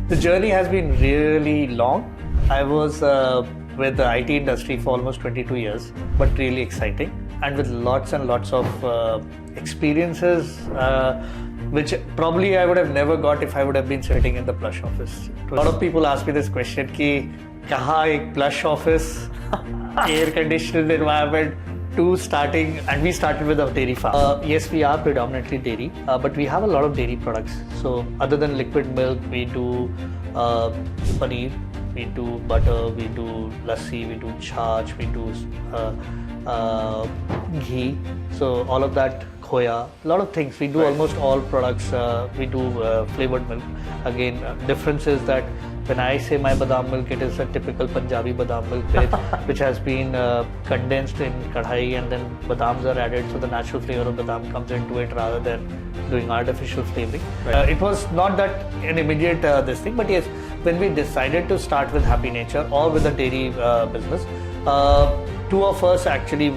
The journey has been really long. I was with the IT industry for almost 22 years, but really exciting and with lots and lots of experiences which probably I would have never got if I would have been sitting in the plush office. A lot of people ask me this question कि कहाँ एक plush office, air conditioned environment, to starting, and we started with a dairy farm. Yes, we are predominantly dairy, but we have a lot of dairy products. So other than liquid milk, we do paneer, we do butter, we do lassi, we do chaach, we do ghee. So all of that, khoya, a lot of things. We do almost all products. We do flavored milk. Again, difference is that when I say my badam milk, it is a typical Punjabi badam milk which has been condensed in kadhai and then badams are added, so the natural flavor of badam comes into it rather than doing artificial flavoring. Right. It was not that an immediate this thing, but yes, when we decided to start with Happy Nature or with the dairy business, two of us actually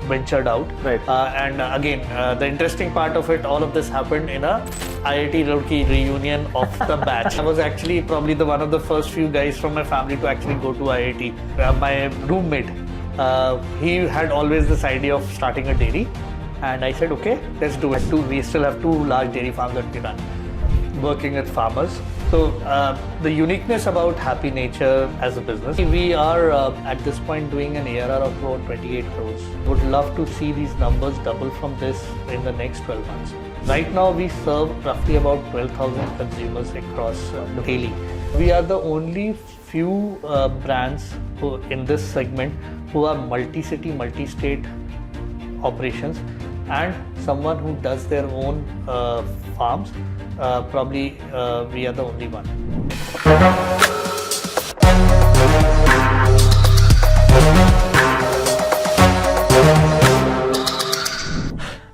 ventured out. Right. And again, the interesting part of it, all of this happened in a IIT Roorkee reunion of the batch. I was actually probably one of the first few guys from my family to actually go to IIT. My roommate, he had always this idea of starting a dairy, and I said, okay, let's do it. We still have two large dairy farms that we run, working with farmers. So the uniqueness about Happy Nature as a business, we are at this point doing an ARR of about 28 crores. Would love to see these numbers double from this in the next 12 months. Right now we serve roughly about 12,000 consumers across daily. We are the only few brands in this segment who are multi-city, multi-state operations, and someone who does their own farms. Probably we are the only one.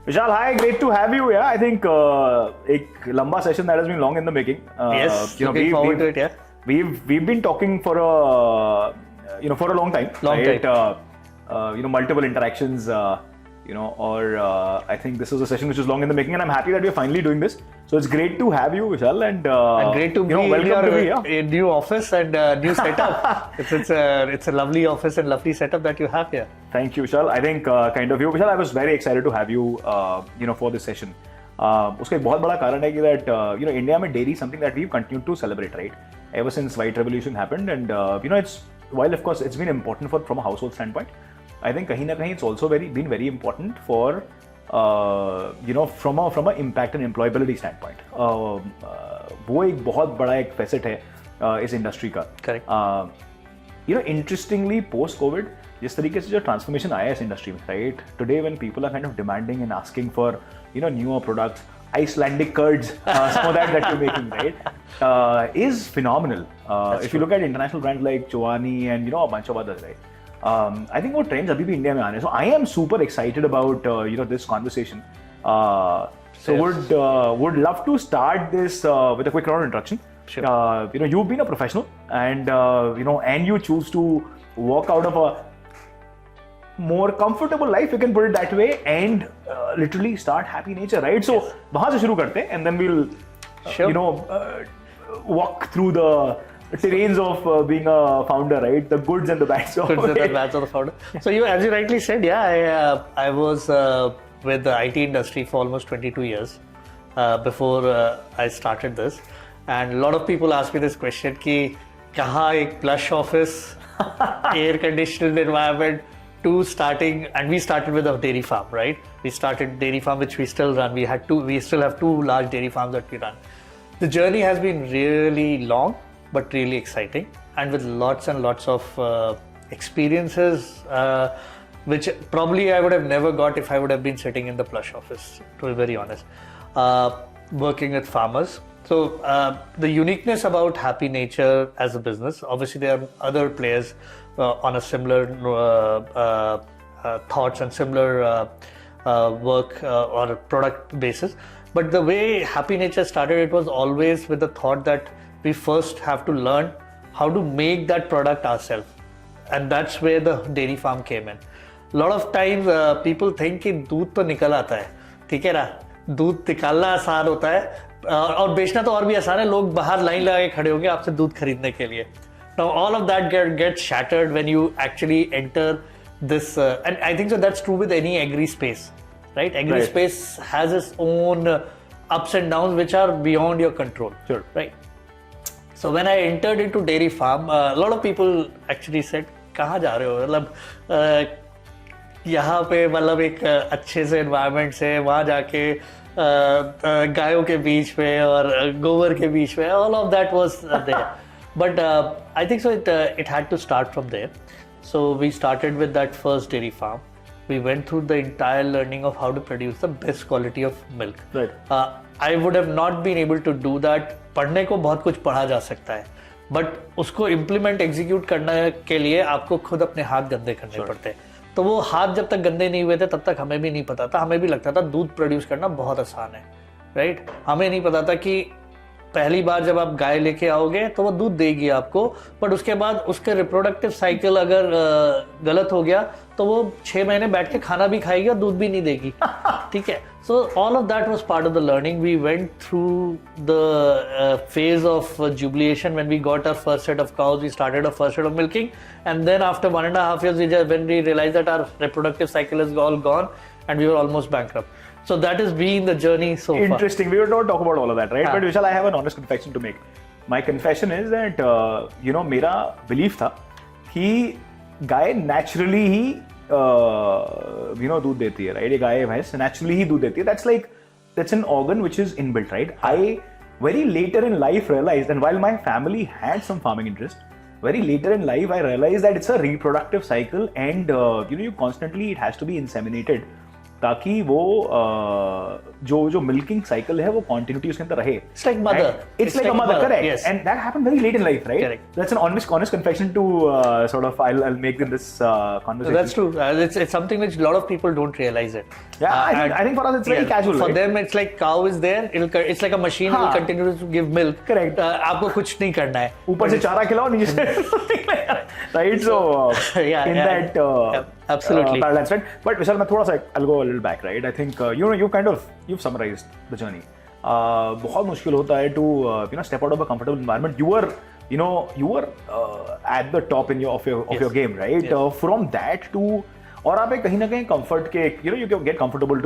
Vishal, hi, great to have you. Yeah, I think एक लंबा session that has been long in the making. Yes, looking forward to it. Yeah, we've been talking for a for a long time. Multiple interactions. Or I think this was a session which was long in the making, and I'm happy that we're finally doing this. So it's great to have you, Vishal, and great to be in your new office and new setup. It's a lovely office and lovely setup that you have here. Thank you, Vishal. I think kind of you, Vishal. I was very excited to have you, for this session. उसका एक बहुत बड़ा कारण है कि that India में dairy is something that we've continued to celebrate, right? Ever since White Revolution happened, and it's while of course it's been important from a household standpoint. I think kahin na kahin it's also been very important for from a impact and employability standpoint. वो एक बहुत बड़ा एक facet है इस industry का. Correct. Interestingly post COVID जिस तरीके से जो transformation आया इस industry में, right? Today when people are kind of demanding and asking for newer products, Icelandic curds, some of that you're making, right? Is phenomenal. If you look at international brands like Chobani and a bunch of others, right? I think वो trends अभी भी India में आ रहे हैं. So I am super excited about this conversation. So would love to start this with a quick round introduction. Sure. You've been a professional, and and you choose to walk out of a more comfortable life, you can put it that way, and literally start Happy Nature, right? So वहाँ से शुरू करते हैं, and then we'll walk through the terrains of being a founder, right? The goods and the bads. Goods and the bads of the founder. So as you rightly said, I was with the IT industry for almost 22 years before I started this, and a lot of people ask me this question कि कहाँ एक plush office, air conditioned environment, to starting, and we started with a dairy farm, right? We started dairy farm which we still run. We still have two large dairy farms that we run. The journey has been really long, but really exciting, and with lots and lots of experiences which probably I would have never got if I would have been sitting in the plush office, to be very honest, working with farmers. So the uniqueness about Happy Nature as a business, obviously there are other players on a similar thoughts and similar work or product basis, but the way Happy Nature started, it was always with the thought that we first have to learn how to make that product ourselves, and that's where the dairy farm came in. A lot of times people think कि दूध तो निकल आता है, ठीक है ना, दूध निकालना आसान होता है, और बेचना तो और भी आसान है, लोग बाहर लाइन लगा के खड़े होंगे आपसे दूध खरीदने के लिए. Now all of that gets shattered when you actually enter this, and I think so that's true with any agri space, right? Agri space has its own ups and downs which are beyond your control. Sure. Right? So when I entered into dairy farm, a lot of people actually said, कहाँ जा रहे हो? मतलब यहाँ पे मतलब एक अच्छे से environment से वहाँ जाके गायों के बीच में और गोबर के बीच में, all of that was there. But I think so it had to start from there. So we started with that first dairy farm. We went through the entire learning of how to produce the best quality of milk. Right. I would have not been able to do that. पढ़ने को बहुत कुछ पढ़ा जा सकता है, but उसको implement execute करने के लिए आपको खुद अपने हाथ गंदे करने पड़ते हैं. तो वो हाथ जब तक गंदे नहीं हुए थे तब तक हमें भी नहीं पता था. हमें भी लगता था दूध प्रोड्यूस करना बहुत आसान है, राइट? हमें नहीं पता था कि पहली बार जब आप गाय लेके आओगे तो वो दूध देगी आपको, बट उसके बाद उसके रिप्रोडक्टिव साइकिल अगर गलत हो गया तो वो 6 महीने बैठ के खाना भी खाएगी और दूध भी नहीं देगी. ठीक है. So all of that was part of the learning. We went through the phase of jubilation when we got our first set of cows. We started our first set of milking and then after 1.5 years when we realized that our reproductive cycle is all gone and we were almost bankrupt. So that has been the journey so far. Interesting. We will not talk about all of that, right? But Vishal, I have an honest confession to make. My confession is that मेरा belief था कि गाय naturally ही दूध देती है, right? ये गाय भैंस naturally ही दूध देती है. That's an organ which is inbuilt, right? I very later in life realized, and while my family had some farming interest, very later in life I realized that it's a reproductive cycle, and you constantly it has to be inseminated. ताकि वो जो milking cycle है वो continuity उसके अंदर रहे. It's like mother. It's like a mother, correct? Yes. And that happened very late in life, right? Correct. That's an honest confession to sort of I'll make in this conversation. That's true. It's something which a lot of people don't realize it. Yeah, I think for us it's very casual. For right? them it's like cow is there. It's like a machine. It will continue to give milk. Correct. आपको कुछ नहीं करना है. ऊपर से चारा खिलाओ, नीचे से right? So that absolutely paradigm, right? But Vishal, मैं थोड़ा सा I'll go a little back, right? I think you've summarized the journey. बहुत मुश्किल होता है to step out of a comfortable environment. You were at the top of your game, right? Yes. From that to और आप कहीं ना कहीं comfort के you get comfortable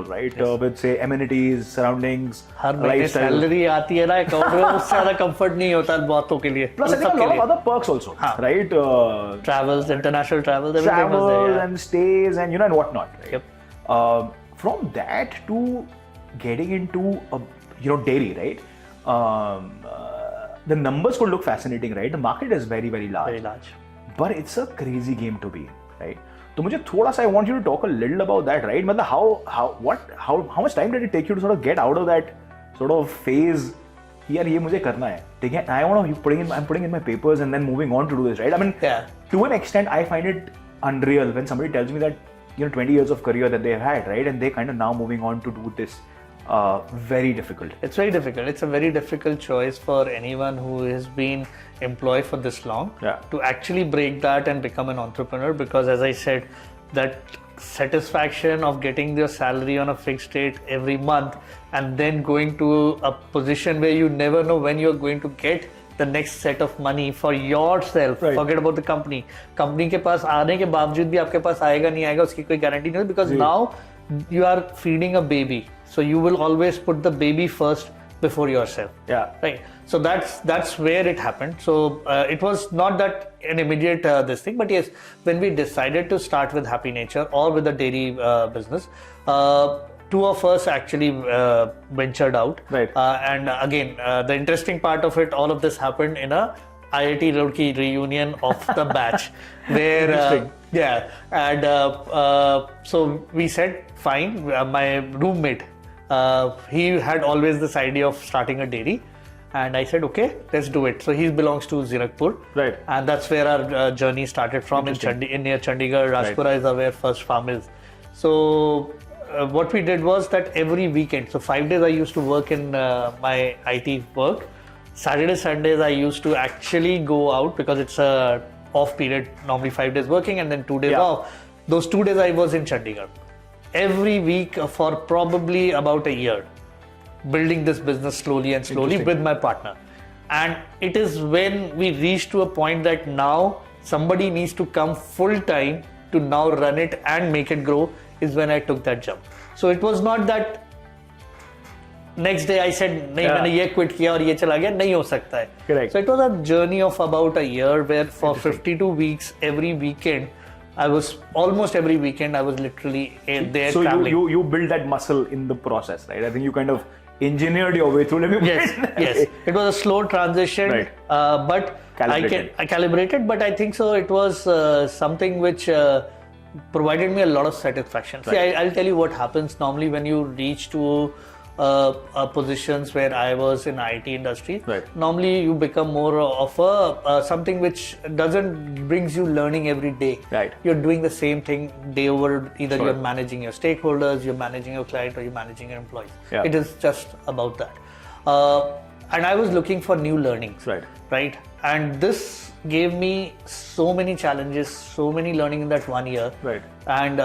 right? Yes. With say amenities, surroundings, हर महीने सैलरी आती है ना अकाउंट में, उससे ज्यादा कंफर्ट नहीं होता बहुतों के लिए. Plus I think a lot of other perks also, right? Travels, international travels, everything was there. And stays and and whatnot, right? Yep. From that to getting into dairy, right? The numbers could look fascinating, right? The market is very, very large. Very large. But it's a crazy game to be in, right? So मुझे थोड़ा सा I want you to talk a little about that, right? मतलब how much time did it take you to sort of get out of that sort of phase? यार ये मुझे करना है, ठीक है? I'm putting in my papers and then moving on to do this, right? I mean, to an extent, I find it unreal when somebody tells me that 20 years of career that they've had, right? And they kind of now moving on to do this. Very difficult. It's very difficult. It's a very difficult choice for anyone who has been employed for this long to actually break that and become an entrepreneur, because as I said, that satisfaction of getting your salary on a fixed rate every month and then going to a position where you never know when you're going to get the next set of money for yourself. Right. Forget about the company. Company के पास आने के बावजूद भी आपके पास आएगा नहीं आएगा उसकी कोई गारंटी नहीं, because now you are feeding a baby, so you will always put the baby first before yourself. Yeah. Right. So that's where it happened. So it was not that an immediate this thing, but yes, when we decided to start with Happy Nature or with the dairy business, two of us actually ventured out. Right. And again, the interesting part of it, all of this happened in a IIT Roorkee reunion of the batch, where and so we said fine. My roommate, he had always this idea of starting a dairy, and I said okay, let's do it. So he belongs to Zirakpur, right? And that's where our journey started from, in near Chandigarh. Rajpura is where first farm is. So what we did was that every weekend, so 5 days I used to work in my IT work. Saturdays, Sundays I used to actually go out because it's a off period, normally 5 days working and then 2 days off. Those 2 days I was in Chandigarh. Every week for probably about a year. building this business slowly and slowly with my partner. And it is when we reached to a point that now somebody needs to come full time to now run it and make it grow, is when I took that jump. So it was not that next day I said, नहीं मैंने ये quit किया और ये चला गया, नहीं हो सकता है. Correct. So it was a journey of about a year where for 52 weeks, every weekend, I was literally there so traveling. you built that muscle in the process, right? I think you kind of engineered your way through. Yes. It was a slow transition, right. But I calibrated, but I think so. It was something which provided me a lot of satisfaction. Right. See, I'll tell you what happens normally when you reach to positions where I was in IT industry. Right. Normally you become more of a something which doesn't brings you learning every day. Right. You're doing the same thing day over. Either you're managing your stakeholders, you're managing your client, or you're managing your employees. Yeah. It is just about that. And I was looking for new learnings. Right. And this gave me so many challenges, so many learning in that 1 year. Right. And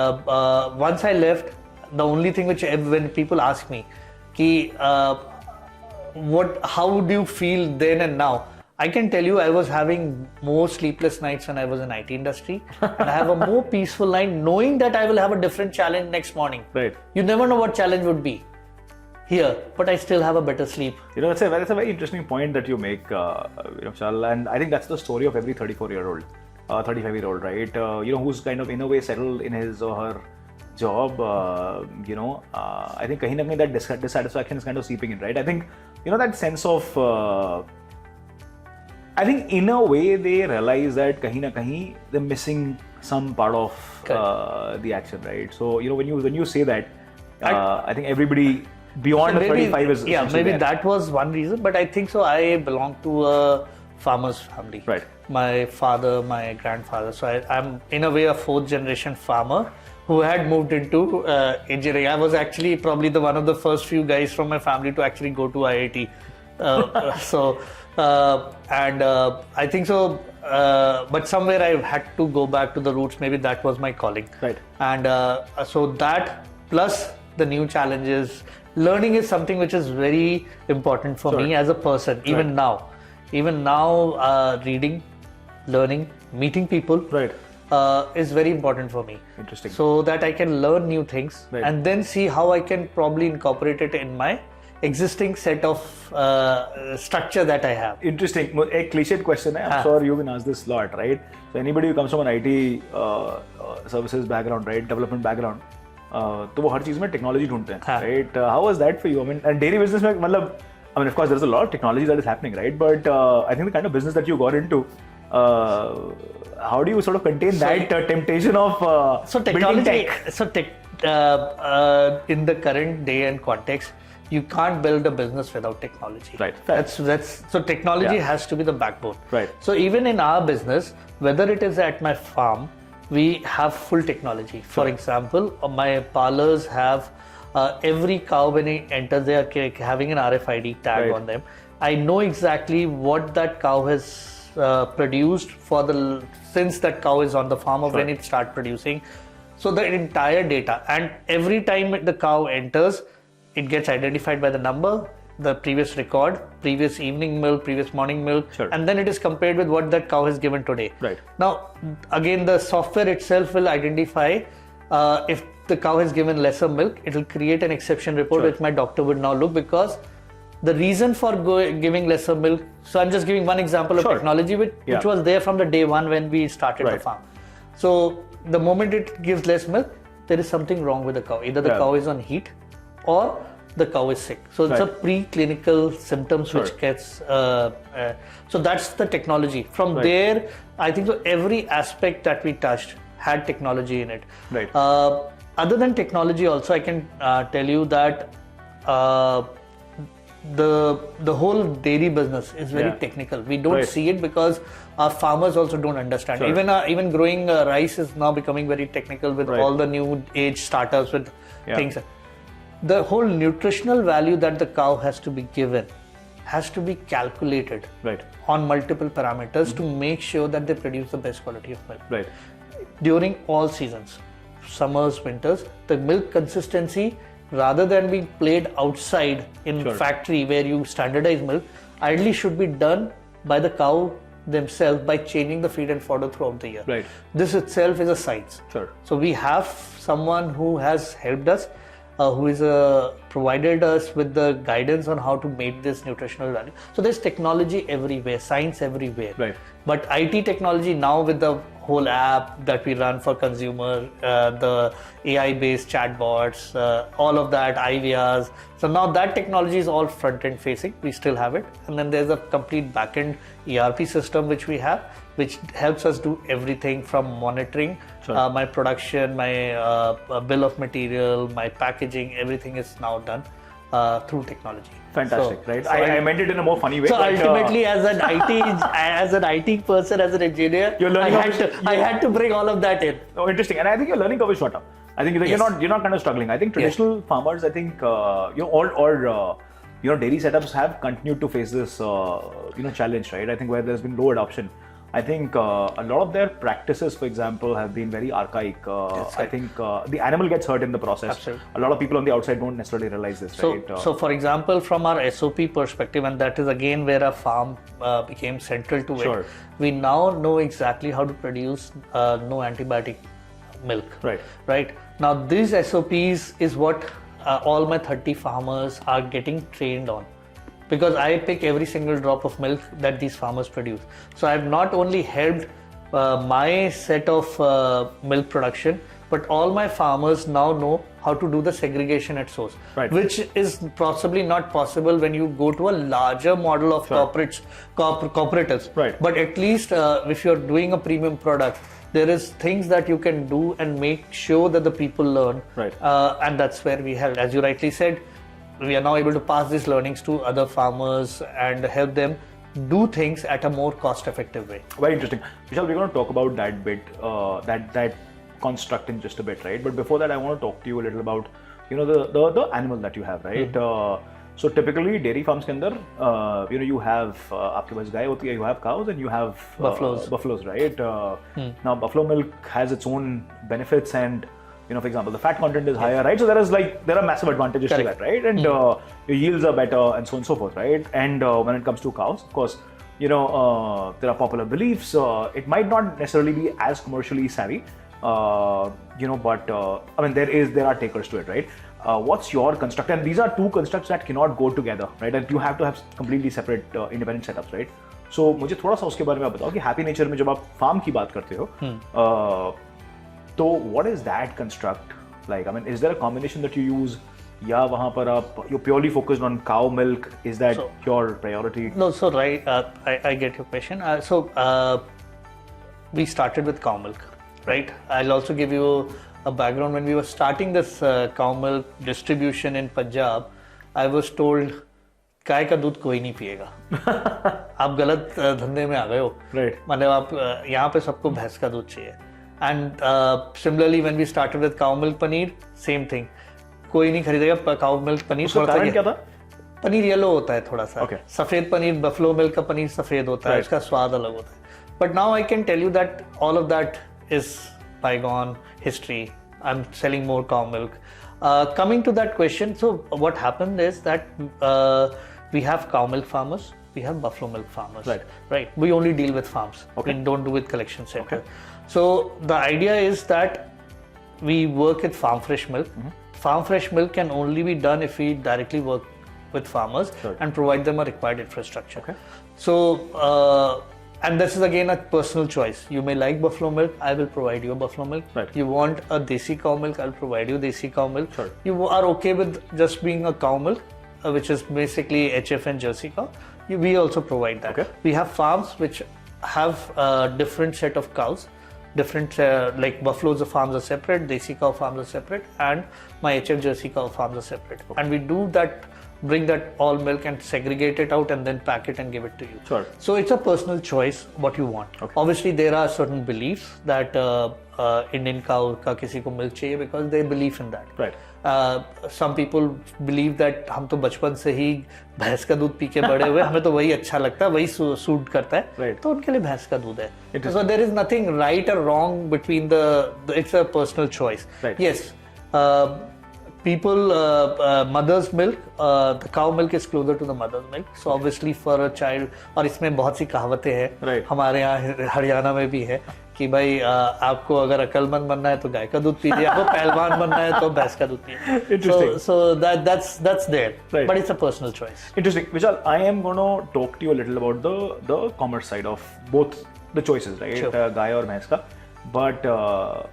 once I left, the only thing which when people ask me, how do you feel then and now? I can tell you I was having more sleepless nights when I was in IT industry, and I have a more peaceful night knowing that I will have a different challenge next morning. Right. You never know what challenge would be here, but I still have a better sleep. That's a very interesting point that you make, Vishal, and I think that's the story of every 34-year-old, 35-year-old, right? Who's kind of in a way settled in his or her job. I think kahin na kahin that dissatisfaction is kind of seeping in, right? I think that sense of I think in a way they realize that kahin na kahin they're missing some part of the action, right? So when you say that, I think everybody beyond 35 is maybe that was one reason, but I think so I belong to a farmer's family. Right. My father, my grandfather, so I'm in a way a fourth generation farmer who had moved into engineering. I was actually probably one of the first few guys from my family to actually go to IIT. I think so. But somewhere I had to go back to the roots. Maybe that was my calling. Right. And so that plus the new challenges, learning is something which is very important for me as a person. Even now, reading, learning, meeting people. Right. Is very important for me. Interesting. So that I can learn new things and then see how I can probably incorporate it in my existing set of structure that I have. Interesting. A cliched question. I'm sure you've been asked this a lot, right? So anybody who comes from an IT services background, right, development background, तो वो हर चीज में technology ढूंढते हैं, right? How was that for you? I mean, and dairy business में मतलब, of course, there's a lot of technology that is happening, right? But I think the kind of business that you got into, how do you sort of contain that temptation of building tech? In the current day and context, you can't build a business without technology. Right. So technology has to be the backbone. Right. So even in our business, whether it is at my farm, we have full technology. For example, my parlors have every cow when it enters, they are having an RFID tag on them. I know exactly what that cow has produced since that cow is on the farm or when it starts producing. So the entire data, and every time the cow enters, it gets identified by the number, the previous record, previous evening milk, previous morning milk, and then it is compared with what that cow has given today. Right. Now, again, the software itself will identify if the cow has given lesser milk, it will create an exception report which my doctor would now look, because the reason for giving lesser milk, so I'm just giving one example of technology which was there from the day one when we started the farm. So the moment it gives less milk, there is something wrong with the cow. Either the cow is on heat or the cow is sick. So it's a preclinical symptoms which gets, so that's the technology. From there, I think so every aspect that we touched had technology in it. Right. Other than technology also, I can tell you that the whole dairy business is very technical. We don't see it because our farmers also don't understand. Even growing rice is now becoming very technical with all the new age startups with things. The whole nutritional value that the cow has to be given has to be calculated on multiple parameters to make sure that they produce the best quality of milk. During all seasons, summers, winters, the milk consistency rather than being played outside in factory where you standardize milk, ideally should be done by the cow themselves by changing the feed and fodder throughout the year. Right. This itself is a science. Sure. So we have someone who has helped us, who is provided us with the guidance on how to make this nutritional value. So there's technology everywhere, science everywhere. Right. But IT technology now with the whole app that we run for consumer, the AI-based chatbots, all of that, IVRs. So now that technology is all front-end facing. We still have it. And then there's a complete back-end ERP system which we have, which helps us do everything from monitoring my production, my bill of material, my packaging, everything is now done through technology. Fantastic, right? So I meant it in a more funny way. So ultimately, as an IT person, as an engineer, I had to bring all of that in. Oh, interesting. And I think your learning curve is shorter. I think you're not kind of struggling. I think traditional farmers, I think dairy setups have continued to face this challenge, right? I think where there's been low adoption. I think a lot of their practices, for example, have been very archaic. I think the animal gets hurt in the process. Absolutely. A lot of people on the outside don't necessarily realize this, right? So for example, from our SOP perspective, and that is again where a farm became central to it, we now know exactly how to produce no antibiotic milk. Right. Now these SOPs is what all my 30 farmers are getting trained on. Because I pick every single drop of milk that these farmers produce. So I've not only helped my set of milk production, but all my farmers now know how to do the segregation at source, which is possibly not possible when you go to a larger model of cooperatives. But at least if you're doing a premium product, there is things that you can do and make sure that the people learn. And that's where we help. As you rightly said, we are now able to pass these learnings to other farmers and help them do things at a more cost-effective way. Very interesting. Vishal, we're going to talk about that bit, that construct in just a bit, right? But before that, I want to talk to you a little about, the animal that you have, right? So typically, dairy farms ke andar, you have आपके पास गाय होती है, you have cows, and you have buffaloes, right? Now, buffalo milk has its own benefits and for example, the fat content is higher, right? So there are massive advantages to that, right? And your yields are better and so on and so forth, right? And when it comes to cows, of course, there are popular beliefs. It might not necessarily be as commercially savvy, but there are takers to it, right? What's your construct? And these are two constructs that cannot go together, right? And you have to have completely separate independent setups, right? So मुझे थोड़ा सा उसके बारे में बताओ कि happy nature में जब आप फार्म की बात करते हो, so what is that construct like? I mean, is there a combination that you use? Yeah, वहाँ पर you're purely focused on cow milk. Is that your priority? No, so right, I get your question. We started with cow milk, right? I'll also give you a background. When we were starting this cow milk distribution in Punjab, I was told, गाय का दूध कोई नहीं पिएगा. आप गलत धंधे में आ गए हो. मतलब आप यहाँ पे सबको भैंस का दूध चाहिए. And similarly, when we started with cow milk paneer, same thing. कोई नहीं खरीदेगा cow milk paneer. उसका कारण क्या था? पनीर येलो होता है थोड़ा सा. सफेद पनीर, buffalo milk का पनीर सफेद होता है, उसका स्वाद अलग होता है. But now I can tell you that all of that is bygone history. I'm selling more cow milk. Coming to that question, so what happened is that we have cow milk farmers, we have buffalo milk farmers. Right. We only deal with farms. We don't do with collection center. So the idea is that we work with farm fresh milk. Farm fresh milk can only be done if we directly work with farmers and provide them a required infrastructure. So, and this is again a personal choice. You may like buffalo milk, I will provide you a buffalo milk. You want a desi cow milk, I'll provide you desi cow milk. You are okay with just being a cow milk, which is basically HF and Jersey cow. We also provide that. We have farms which have a different set of cows. Different like buffaloes farms are separate, desi cow farms are separate, and my HF Jersey cow farms are separate. And we do that, bring that all milk and segregate it out and then pack it and give it to you. So it's a personal choice what you want. Obviously there are certain beliefs that Indian cow का किसी को milk चाहिए because they believe in that. Some people believe that हम तो बचपन से ही भैंस का दूध पी के बड़े हुए, हमें तो वही अच्छा लगता है, वही सूट करता है, तो उनके लिए भैंस का दूध है. So there is nothing right or wrong between it's a personal choice. Yes, people, mother's milk, the cow milk is closer to the mother's milk. So obviously for a child, और इसमें बहुत सी कहावतें हैं, Right. हमारे यहाँ हरियाणा में भी है कि भाई आपको अगर अकलमंद बनना है तो गाय का दूध पीजिए, आपको पहलवान बनना है तो भैंस का दूध पीजिए. Interesting. So that's there, Right. but it's a personal choice. Interesting. Vishal, I am going to talk to you a little about the commerce side of both the choices, right? Sure. Guy or bhais ka, but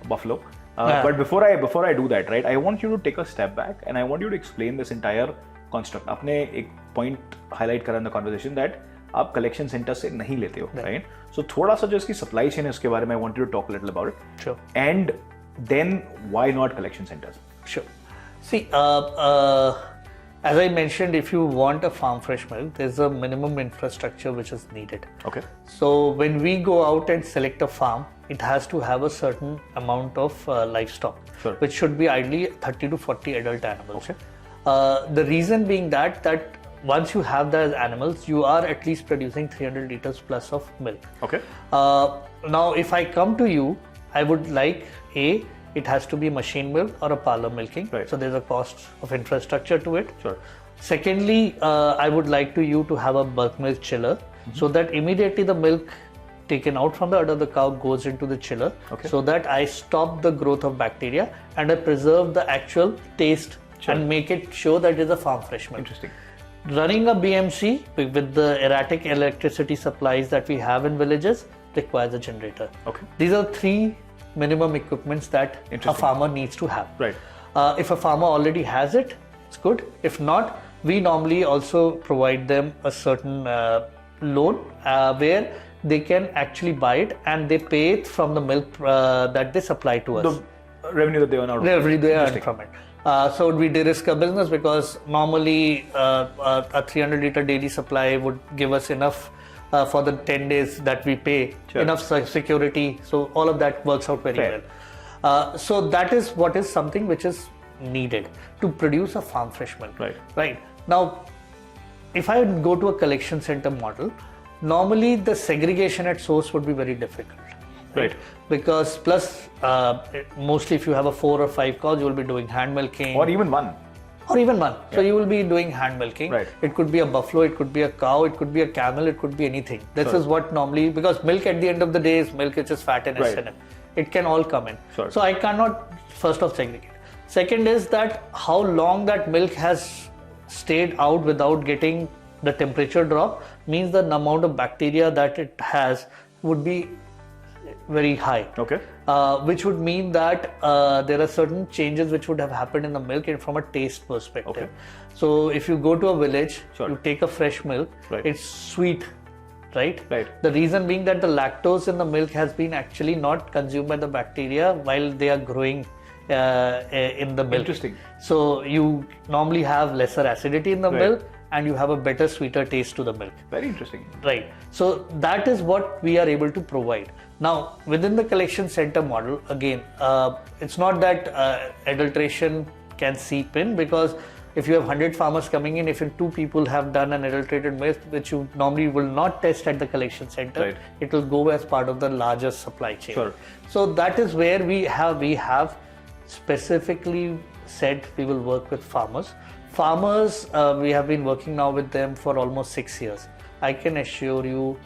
buffalo. Yeah. But before I do that, right? I want you to take a step back and I want you to explain this entire construct. आपने एक point highlight करा in the conversation that आप collection center से नहीं लेते हो, right? So थोड़ा सा जो इसकी supply chain है उसके बारे में I want you to talk a little about it. Sure. And then why not collection centers? Sure. See, as I mentioned, if you want a farm fresh milk, there's a minimum infrastructure which is needed. Okay. So when we go out and select a farm, it has to have a certain amount of livestock, Sure. which should be ideally 30 to 40 adult animals. Okay. The reason being that once you have those animals, you are at least producing 300 liters plus of milk. Okay. Now, if I come to you, I would like it has to be machine milk or a parlor milking. Right. So there's a cost of infrastructure to it. Sure. Secondly, I would like you to have a bulk milk chiller, so that immediately the milk taken out from the udder of the cow goes into the chiller, Okay. so that I stop the growth of bacteria and I preserve the actual taste and make it show that it is a farm fresh milk. Interesting. Running a BMC with the erratic electricity supplies that we have in villages requires a generator. Okay. These are three minimum equipments that a Interesting. farmer needs to have. Right. If a farmer already has it, it's good. If not, we normally also provide them a certain loan where they can actually buy it and they pay it from the milk that they supply to us. The revenue that they earn out of it. Revenue they earn Interesting. from it. So we de-risk a business because normally a 300 liter daily supply would give us enough for the 10 days that we pay, Sure. enough security. So all of that works out very Fair. well. So that is what is something which is needed to produce a farm fresh milk. Right. Right. Now, if I go to a collection center model, normally the segregation at source would be very difficult. Right. Because plus, mostly if you have a 4 or 5 cows, you will be doing hand milking. Or even one. Or even one. So you will be doing hand milking. Right. It could be a buffalo, it could be a cow, it could be a camel, it could be anything. This Sure. is what normally, because milk at the end of the day is milk, which is fat and Right. SNF. It can all come in. Sure. So I cannot first off segregate. Second is that how long that milk has stayed out without getting the temperature drop means the amount of bacteria that it has would be very high. Okay. Which would mean that there are certain changes which would have happened in the milk and from a taste perspective. Okay. So if you go to a village, Sure. you take a fresh milk, Right. it's sweet, right? Right. The reason being that the lactose in the milk has been actually not consumed by the bacteria while they are growing in the milk. Interesting. So you normally have lesser acidity in the Right. milk and you have a better, sweeter taste to the milk. Very interesting. Right. So that is what we are able to provide. Now, within the collection center model, again, it's not that adulteration can seep in, because if you have 100 farmers coming in, if 2 people have done an adulterated milk, which you normally will not test at the collection center, Right. it will go as part of the larger supply chain. Sure. So that is where we have specifically said we will work with farmers. Farmers, we have been working now with them for almost 6 years. I can assure you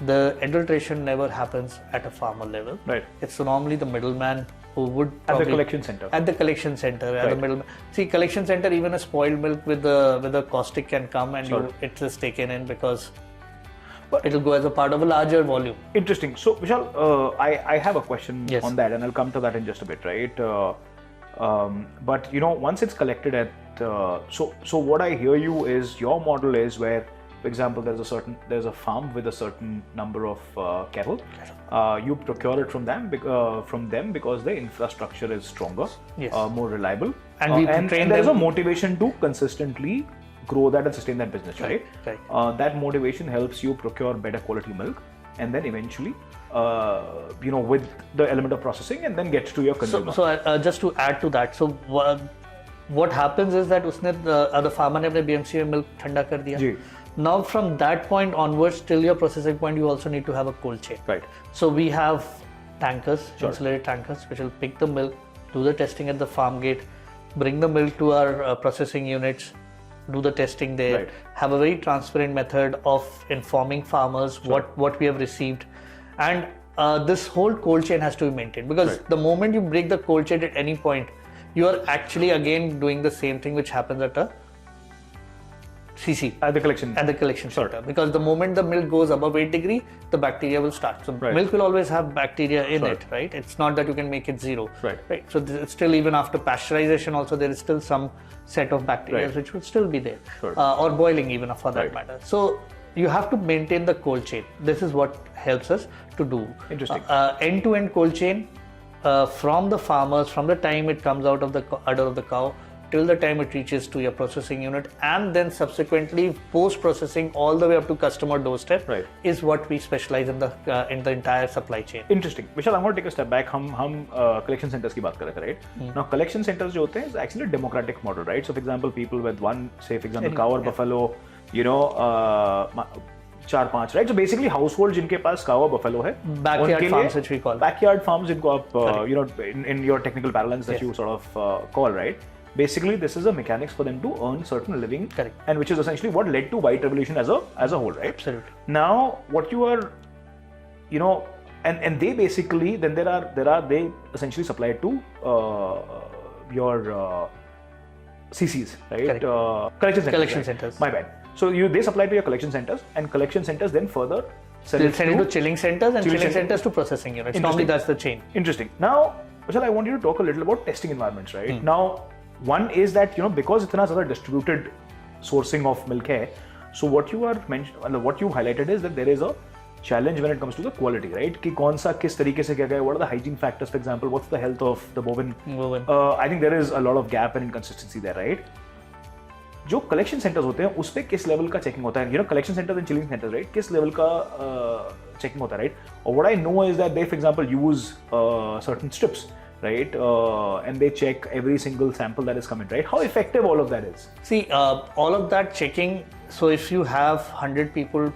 the adulteration never happens at a farmer level. Right. It's normally the middleman who would At the probably- collection center. At the collection center, at the Right. middleman. See, collection center, even a spoiled milk with a caustic can come and Sure. it is taken in because it will go as a part of a larger volume. Interesting. So, Vishal, I have a question Yes. on that, and I'll come to that in just a bit, right? But once it's collected at, so what I hear you is your model is where, for example, there's a farm with a certain number of cattle. You procure it from them because the infrastructure is stronger, Yes. more reliable, And we and train there's a them- motivation to consistently grow that and sustain that business, right? Right. That motivation helps you procure better quality milk, and then eventually, with the element of processing, and then gets to your consumer. So just to add to that, so what happens is that the farmer ने अपने BMC में milk ठंडा कर दिया. जी. Now from that point onwards till your processing point, you also need to have a cold chain. Right. So we have tankers, Sure. insulated tankers, which will pick the milk, do the testing at the farm gate, bring the milk to our processing units, do the testing there, Right. have a very transparent method of informing farmers what we have received, and this whole cold chain has to be maintained, because Right. the moment you break the cold chain at any point, you are actually again doing the same thing which happens at a CC. At the collection. At the collection center, because the moment the milk goes above 8 degree, the bacteria will start. So Right. milk will always have bacteria in Sure. it, right? It's not that you can make it zero. Right. So it's still, even after pasteurization also, there is still some set of bacteria Right. which would still be there. Sure. Or boiling even for that Right. matter. So you have to maintain the cold chain. This is what helps us to do. Interesting. End-to-end cold chain from the farmers, from the time it comes out of the udder of the cow till the time it reaches to your processing unit, and then subsequently post-processing all the way up to customer doorstep, Right. is what we specialize in the entire supply chain. Interesting. Vishal, I'm going to take a step back. हम collection centers की बात कर रहे थे, right? Now collection centers जो होते हैं is actually a democratic model, right? So for example, people with one, say for example, cow or buffalo, you know, 4-5, right? So basically households जिनके पास cow और buffalo है, Backyard उनके farms, लिए which we call. backyard farms जिनको आप you know in your technical parlance that Yes. you sort of call, right? Basically, this is a mechanics for them to earn certain living, Correct. and which is essentially what led to white revolution as a whole, right? Absolutely. Now, what you are, you know, and they basically then they essentially supply it to your CCs, right? Correct. Collection centers. Collection right? centers. My bad. So they supply to your collection centers, and collection centers then further sell They'll it send it to chilling centers, and chilling chilling centers. centers to processing units. Interesting. Normally that's the chain. Interesting. Now, Vishal, I want you to talk a little about testing environments, right? Now, one is that, you know, because इतना ज़्यादा distributed sourcing of milk है, so what you are what you highlighted is that there is a challenge when it comes to the quality, right? कि कौन सा किस तरीके से क्या क्या है, what are the hygiene factors, for example, what's the health of the bovine? I think there is a lot of gap and inconsistency there, right? जो कलेक्शन सेंटर्स होते हैं उस पे किस लेवल का चेकिंग होता है, you no collection centres and chilling centres, right, किस लेवल का चेकिंग होता है, राइट? और what I know is that they for example use certain strips, right, and they check every single sample that is coming, right? How effective all of that is? See, all of that checking, so if you have 100 people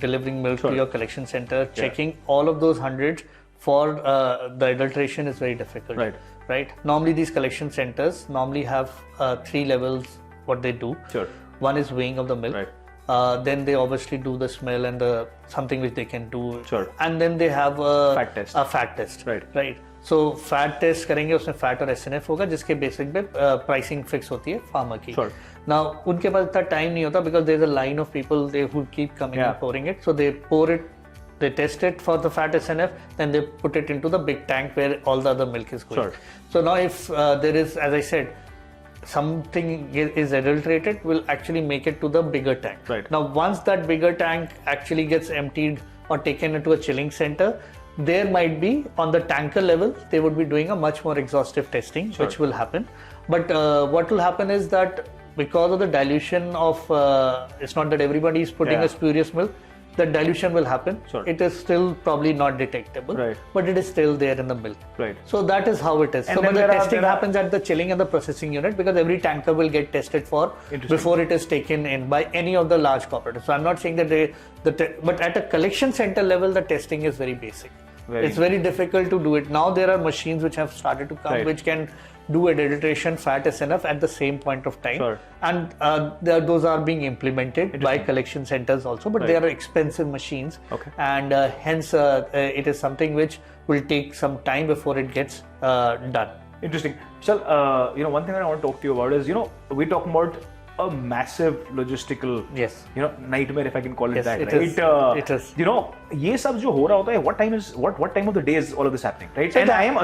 delivering milk to your collection center, checking all of those 100 for the adulteration is very difficult. Right? Normally these collection centers normally have 3 levels what they do. Sure. One is weighing of the milk. Right. Then they obviously do the smell and the something which they can do. Sure. And then they have a fat test. Right. So fat test करेंगे, उसमें fat और SNF होगा, जिसके basic पे pricing fix होती है farmer की. Sure. Now उनके पास इतना टाइम नहीं होता, because there is a line of people they who keep coming and pouring it. So they pour it, they test it for the fat SNF, then they put it into the big tank where all the other milk is going. Sure. So now if there is, as I said, something is adulterated, will actually make it to the bigger tank. Right. Now once that bigger tank actually gets emptied or taken into a chilling center, there might be on the tanker level, they would be doing a much more exhaustive testing, which will happen. But what will happen is that because of the dilution of, it's not that everybody is putting a spurious milk, the dilution will happen. It is still probably not detectable, but it is still there in the milk. So that is how it is. And so then but the testing happens at the chilling and the processing unit, because every tanker will get tested for before it is taken in by any of the large cooperatives. So I'm not saying that but at a collection center level, the testing is very basic. It's very difficult to do it. Now there are machines which have started to come, which can do adulteration fat SNF at the same point of time. And those are being implemented by collection centers also, but they are expensive machines. And hence it is something which will take some time before it gets done. Interesting. Vishal, you know, one thing that I want to talk to you about is, you know, we're talking about a massive logistical, you know, nightmare, if I can call it that, right? It is. You know, ये सब जो हो रहा होता है, what time of the day is all of this happening, right? So and I am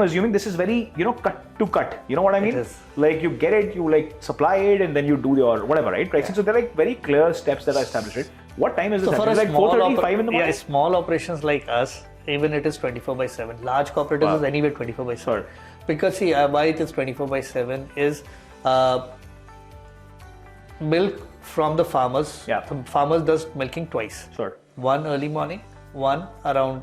assuming this is very, you know, cut to cut. You know what I mean? It is. Like you get it, you like supply it, and then you do your whatever, right? Pricing. So there are like very clear steps that are established, right? What time is this? So for happening? a Like small 4:30, 5 in the morning? Yeah, small operations like us, even it is 24/7. Large cooperatives is anywhere 24/7. Because see, why it is 24/7 is milk from the farmers. The farmers does milking twice. One early morning, one around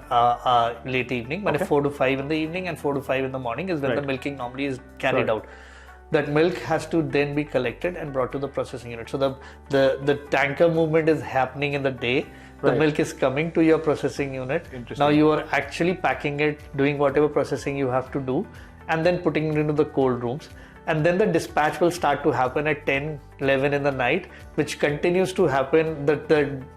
late evening, but 4 to 5 in the evening and 4 to 5 in the morning is when the milking normally is carried out. That milk has to then be collected and brought to the processing unit. So the tanker movement is happening in the day. The milk is coming to your processing unit. Now you are actually packing it, doing whatever processing you have to do, and then putting it into the cold rooms. And then the dispatch will start to happen at 10, 11 in the night, which continues to happen.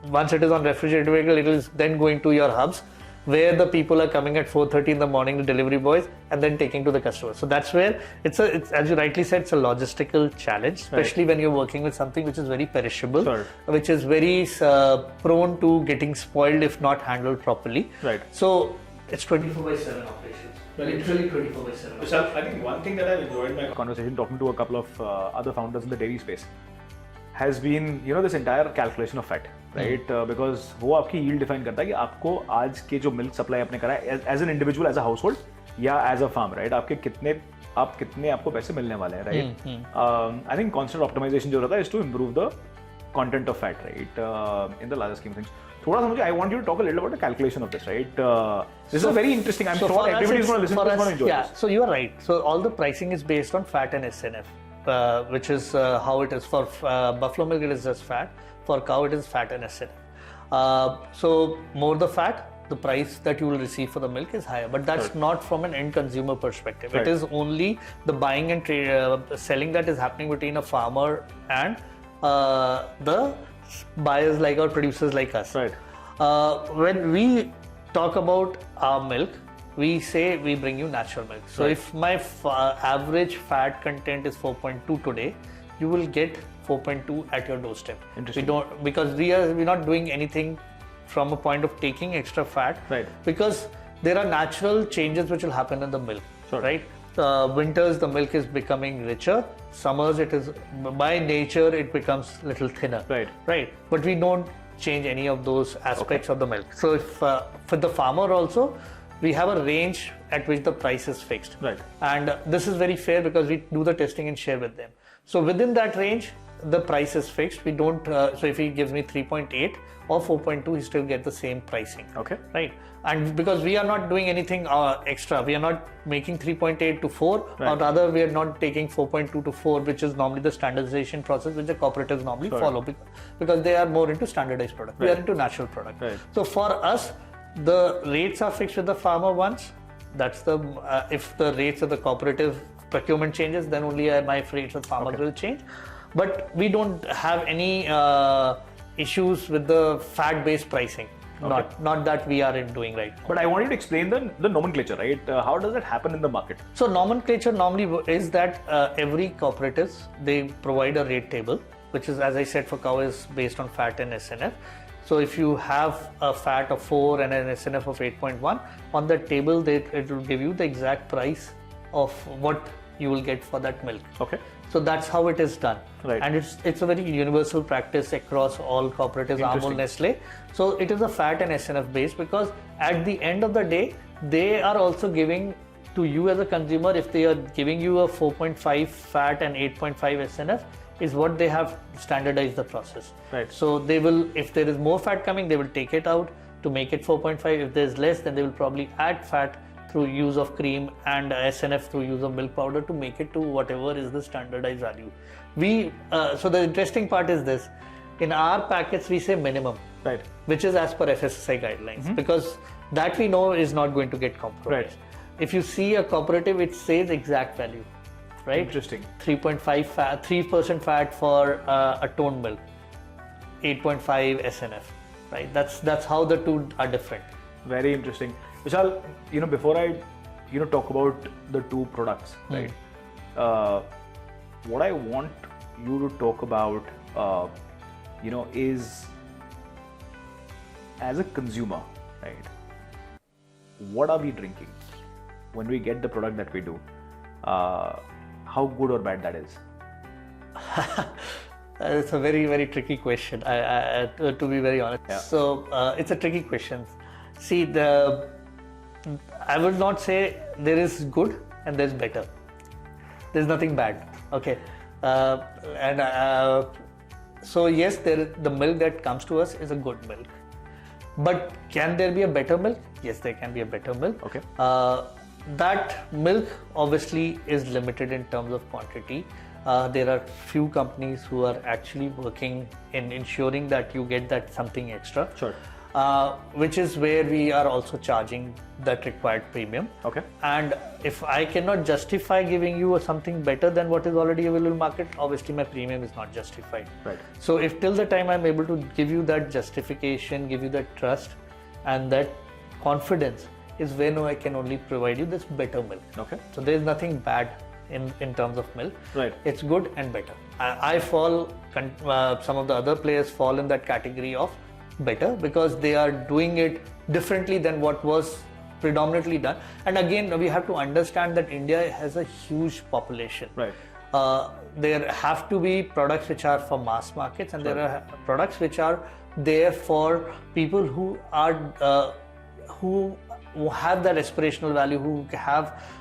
Once it is on refrigerator vehicle, it is then going to your hubs, where the people are coming at 4:30 in the morning, the delivery boys, and then taking to the customer. So that's where it's as you rightly said, it's a logistical challenge, especially when you're working with something which is very perishable, which is very prone to getting spoiled if not handled properly. Right. So it's 24/7 operations. Literally 24/7. Vishal, I think one thing that I've enjoyed my conversation talking to a couple of other founders in the dairy space has been, this entire calculation of fat, right? Because वो आपकी yield define करता है कि आपको आज के जो milk supply आपने करा है as an individual, as a household या as a farm, right? कितने आपको पैसे मिलने वाले हैं, right? I think constant optimization जो रहता है is to improve the content of fat, right? In the larger scheme of things. थोड़ा सा मुझे, I want you to talk a little about the calculation of this, right? This is very interesting. I'm sure everybody is going to listen to this, going to enjoy this. So you are right. So all the pricing is based on fat and SNF, which is how it is. For buffalo milk, it is just fat. For cow, it is fat and SNF. So more the fat, the price that you will receive for the milk is higher. But that's not from an end consumer perspective. It is only the buying and selling that is happening between a farmer and the buyers like our producers like us. Right. When we talk about our milk, we say we bring you natural milk. So if my average fat content is 4.2 today, you will get 4.2 at your doorstep. Interesting. We don't, because we're not doing anything from a point of taking extra fat. Right. Because there are natural changes which will happen in the milk. Right. Winters the milk is becoming richer. Summers it is by nature it becomes little thinner. Right. But we don't change any of those aspects of the milk. So if for the farmer also, we have a range at which the price is fixed. Right. And this is very fair because we do the testing and share with them. So within that range, the price is fixed. We don't. So if he gives me 3.8 or 4.2, he still get the same pricing. Okay. Right. And because we are not doing anything extra, we are not making 3.8 to 4, or rather we are not taking 4.2 to 4, which is normally the standardization process which the cooperatives normally follow, because they are more into standardized product. We are into natural product. So for us, the rates are fixed with the farmer once. That's the if the rates of the cooperative procurement changes, then only my rates with farmers will change. But we don't have any issues with the fat-based pricing. Not that we are doing right now. But I want you to explain the nomenclature, right? How does that happen in the market? So nomenclature normally is that every cooperatives, they provide a rate table, which is, as I said, for cow is based on fat and SNF. So if you have a fat of 4 and an SNF of 8.1, on that table it will give you the exact price of what you will get for that milk. Okay. So that's how it is done. Right. And it's a very universal practice across all cooperatives, Amul, Nestle. So it is a fat and SNF base, because at the end of the day, they are also giving to you as a consumer, if they are giving you a 4.5 fat and 8.5 SNF, is what they have standardized the process. Right. So they will, if there is more fat coming, they will take it out to make it 4.5. If there's less, then they will probably add fat through use of cream and SNF through use of milk powder to make it to whatever is the standardized value. So the interesting part is this: in our packets we say minimum, which is as per FSSAI guidelines, because that we know is not going to get compromised. If you see a cooperative, it says exact value, right? Interesting. 3.5 fat, 3% fat for a toned milk, 8.5 SNF, right? That's how the two are different. Very interesting. Vishal, before I, talk about the two products, right? What I want you to talk about, is as a consumer, right? What are we drinking when we get the product that we do? How good or bad that is? It's a very, very tricky question, to be very honest. Yeah. So it's a tricky question. See, I would not say there is good and there's better. There's nothing bad. Okay. So yes, the milk that comes to us is a good milk. But can there be a better milk? Yes, there can be a better milk. Okay. That milk obviously is limited in terms of quantity. There are few companies who are actually working in ensuring that you get that something extra. Sure. which is where we are also charging that required premium. Okay. And if I cannot justify giving you something better than what is already available in market, obviously my premium is not justified. Right. So if till the time I'm able to give you that justification, give you that trust and that confidence, is when I can only provide you this better milk. Okay. So there is nothing bad in terms of milk. Right. It's good and better. I fall, some of the other players fall in that category of better because they are doing it differently than what was predominantly done. And again, we have to understand that India has a huge population. Right. There have to be products which are for mass markets, and there are products which are there for people who are who have that aspirational value, who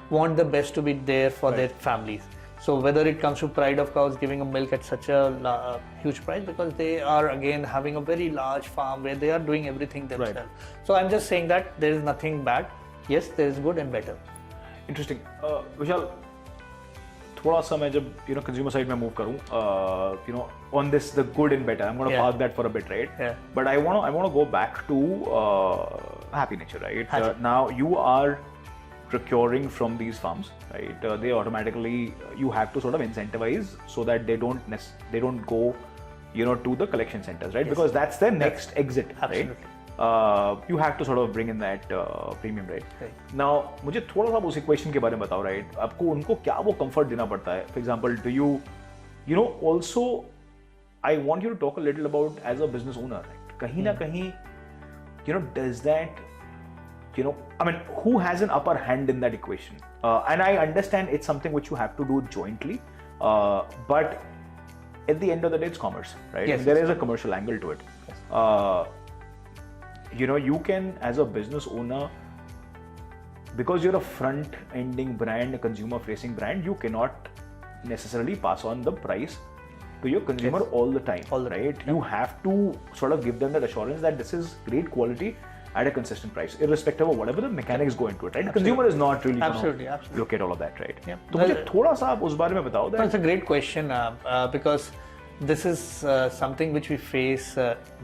want the best to be there for their families. So whether it comes to pride of cows giving a milk at such a huge price, because they are again having a very large farm where they are doing everything themselves. Right. So I'm just saying that there is nothing bad. Yes, there is good and better. Interesting. Vishal, थोड़ा सा मैं जब consumer side में move करूँ, on this the good and better, I'm going to park that for a bit, right? Yeah. But I want to go back to Happy Nature, right? Now you are procuring from these farms, right? They automatically, you have to sort of incentivize so that they don't go, to the collection centers, right? Yes. Because that's their next exit, Absolutely. Right? You have to sort of bring in that premium, right? Now, मुझे थोड़ा सा उस equation के बारे में बताओ, right? आपको उनको क्या वो comfort देना पड़ता है? For example, do you, also, I want you to talk a little about as a business owner, right? कहीं ना कहीं, does that, I mean, who has an upper hand in that equation? And I understand it's something which you have to do jointly, but at the end of the day, it's commerce, right? Yes, and there is a commercial angle to it. Yes. You can, as a business owner, because you're a front-ending brand, a consumer-facing brand, you cannot necessarily pass on the price to your consumer all the time, right? Yeah. You have to sort of give them that assurance that this is great quality at a consistent price, irrespective of whatever the mechanics go into it, right? The consumer is not really going to look at all of that, right? Yeah. So मुझे थोड़ा सा आप उस बारे में बताओ. That's a great question because this is something which we face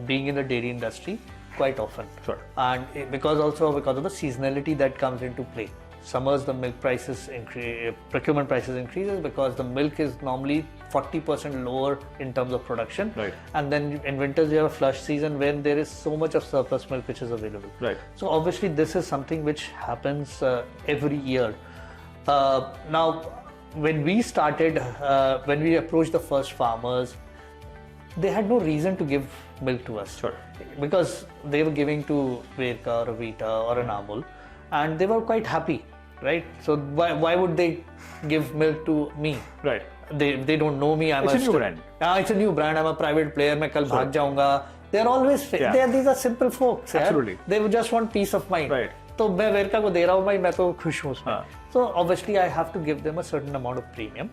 being in the dairy industry quite often. Sure. And because of the seasonality that comes into play. Summers, the milk prices increase, procurement prices increases because the milk is normally 40% lower in terms of production. Right. And then in winters you have a flush season when there is so much of surplus milk which is available. Right. So obviously this is something which happens every year. Now, when we started, when we approached the first farmers, they had no reason to give milk to us. Sure. Because they were giving to Verka or a Vita or an Amul, and they were quite happy, right? So why would they give milk to me? Right. They don't know me. It's a new brand. It's a new brand. I'm a private player. मैं कल भाग जाऊँगा. They're always these are simple folks. Absolutely. They would just want peace of mind. Right. तो मैं वेरका को दे रहा हूँ भाई, मैं तो खुश हूँ उसमें. So obviously I have to give them a certain amount of premium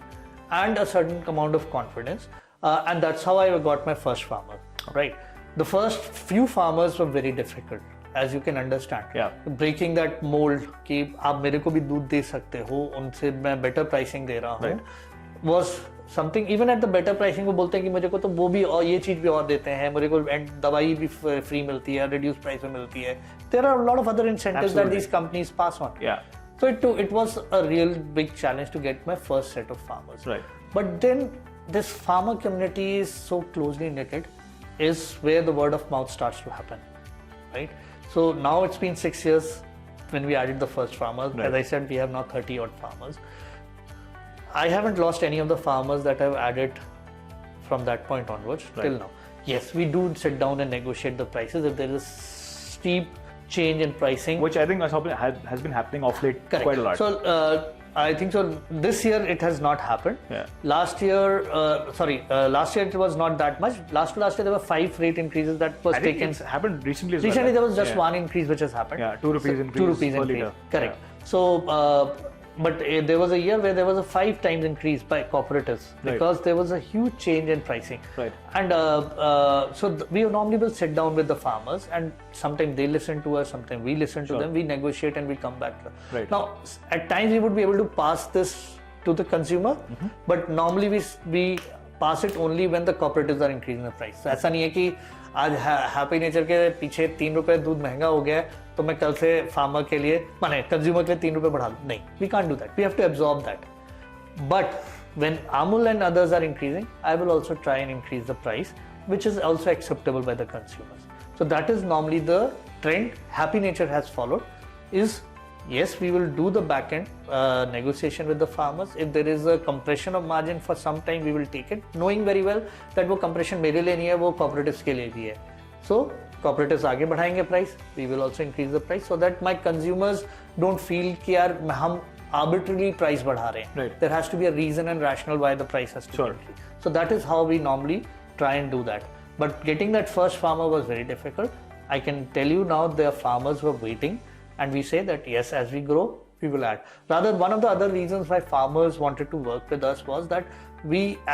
and a certain amount of confidence, and that's how I got my first farmer. Right. The first few farmers were very difficult, as you can understand. Yeah. Breaking that mold कि आप मेरे को भी दूध दे सकते हो, उनसे मैं better pricing दे रहा हूँ, was something. Even at the better pricing वो बोलते हैं कि मुझे को तो वो भी और ये चीज भी और देते हैं, मुझे को दवाई भी free मिलती है, reduced price में मिलती है. There are a lot of other incentives that these companies pass on. Yeah. So it was a real big challenge to get my first set of farmers. Right. But then this farmer community is so closely knitted, is where the word of mouth starts to happen, right? So now it's been 6 years when we added the first farmers. Right. As I said, we have now 30 odd farmers. I haven't lost any of the farmers that I've added from that point onwards till now. Yes, we do sit down and negotiate the prices if there is a steep change in pricing, which I think has been happening of late. Correct. Quite a lot. So I think so. This year it has not happened. Yeah. Last year it was not that much. Last year there were 5 rate increases that was taken. It's happened recently. Recently there was just one increase which has happened. Yeah, 2 rupees increase. 2 rupees increase. Liter. Correct. Yeah. So, but there was a year where there was a 5 times increase by cooperatives because there was a huge change in pricing. Right. And we normally will sit down with the farmers, and sometimes they listen to us, sometimes we listen to them, we negotiate and we come back. Right. Now, at times we would be able to pass this to the consumer, but normally we pass it only when the cooperatives are increasing the price. So, ऐसा नहीं है कि आज happy nature के पीछे 3 रुपए दूध महंगा हो गया है तो मैं कल से फार्मर के लिए माने कंज्यूमर के लिए 3 रुपए बढ़ा दूं, नहीं, we can't do that, we have to absorb that. But when Amul and others are increasing, I will also try and increase the price, which is also acceptable by the consumers. So that is normally the trend Happy Nature has followed. Is yes, we will do the back end negotiation with the farmers. If there is a compression of margin for some time, we will take it, knowing very well that वो compression मेरे लिए नहीं है, वो cooperatives के लिए भी है. So cooperatives आगे बढ़ाएंगे price, we will also increase the price so that my consumers don't feel कि यार हम arbitrarily price बढ़ा रहे हैं. Right. There has to be a reason and rationale why the price has to be increased. So that is how we normally try and do that. But getting that first farmer was very difficult. I can tell you now their farmers were waiting and we say that yes, as we grow, we will add. Rather, one of the other reasons why farmers wanted to work with us was that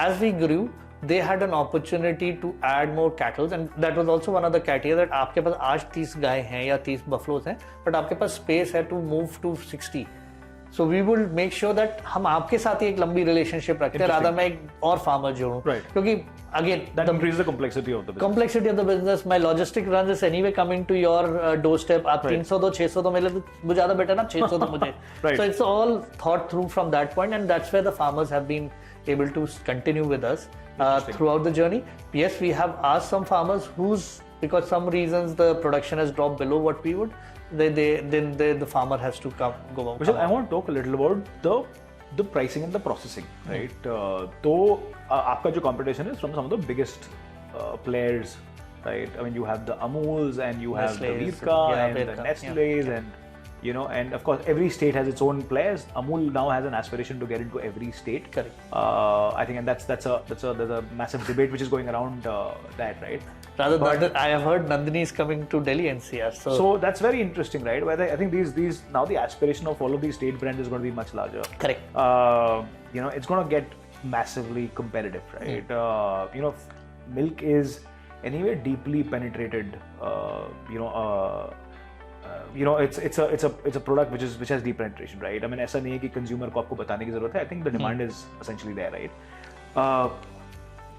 as we grew, they had an opportunity to add more cattle and that was also one of the criteria that आपके पास आज 30 गाय हैं या 30 buffaloes हैं, but आपके पास space है to move to 60. So we will make sure that हम आपके साथ ही एक लंबी रिलेशनशिप रखते हैं, rather मैं एक और फार्मर जोड़ूं, क्योंकि again that increases the complexity of the business. Complexity of the business. My logistic runs is anyway coming to your doorstep. आप 300 दो 600 दो, मेरे वो ज़्यादा better ना 600 दो मुझे. So it's all thought through from that point, and that's where the farmers have been able to continue with us throughout the journey. Yes, we have asked some farmers whose because some reasons the production has dropped below what we would. Then the farmer has to go out. Vishal, I want to talk a little about the pricing and the processing, right? तो आपका जो competition is from some of the biggest players, right? I mean, you have the Amuls and you have the Virka and the Nestle's and you know, and of course every state has its own players. Amul now has an aspiration to get into every state. Correct. I think, and there's a massive debate which is going around that, right? Rather, I have heard Nandini is coming to Delhi NCR. So that's very interesting, right? Whether I think these now the aspiration of all of these state brands is going to be much larger. Correct. You know, it's going to get massively competitive, right? You know, milk is anyway deeply penetrated. You know, it's a product which has deep penetration, right? I mean, ऐसा नहीं है कि consumer को आपको बताने की ज़रूरत है. I think the demand is essentially there, right?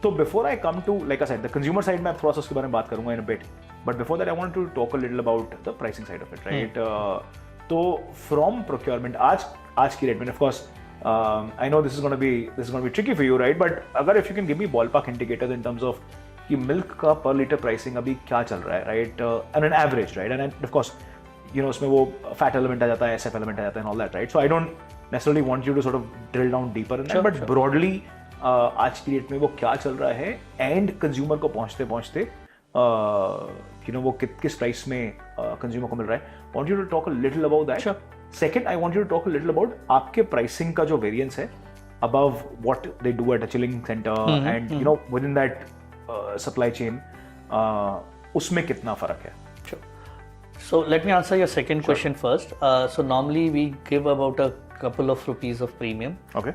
So before I come to, like I said, the consumer side, मैं थोड़ा सा उसके बारे में बात करूँगा in a bit. But before that, I wanted to talk a little about the pricing side of it, right? तो from procurement, आज की rate में, of course, I know this is going to be tricky for you, right? But अगर if you can give me ballpark indicators in terms of कि milk का per liter pricing अभी क्या चल रहा है, right? On an average, right? And of course, you know, उसमें वो fat element आ जाता है, SF element आ जाता है, and all that, right? So I don't necessarily want you to sort of drill down deeper in that, but broadly, आज की date में वो क्या चल रहा है एंड कंज्यूमर को पहुंचते पहुंचते यू नो वो किस प्राइस में कंज्यूमर को मिल रहा है. Want you to talk a little about that. Second, I want you to talk a little about आपके प्राइसिंग का जो वेरिएंस है above what they do at a chilling centre and you know within that supply chain, उसमें कितना फर्क है. So let me answer your second question first. So normally we give about a couple of rupees of premium. Okay.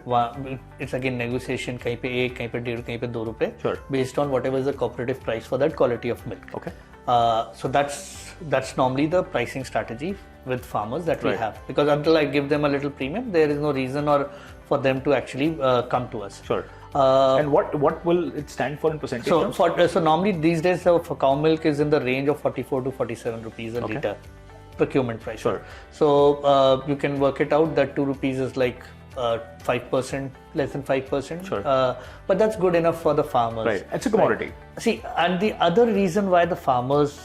It's again negotiation. कहीं पे 1, कहीं पे 1.5, कहीं पे 2 रुपए. Sure. Based on whatever is the cooperative price for that quality of milk. Okay. So that's normally the pricing strategy with farmers that we have, because until I give them a little premium, there is no reason or for them to actually come to us. Sure. And what will it stand for in percentage terms? So normally these days for cow milk is in the range of 44 to 47 rupees a liter procurement price. Sure. So you can work it out that 2 rupees is like 5%, less than 5%. Sure. But that's good enough for the farmers. Right. It's a commodity. Right. See, and the other reason why the farmers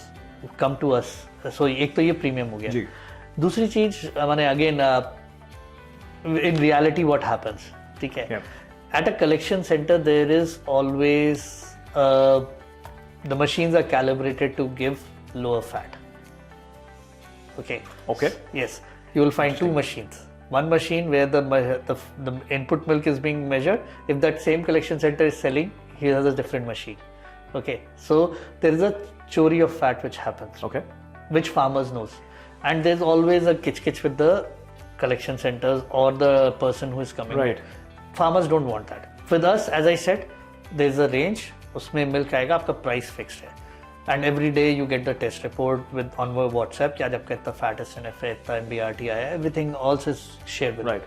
come to us, so एक तो ये premium हो गया. जी. दूसरी चीज मैंने again in reality what happens, ठीक है? Yeah. At a collection center, there is always the machines are calibrated to give lower fat. Okay. Yes. You will find 2 machines. One machine where the input milk is being measured. If that same collection center is selling, he has a different machine. Okay. So there is a chori of fat which happens. Okay. Which farmers knows, and there's always a kitch with the collection centers or the person who is coming. Right. Farmers don't want that. With us, as I said, there's a range. उसमें milk आएगा, आपका price fixed है, and every day you get the test report with on your WhatsApp कि आज आपका इतना fat SNF है, इतना MBRT आया है, everything also is shared with. Right.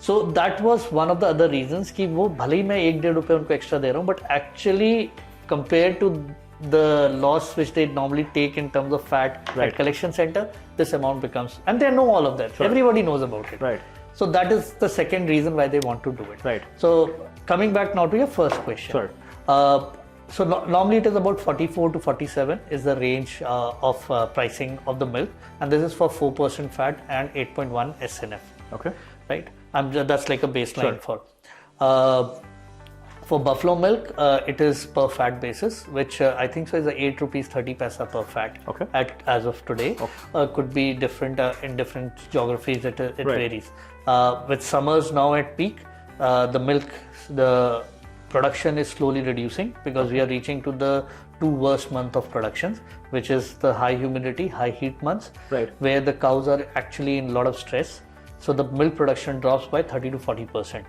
So that was one of the other reasons कि वो भले ही मैं 1-1.5 रुपए उनको एक्स्ट्रा दे रहा हूँ, but actually compared to the loss which they normally take in terms of fat at collection center, this amount becomes, and they know all of that. Everybody knows about it. Right. So that is the second reason why they want to do it. Right. So coming back now to your first question. Sure. Normally it is about 44 to 47 is the range of pricing of the milk, and this is for 4% fat and 8.1 SNF. Okay. Right. That's like a baseline for buffalo milk. It is per fat basis, which I think so is a 8 rupees 30 paisa per fat. Okay. As of today. Could be different in different geographies. It varies. With summers now at peak, the production is slowly reducing because we are reaching to the 2 worst month of productions, which is the high humidity, high heat months, where the cows are actually in a lot of stress. So the milk production drops by 30 to 40%.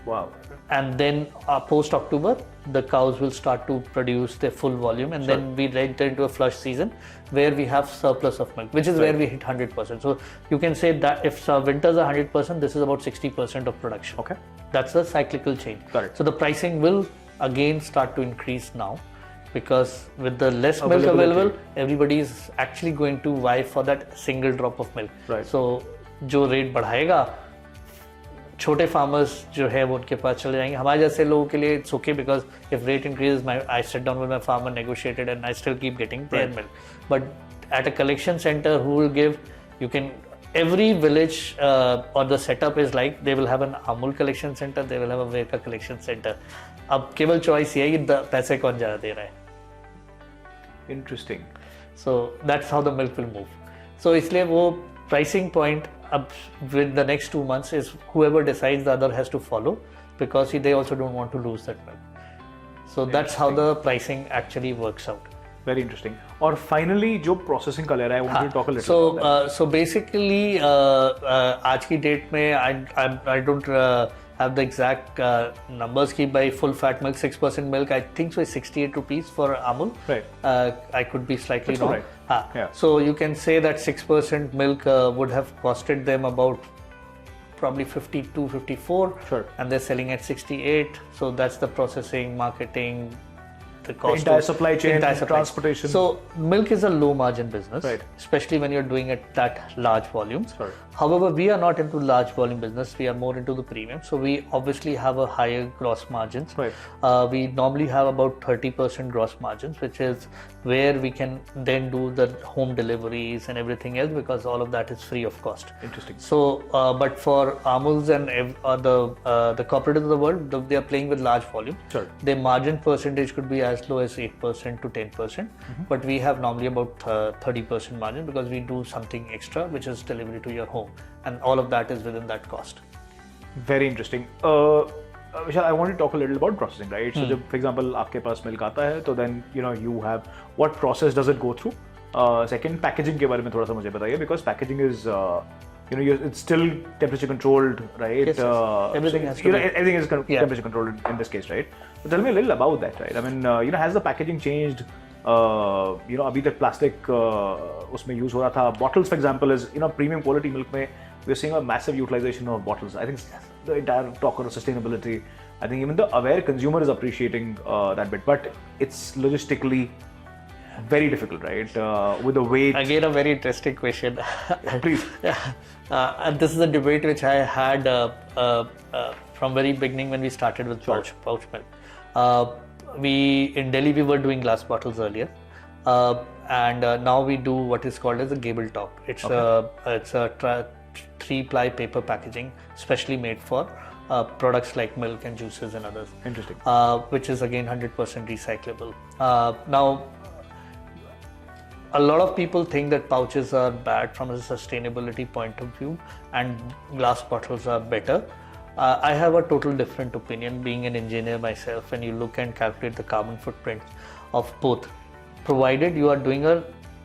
Wow. And then post October, the cows will start to produce their full volume, and then we enter into a flush season where we have surplus of milk, which is where we hit 100%. So you can say that if winters are 100%, this is about 60% of production. Okay. That's a cyclical change. Got it. So the pricing will again start to increase now, because with the less milk available, everybody is actually going to vie for that single drop of milk. Right. So जो rate बढ़ाएगा, छोटे farmers जो है वो उनके पास चले जाएंगे. हमारे जैसे लोगों के लिए it's okay, because if rate increases, I sit down with my farmer, negotiated, and I still keep getting their milk. But at a collection centre who will give, you can, every village or the setup is like they will have an Amul collection center, they will have a Verka collection center. अब केवल choice ये है कि पैसे कौन ज़्यादा दे रहा है. Interesting. So that's how the milk will move. So इसलिए वो pricing point अब with the next 2 months is whoever decides, the other has to follow, because they also don't want to lose that milk. So that's how the pricing actually works out. Very interesting. और finally जो processing का ले रहा है, I want you to talk a little about that. So basically आज की date में I don't have the exact numbers की by full fat milk 6% milk I think so is 68 rupees for Amul. Right. I could be slightly That's wrong. Right. Yeah. So you can say that 6% milk would have costed them about probably 52, 54. Sure. And they're selling at 68. So that's the processing, marketing, the cost, entire supply chain, entire supply. transportation. So milk is a low margin business, right, especially when you're doing it that large volumes. Sure. However, we are not into large volume business. We are more into the premium. So we obviously have a higher gross margins. Right. We normally have about 30% gross margins, which is where we can then do the home deliveries and everything else, because all of that is free of cost. Interesting. So, but for Amuls and the cooperatives of the world, they are playing with large volume. Sure. Their margin percentage could be as low as 8% to 10%, but we have normally about 30% margin, because we do something extra, which is delivery to your home, and all of that is within that cost. Very interesting. Vishal, I want to talk a little about processing, right? So, जब, for example, आपके पास milk आता है, तो then you have what process does it go through? Second, packaging के बारे में थोड़ा सा मुझे बताइए, because packaging is it's still temperature controlled, right? Yes, everything has to be. Everything is temperature controlled in this case, right? So tell me a little about that, right? I mean, has the packaging changed? अभी तक plastic उसमें use हो रहा था. Bottles, for example, is premium quality milk में we're seeing a massive utilization of bottles. I think the entire talk of sustainability, I think even the aware consumer is appreciating that bit, but it's logistically very difficult, right? With the weight. Again, a very interesting question. Please. And this is a debate which I had from very beginning when we started with pouch milk. In Delhi we were doing glass bottles earlier, and now we do what is called as a gable top. It's a 3-ply paper packaging, specially made for products like milk and juices and others. Interesting. Which is again 100% recyclable. Now, a lot of people think that pouches are bad from a sustainability point of view, and glass bottles are better. I have a total different opinion, being an engineer myself. When you look and calculate the carbon footprint of both, provided you are doing a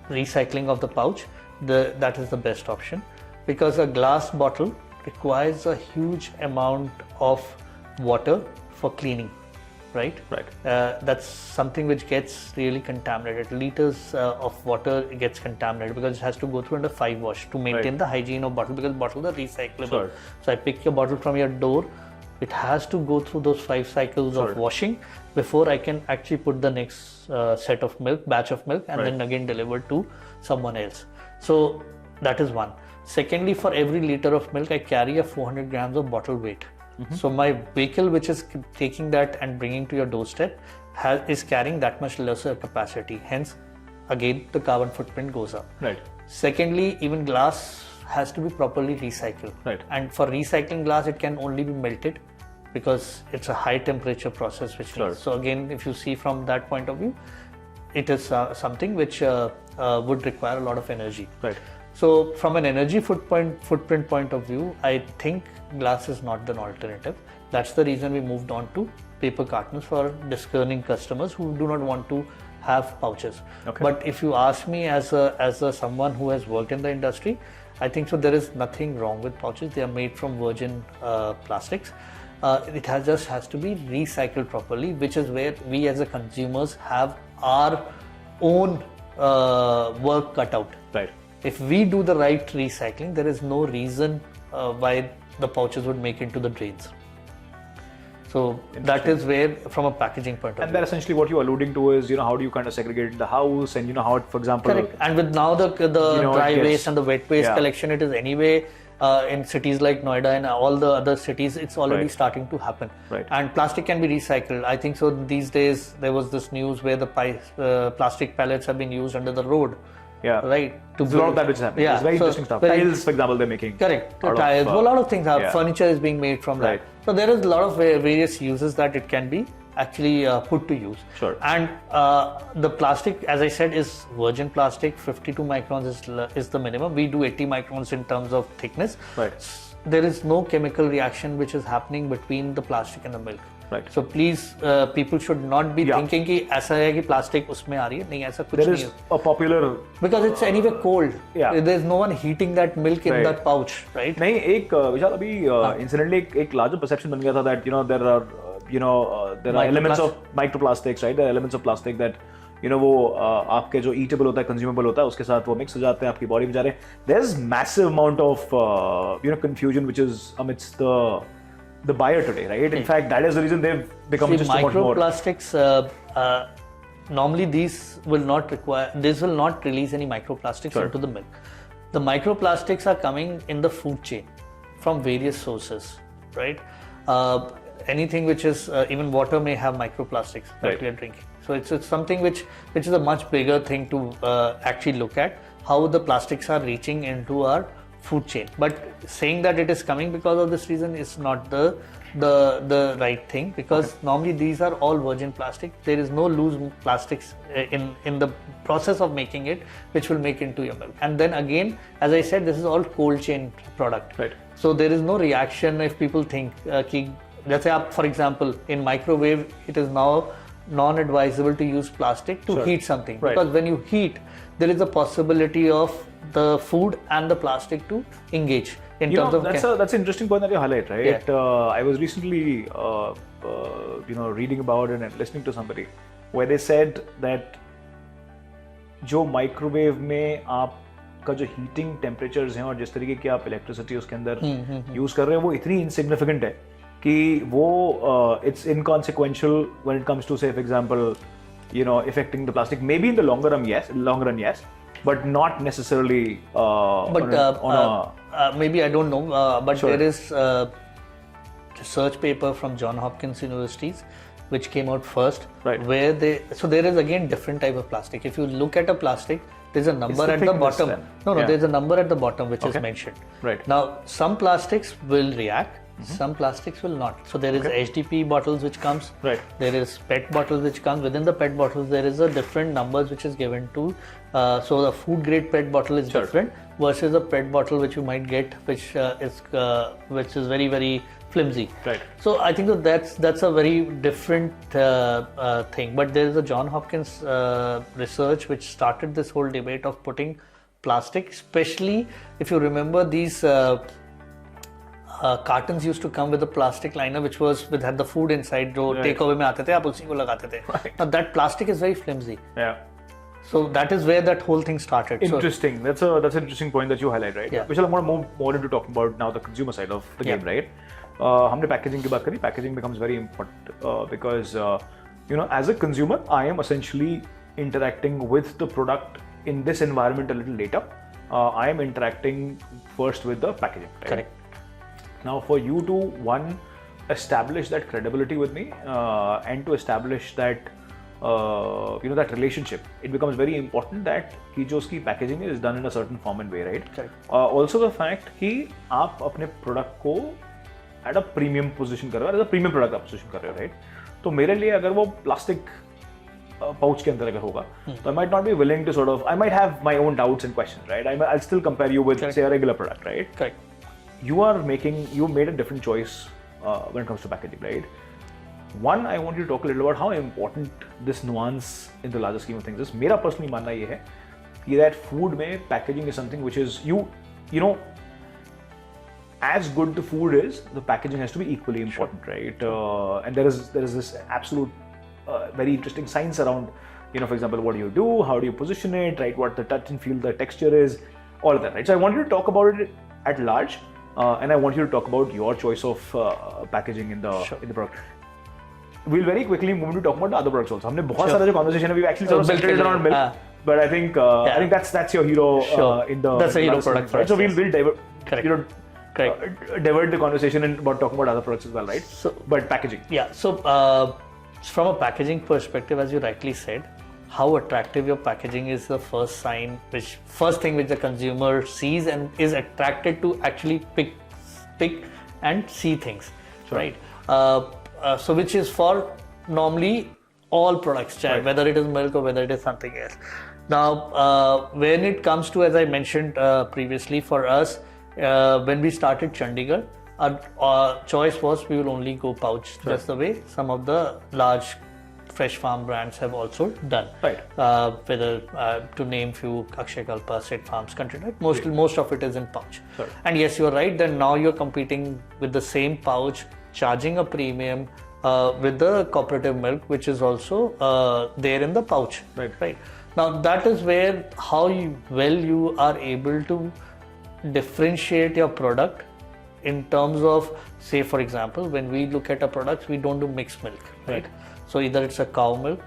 recycling of the pouch, that is the best option, because a glass bottle requires a huge amount of water for cleaning, right? Right. That's something which gets really contaminated. Liters of water gets contaminated because it has to go through under 5 wash to maintain the hygiene of bottle, because bottles are recyclable. Sure. So I pick your bottle from your door, it has to go through those 5 cycles of washing before I can actually put the next set of milk, batch of milk, and then again deliver to someone else. So that is one. Secondly, for every liter of milk, I carry a 400 grams of bottle weight. So my vehicle, which is taking that and bringing to your doorstep, is carrying that much lesser capacity. Hence, again, the carbon footprint goes up. Right. Secondly, even glass has to be properly recycled. Right. And for recycling glass, it can only be melted because it's a high temperature process. Which needs. So again, if you see from that point of view, it is something which would require a lot of energy. Right. So from an energy footprint point of view, I think glass is not an alternative. That's the reason we moved on to paper cartons for discerning customers who do not want to have pouches. But if you ask me as a someone who has worked in the industry, I think so there is nothing wrong with pouches. They are made from virgin plastics. It just has to be recycled properly, which is where we as a consumers have our own work cut out. Right. If we do the right recycling, there is no reason why the pouches would make into the drains. So that is where, from a packaging point of view. And then essentially what you're alluding to is, how do you kind of segregate in the house, and how, for example. Correct. And with now the dry waste and the wet waste collection, it is anyway in cities like Noida and all the other cities, it's already starting to happen. Right. And plastic can be recycled. I think so. These days there was this news where the plastic pallets have been used under the road. Yeah. Right. There's a lot of that which is happening. It's very interesting stuff. Tiles, for example, they're making. Correct. Tiles. A lot of things. Furniture is being made from that. So there is a lot of various uses that it can be actually put to use. Sure. And the plastic, as I said, is virgin plastic. 52 microns is the minimum. We do 80 microns in terms of thickness. Right. There is no chemical reaction which is happening between the plastic and the milk. Right. So please, people should not be thinking कि ऐसा है कि plastic उसमें आ रही है. नहीं, ऐसा कुछ नहीं है. There is a popular. Because it's anyway cold. Yeah. There's no one heating that milk in that pouch, right? नहीं, एक विशाल अभी incidentally एक larger perception बन गया था that there are elements of microplastics, right? There are elements of plastic that वो आपके जो eatable होता है, consumable होता है, उसके साथ वो mix हो जाते हैं, आपकी body में जा रहे हैं. There's massive amount of confusion which is amidst the buyer today, right? In fact, that is the reason they've become just so much more. Microplastics, normally these will not release any microplastics into the milk. The microplastics are coming in the food chain from various sources, right? Anything which is, even water may have microplastics that we are drinking. So it's something which is a much bigger thing to actually look at, how the plastics are reaching into our food chain. But saying that it is coming because of this reason is not the right thing, because normally these are all virgin plastic. There is no loose plastics in the process of making it which will make into your milk. And then again, as I said, this is all cold chain product. Right. So there is no reaction if people think let's say, for example, in microwave, it is now non-advisable to use plastic to heat something, because when you heat, there is a possibility of the food and the plastic to engage in terms of. That's an interesting point that you highlight, right? Yeah. I was recently, reading about it and listening to somebody where they said that जो microwave में आपका जो heating temperatures हैं और जिस तरीके की आप इलेक्ट्रिसिटी उसके अंदर यूज कर रहे हैं वो इतनी इनसिग्निफिकेंट है कि वो it's inconsequential when it comes to, say, for example, affecting the plastic. Maybe in the longer run, yes, but not necessarily maybe I don't know, but there is a research paper from Johns Hopkins universities which came out first, where so there is again different type of plastic. If you look at a plastic, there's a number at the bottom. Then. There's a number at the bottom which is mentioned. Right. Now, some plastics will react. Some plastics will not. So there is HDPE bottles which comes. Right. There is PET bottles which comes. Within the PET bottles, there is a different numbers which is given to. So the food grade PET bottle is different versus a PET bottle which you might get, which is very, very flimsy. Right. So I think that's a very different thing. But there is a Johns Hopkins research which started this whole debate of putting plastic, especially if you remember these. Cartons used to come with a plastic liner which had the food inside. जो take away में आते थे, आप उसी को लगाते थे. Now that plastic is very flimsy. Yeah. So that is where that whole thing started. Interesting. That's an interesting point that you highlight, right? Yeah. Vishal, I want to move more into talking about now the consumer side of the game, right? हमने packaging की बात करी. Packaging becomes very important because as a consumer, I am essentially interacting with the product in this environment a little later. I am interacting first with the packaging. Right? Correct. Now, for you to establish that credibility with me and to establish that that relationship, it becomes very important that कि जो उसकी packaging is done in a certain form and way, right? Correct. Also the fact कि आप अपने product को at a premium position कर रहे हो, as a premium product आप position कर रहे हो, right? तो मेरे लिए अगर वो plastic pouch के अंदर अगर होगा, तो I might not be willing to I might have my own doubts and questions, right? I'll still compare you with say a regular product, right? Correct. You made a different choice when it comes to packaging, right? One, I want you to talk a little about how important this nuance in the larger scheme of things is. मेरा personally मानना ये है कि that food में packaging is something which is as good the food is, the packaging has to be equally important, right? And there is this absolute very interesting science around, for example, what do you do, how do you position it, right? What the touch and feel, the texture is, all of that, right? So I want you to talk about it at large, and I want you to talk about your choice of packaging in the product. We'll very quickly move to talk about the other products also. हमने बहुत सारा जो conversation है, we've actually sort of centered it around milk, but I think that's your hero in the. That's a hero product, right? So we'll divert. Correct. Divert the conversation and about talking about other products as well, right? But packaging. Yeah. So from a packaging perspective, as you rightly said, how attractive your packaging is the first thing which the consumer sees and is attracted to actually pick and see things, right? So which is for normally all products, right, whether it is milk or whether it is something else. Now, when it comes to, as I mentioned previously, for us, when we started Chandigarh, our choice was we will only go pouch, just the way some of the large fresh farm brands have also done. Right. Whether to name few, Akshay Kalpa, State Farms, Country, right? Most of it is in pouch. Right. And yes, you're right. Then now you're competing with the same pouch, charging a premium with the cooperative milk, which is also there in the pouch. Right. Now that is where how you are able to differentiate your product in terms of, say for example, when we look at a product, we don't do mixed milk, right? So either it's a cow milk,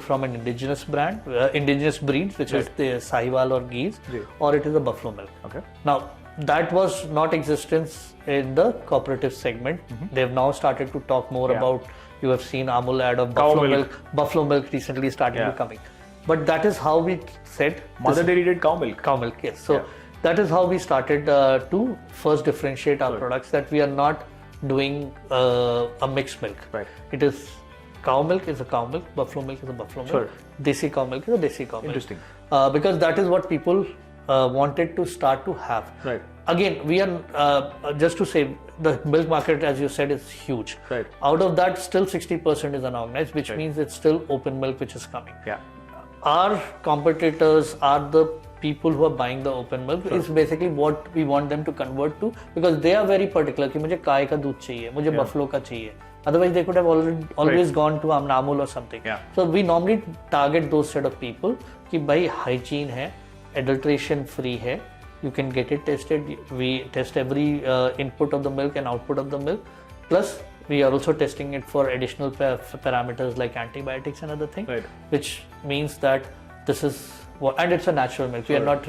from an indigenous brand, indigenous breeds, which is the Sahiwal or Geese, or it is a buffalo milk. Okay. Now that was not existence in the cooperative segment. They've now started to talk more about. You have seen Amul ad of buffalo milk. Buffalo milk recently started becoming. But that is how we said. Mother Dairy did cow milk. Cow milk, yes. So that is how we started to first differentiate our products, that we are not doing a mixed milk. Right. It is cow milk is a cow milk, buffalo milk is a buffalo milk, desi cow milk is a desi cow milk. Interesting. Because that is what people wanted to start to have. Right. Again, we are just to say the milk market, as you said, is huge. Right. Out of that, still 60% is unorganized, which means it's still open milk which is coming. Yeah. Our competitors are the people who are buying the open milk. Is basically what we want them to convert to, because they are very particular कि मुझे गाय का दूध चाहिए, मुझे buffalo का चाहिए. Otherwise, they could have always gone to Amul or something. Yeah. So we normally target those set of people कि भाई hygiene है, adulteration free है, you can get it tested. We test every input of the milk and output of the milk. Plus, we are also testing it for additional parameters like antibiotics and other things, which means that this is and it's a natural milk. We are not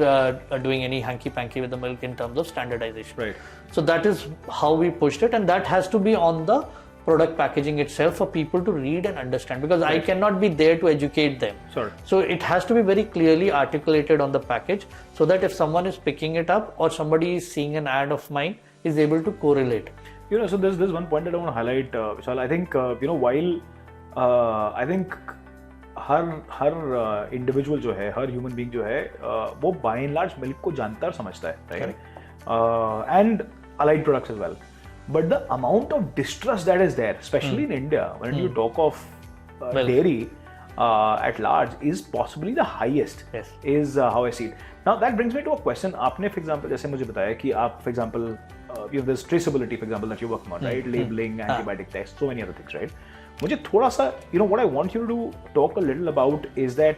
doing any hanky-panky with the milk in terms of standardization. Right. So that is how we pushed it, and that has to be on the product packaging itself for people to read and understand, because I cannot be there to educate them. So it has to be very clearly articulated on the package, so that if someone is picking it up or somebody is seeing an ad of mine, is able to correlate. So there's one point that I want to highlight, Vishal. I think while I think her individual जो है, हर human being जो है, वो bye and large milk को जानता और समझता है, right? And allied products as well, but the amount of distrust that is there, specially in India, when you talk of dairy at large, is possibly the highest. Is how I see it. Now that brings me to a question. आपने for example जैसे मुझे बताया कि आप for example you have this traceability for example that you're working on, right? Labeling, antibiotic tests, so many other things, right? मुझे थोड़ा सा, what I want you to talk a little about is that,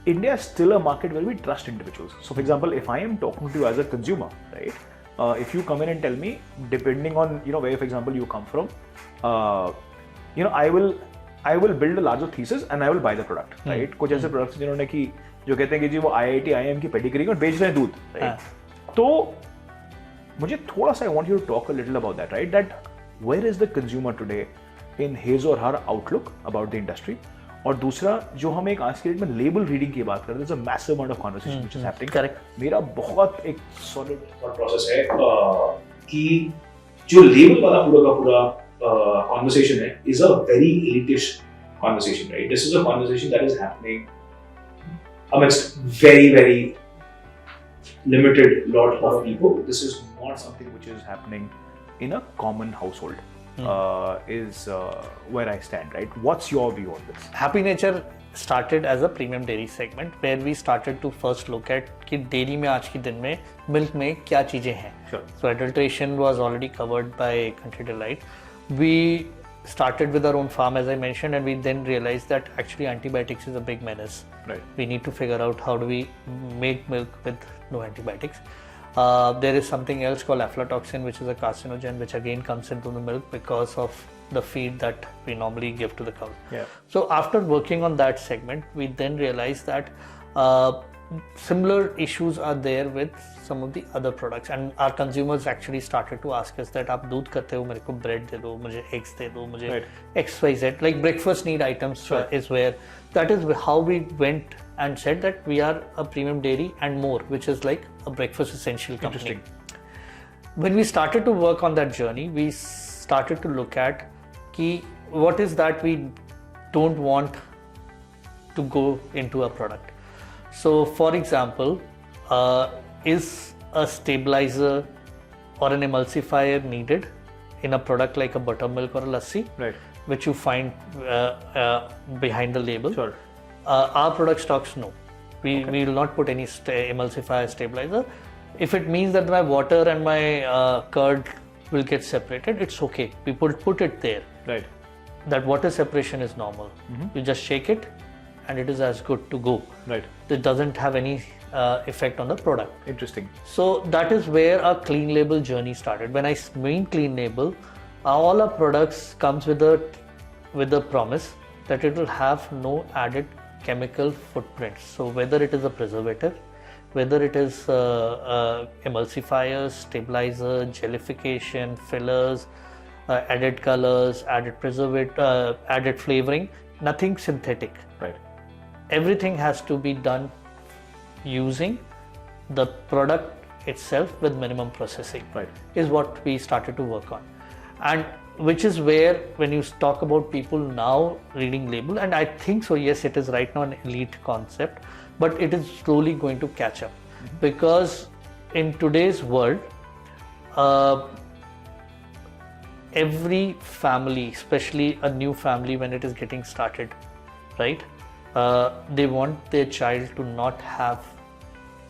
India is still a market where we trust individuals. So for example, if I am talking to you as a consumer, right, if you come in and tell me, depending on where, for example, you come from, I will build a larger thesis and I will buy the product, right? कुछ ऐसे products जिन्होंने कि जो कहते हैं कि जी वो IIT IIM की पेडिग्री और बेच रहे हैं दूध, right? तो मुझे थोड़ा सा I want you to talk a little about that, right? That where is the consumer today in his or her outlook about the industry? और दूसरा जो हम एक आज के डेट में लेबल रीडिंग की बात करते हैं, there's a massive amount of conversation which is happening. Correct. मेरा बहुत एक solid process है कि जो लेबल वाला पूरा का पूरा conversation है is a very elitist conversation, right? This is a conversation that is happening amidst very, very limited lot of people. This is not something which is happening in a common household. Is where I stand, right? What's your view on this? Happy Nature started as a premium dairy segment where we started to first look at कि dairy में आज के दिन में milk में क्या चीजें हैं. Sure. So adulteration was already covered by Country Delight. We started with our own farm, as I mentioned, and we then realized that actually antibiotics is a big menace. Right. We need to figure out how do we make milk with no antibiotics. There is something else called aflatoxin, which is a carcinogen, which again comes into the milk because of the feed that we normally give to the cows. Yeah. So after working on that segment, we then realized that similar issues are there with some of the other products, and our consumers actually started to ask us that आप दूध करते हो, मेरे को bread दे दो, मुझे eggs दे दो, मुझे XYZ, like breakfast need items. Sure. Is where that is how we went and said that we are a premium dairy and more, which is like a breakfast essential company. When we started to work on that journey, we started to look at ki what is that we don't want to go into a product. So for example, is a stabilizer or an emulsifier needed in a product like a buttermilk or a lassi, right, which you find behind the label? Sure. Our product stocks, no. We will not put any emulsifier stabilizer. If it means that my water and my curd will get separated, it's okay. We put it there. Right. That water separation is normal. You just shake it and it is as good to go. Right. It doesn't have any effect on the product. Interesting. So that is where our clean label journey started. When I mean clean label, all our products comes with a promise that it will have no added chemical footprints. So whether it is a preservative, whether it is emulsifiers, stabilizer, jellification, fillers, added colors, added preservative, added flavoring, nothing synthetic. Right. Everything has to be done using the product itself with minimum processing. Right. Is what we started to work on. And which is where when you talk about people now reading label, and I think so, yes, it is right now an elite concept, but it is slowly going to catch up. Because in today's world, every family, especially a new family when it is getting started, right, they want their child to not have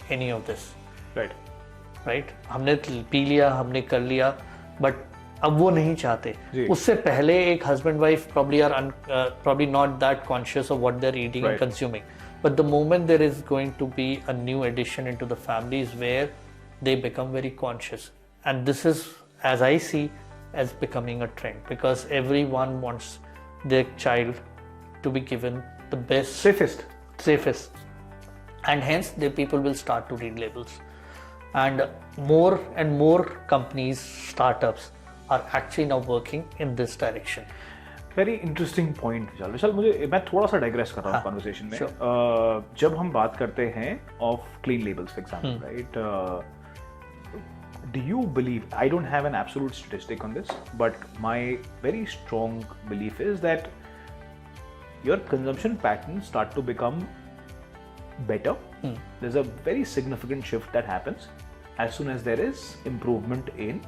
any of this. Right. हमने P लिया, हमने कर लिया, but अब वो नहीं चाहते. उससे पहले एक husband wife probably are probably not that conscious of what they're eating and consuming. But the moment there is going to be a new addition into the families where they become very conscious, and this is, as I see, as becoming a trend, because everyone wants their child to be given the best, safest, and hence the people will start to read labels, and more companies, startups are actually now working in this direction. Very interesting point, Vishal. Vishal, मैं थोड़ा सा digress कर रहा हूँ conversation में. जब हम बात करते हैं of clean labels, for example, right? Do you believe? I don't have an absolute statistic on this, but my very strong belief is that your consumption patterns start to become better. There's a very significant shift that happens as soon as there is improvement in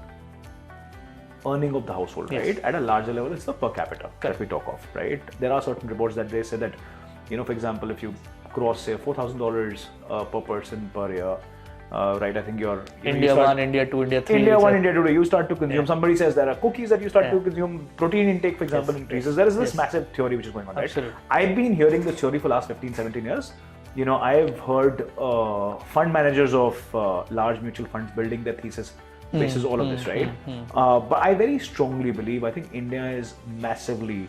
earning of the household, right? At a larger level, it's the per capita that we talk of, right? There are certain reports that they say that, for example, if you cross, say, $4,000 per person per year, right? I think you're India 1, India 2, India 3. India 1, India 2, you start to consume. Somebody says there are cookies that you start to consume. Protein intake, for example, increases. There is this massive theory which is going on, right? Absolutely. I've been hearing this theory for the last 15, 17 years. I've heard fund managers of large mutual funds building their thesis basis all of this, right? But I very strongly believe, I think India is massively,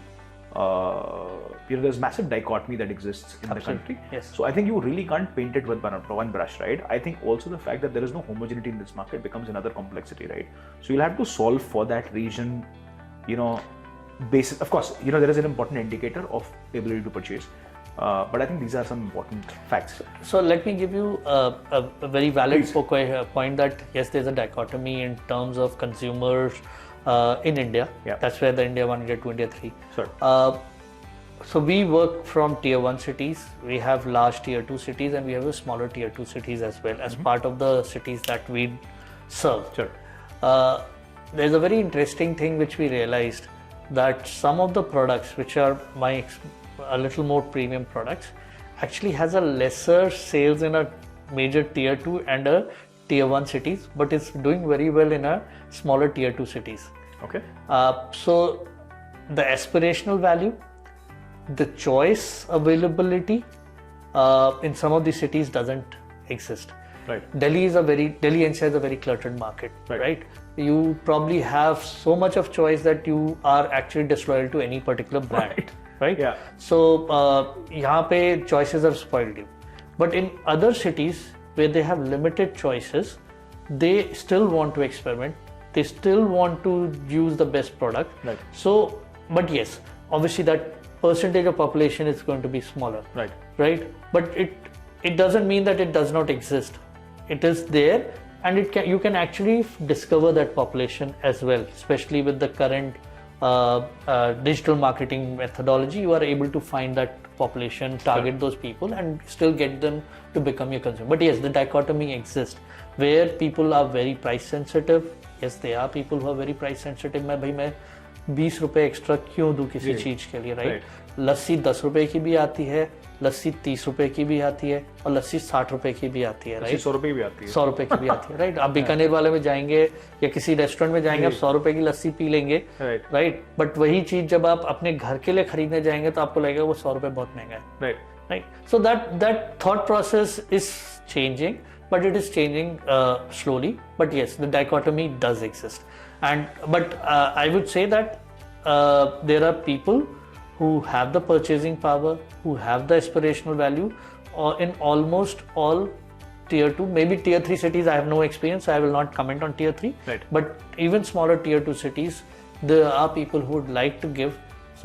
there's massive dichotomy that exists in the country. Yes. So I think you really can't paint it with one brush, right? I think also the fact that there is no homogeneity in this market becomes another complexity, right? So you'll have to solve for that region, basis. Of course, there is an important indicator of ability to purchase. But I think these are some important facts. So let me give you a very valid point that yes, there's a dichotomy in terms of consumers in India. Yeah. That's where the India 1, India 2, India 3. Sure. So we work from tier 1 cities, we have large tier 2 cities, and we have a smaller tier 2 cities as well as part of the cities that we serve. Sure. There's a very interesting thing which we realized, that some of the products which are a little more premium products actually has a lesser sales in a major tier 2 and a tier 1 cities, but it's doing very well in a smaller tier 2 cities. Okay. So the aspirational value, the choice availability in some of these cities doesn't exist. Right. Delhi NCR is a very cluttered market, right? You probably have so much of choice that you are actually disloyal to any particular brand, right? Yeah. So यहाँ पे choices are spoiled you. But in other cities where they have limited choices, they still want to experiment. They still want to use the best product. Right. So, but yes, obviously that percentage of population is going to be smaller. Right. But it doesn't mean that it does not exist. It is there, and you can actually discover that population as well, especially with the current digital marketing methodology. You are able to find that population, target those people, and still get them to become your consumer. But yes, the dichotomy exists where people are very price sensitive. Yes, there are people who are very price sensitive. मैं 20 रुपए extra क्यों दूं किसी चीज के लिए, right? लस्सी 10 रुपए की भी आती है, लस्सी 30 रुपए की भी आती है, और लस्सी 60 रुपए की भी आती है, राइट? 100 रुपए की भी आती है, 100 रुपए की भी आती है, राइट? आप बीकानेर वाले में जाएंगे या किसी रेस्टोरेंट में जाएंगे, आप 100 रुपए की लस्सी पी लेंगे, राइट? बट वही चीज जब आप अपने घर के लिए खरीदने जाएंगे तो आपको लगेगा वो 100 रुपए बहुत महंगा है, right? So that thought process is changing, but it is changing slowly. But yes, the dichotomy does exist, but I would say that there are people who have the purchasing power, who have the aspirational value, in almost all tier 2, maybe tier 3 cities. I have no experience, so I will not comment on tier 3. Right. But even smaller tier 2 cities, there are people who would like to give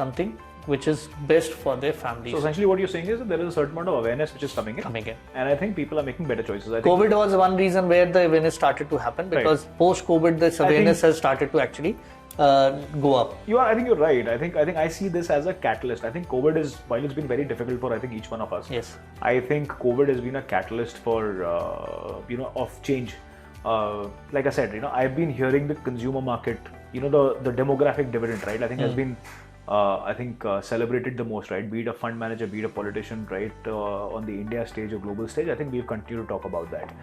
something which is best for their families. So essentially what you're saying is that there is a certain amount of awareness which is coming in. And I think people are making better choices. I think COVID was one reason where the awareness started to happen, because post-COVID this awareness has started to actually go up. I think you're right. I think I see this as a catalyst. I think COVID is, while it's been very difficult for I think each one of us. Yes. I think COVID has been a catalyst for of change. Like I said, I've been hearing the consumer market, the demographic dividend, right? I think has been celebrated the most, right? Be it a fund manager, be it a politician, right? On the India stage or global stage, I think we'll continue to talk about that.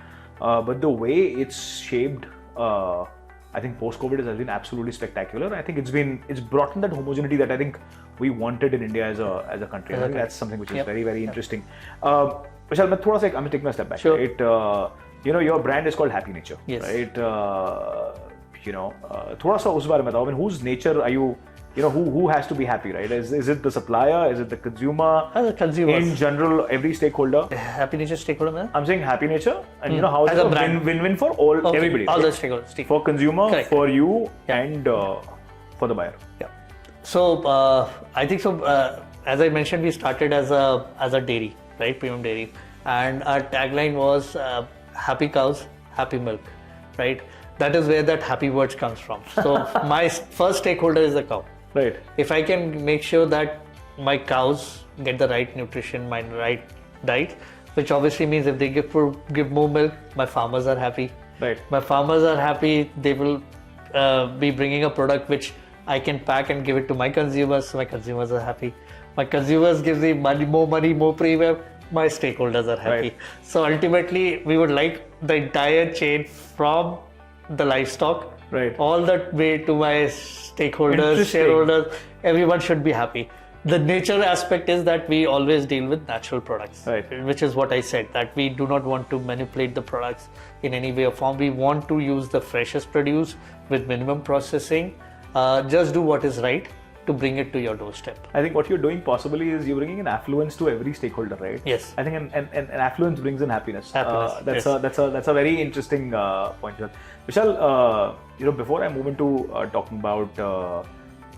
But the way it's shaped, I think post-COVID has been absolutely spectacular. I think it's brought in that homogeneity that I think we wanted in India as a country. I think that's something which is very, very interesting. Vishal, I'm taking a step back. Sure. Right? Your brand is called Happy Nature, yes. Right? थोड़ा सा उस बारे में बताओ. I mean, whose nature are you? Who has to be happy, right? Is it the supplier? Is it the consumer? The consumers. In general, every stakeholder. Happy Nature stakeholder. I'm saying Happy Nature, and how is it a win-win for everybody? All the stakeholders. For consumer, correct. For you, and for the buyer. Yeah. So I think so. As I mentioned, we started as a dairy, right? Premium dairy, and our tagline was "Happy cows, happy milk," right? That is where that happy words comes from. So my first stakeholder is the cow. Right. If I can make sure that my cows get the right nutrition, my right diet, which obviously means if they give more milk, my farmers are happy. Right. My farmers are happy. They will be bringing a product which I can pack and give it to my consumers. So my consumers are happy. My consumers give me more money, more premium. My stakeholders are happy. Right. So ultimately, we would like the entire chain from the livestock, right, all the way to my stakeholders, shareholders. Everyone should be happy. the nature aspect is that we always deal with natural products, Right. which is what I said, that we do not want to manipulate the products in any way or form. We want to use the freshest produce with minimum processing. Just do what is right to bring it to your doorstep. I think what you're doing possibly is you're bringing an affluence to every stakeholder, right? Yes. I think an affluence brings in happiness. Happiness, That's a very interesting point. Vishal, before I move into talking about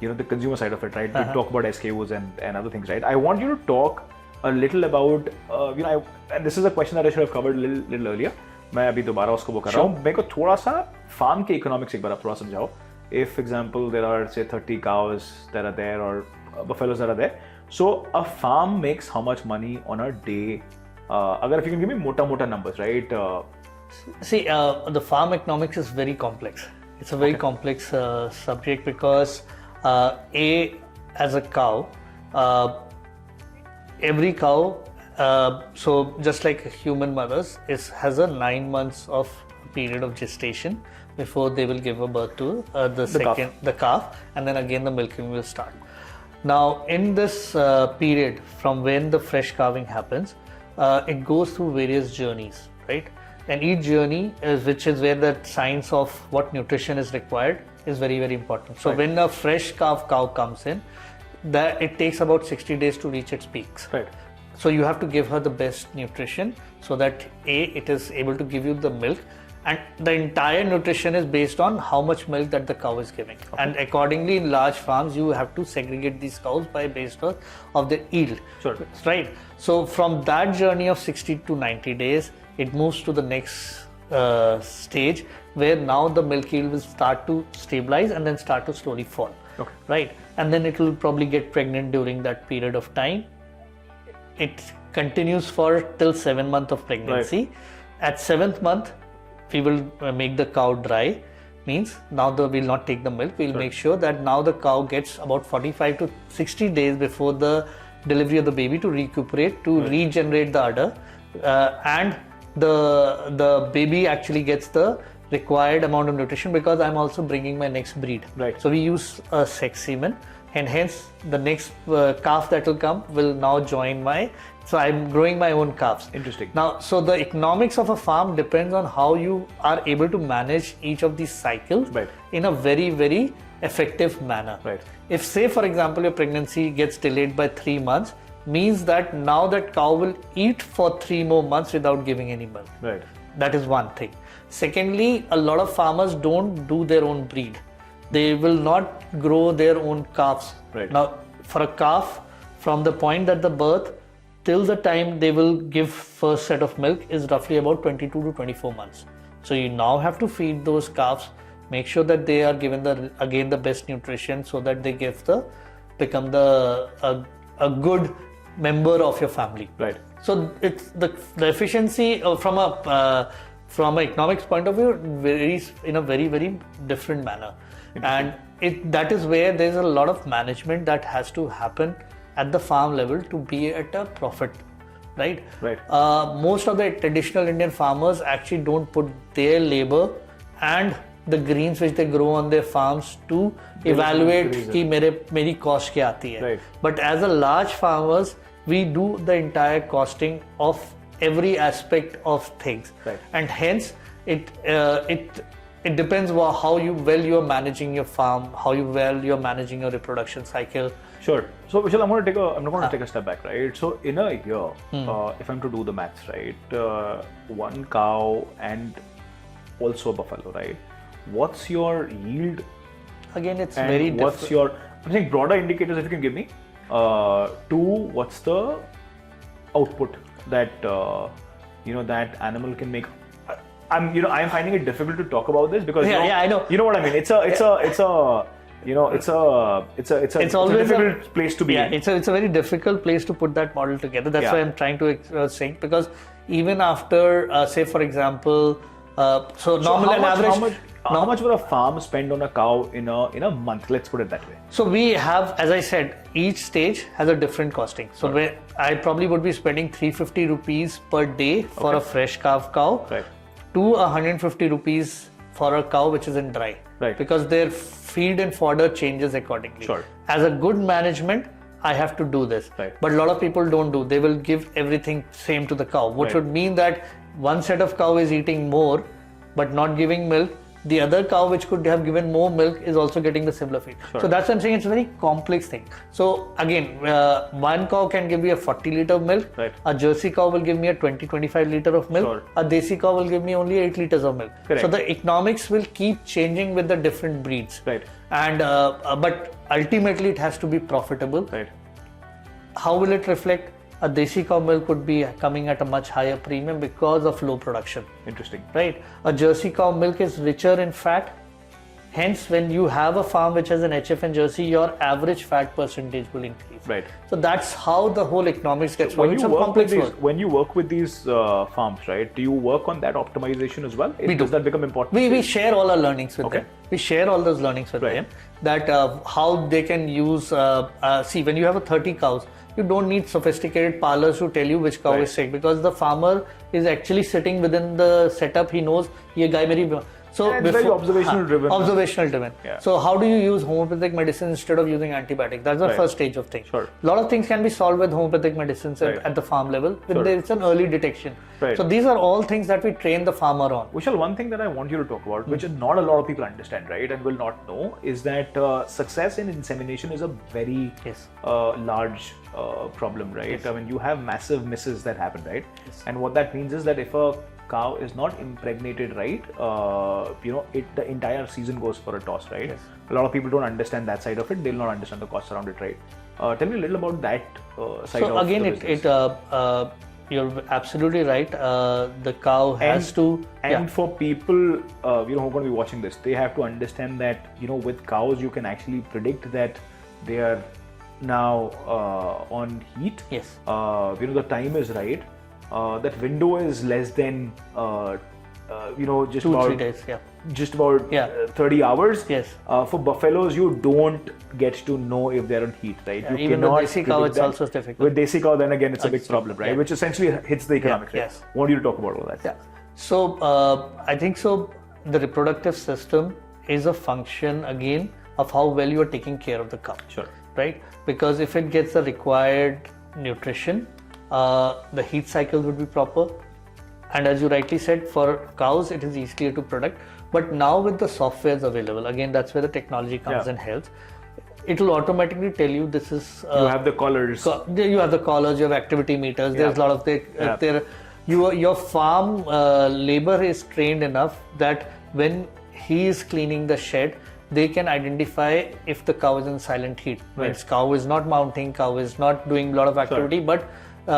the consumer side of it, right? We talk about SKUs and other things, right? I want you to talk a little about and this is a question that I should have covered a little earlier. मैं अभी दोबारा उसको वो कर रहा हूँ. मेरे को थोड़ा सा farm के economics एक बार आप थोड़ा समझाओ. If, for example, there are say 30 cows that are there or buffaloes that are there, so a farm makes how much money on a day? If you can give me mota numbers, right? See, the farm economics is very complex. It's a very complex subject because as a cow, every cow, so just like human mothers, has a 9 months of period of gestation before they will give a birth to the calf, and then again the milking will start. Now, in this period, from when the fresh calving happens, it goes through various journeys, right? And each journey, which is where the science of what nutrition is required, is very, very important. So, when a fresh calf cow comes in, that it takes about 60 days to reach its peaks. Right. So, you have to give her the best nutrition so that it is able to give you the milk. And the entire nutrition is based on how much milk that the cow is giving. Okay. And accordingly, in large farms, you have to segregate these cows based of the yield. Sure. Right. So from that journey of 60 to 90 days, it moves to the next stage where now the milk yield will start to stabilize and then start to slowly fall. Okay. Right. And then it will probably get pregnant during that period of time. It continues for till 7 months of pregnancy. Right. At 7th month, we will make the cow dry, means now we'll not take the milk. We'll make sure that now the cow gets about 45 to 60 days before the delivery of the baby to recuperate, to regenerate the udder, and the baby actually gets the required amount of nutrition, because I'm also bringing my next breed. Right. So we use a sex semen, and hence the next calf that will come will now join so I'm growing my own calves. Interesting. Now, so the economics of a farm depends on how you are able to manage each of these cycles in a very, very effective manner. Right. If, say, for example, your pregnancy gets delayed by 3 months, means that now that cow will eat for 3 more months without giving any milk. Right. That is one thing. Secondly, a lot of farmers don't do their own breed. They will not grow their own calves. Right. Now, for a calf, from the point that the birth till the time they will give first set of milk is roughly about 22 to 24 months. So you now have to feed those calves, make sure that they are given the best nutrition so that they become a good member of your family. Right. So it's the efficiency from an economics point of view varies in a very, very different manner. And that is where there's a lot of management that has to happen at the farm level to be at a profit, right? Right. Most of the traditional Indian farmers actually don't put their labor and the greens which they grow on their farms to evaluate कि मेरी cost क्या आती है. Right. But as a large farmers, we do the entire costing of every aspect of things. Right. And hence it depends on how well you are managing your farm, how well you are managing your reproduction cycle. Sure. So Vishal, I'm going to take a step back, right? So in a year, if I'm to do the maths, right, one cow and also a buffalo, right? What's your yield? Again, it's and very what's different. I think broader indicators if you can give me. Two, what's the output that that animal can make? I'm finding it difficult to talk about this because I know. You know what I mean. It's always a difficult place to be. Yeah, it's a very difficult place to put that model together. That's why I'm trying to say, because even after say for example, normal and average. How much would a farm spend on a cow in a month? Let's put it that way. So we have, as I said, each stage has a different costing. So where I probably would be spending 350 rupees per day for a fresh calf cow, to 150 rupees for a cow which is in dry. Right. Because their feed and fodder changes accordingly. Sure. As a good management, I have to do this. Right. But a lot of people don't do. They will give everything same to the cow, which would mean that one set of cow is eating more, but not giving milk. The other cow, which could have given more milk, is also getting the similar feed. Sure. So that's what I'm saying. It's a very complex thing. So again, one cow can give me a 40 liter of milk. Right. A Jersey cow will give me a 20-25 liter of milk. Sure. A Desi cow will give me only 8 liters of milk. Correct. So the economics will keep changing with the different breeds. Right. And but ultimately it has to be profitable. Right. How will it reflect? A Desi cow milk would be coming at a much higher premium because of low production. Interesting. Right? A Jersey cow milk is richer in fat. Hence, when you have a farm which has an HF and Jersey, your average fat percentage will increase. Right. So that's how the whole economics gets When worked. you It's a work with complex these, work. when you work with these farms, right? Do you work on that optimization as well? We Does do. that become important? We share all our learnings with Okay. them. We share all those learnings with Right. them. That how they can use. See, when you have a 30 cows, you don't need sophisticated parlors to tell you which cow Right. is sick, because the farmer is actually sitting within the setup. He knows ye guy meri. So And it's very observational driven. Observational driven. Yeah. So how do you use homeopathic medicine instead of using antibiotics? That's the Right. first stage of things. Sure. A lot of things can be solved with homeopathic medicines Right. at the farm level. Sure. It's an early detection. Right. So these are all things that we train the farmer on. Vishal, one thing that I want you to talk about, which not a lot of people understand, right, and will not know, is that success in insemination is a very Yes. large problem, right? Yes. I mean, you have massive misses that happen, right? Yes. And what that means is that if a cow is not impregnated right, the entire season goes for a toss, right? Yes. A lot of people don't understand that side of it. They'll not understand the costs around it, right? Tell me a little about that side of So again, the business. you're absolutely right. The cow has to. And for people, who are going to be watching this, they have to understand that, with cows, you can actually predict that they are now on heat. Yes. The time is right. That window is less than, just 2-3 days. Yeah. just about Yeah. 30 hours. Yes. For buffaloes, you don't get to know if they're on heat, right? Yeah, you even the cannot desi cow, predict it's that. also difficult. With desi cow, then again, it's a big problem, right? Yeah. Which essentially hits the economics, right? yes. I want you to talk about all that. Yeah. So I think so. The reproductive system is a function again of how well you are taking care of the cow. Sure. Right? Because if it gets the required nutrition, the heat cycle would be proper. And as you rightly said, for cows, it is easier to product. But now with the softwares available, again, that's where the technology comes Yeah. and helps. It will automatically tell you this is. You have the collars. You have the collars, you have activity meters. There's a lot of your farm labor is trained enough that when he is cleaning the shed, they can identify if the cow is in silent heat. Right. Means cow is not mounting, cow is not doing a lot of activity, but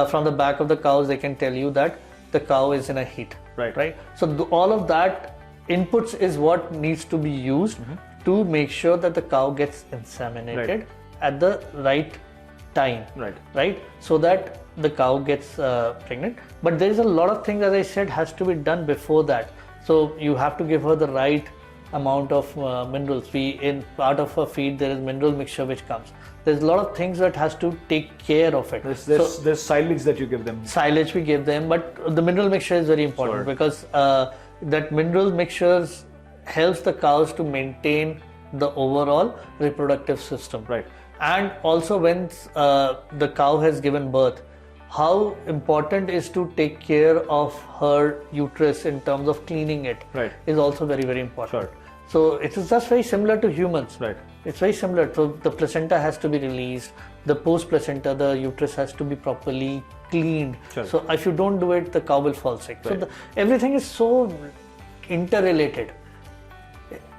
from the back of the cows, they can tell you that the cow is in a heat. Right. So all of that inputs is what needs to be used to make sure that the cow gets inseminated at the right time. Right. So that the cow gets pregnant. But there is a lot of things, as I said, has to be done before that. So you have to give her the right amount of minerals. In part of her feed, there is mineral mixture which comes. There's a lot of things that has to take care of it. There's silage that you give them. Silage we give them, but the mineral mixture is very important because that mineral mixtures helps the cows to maintain the overall reproductive system. Right. And also when the cow has given birth, how important is to take care of her uterus in terms of cleaning it is also very, very important. Sure. So it is just very similar to humans. Right. It's very similar. So the placenta has to be released. The post-placenta, the uterus has to be properly cleaned. Sure. So if you don't do it, the cow will fall sick. Right. So everything is so interrelated.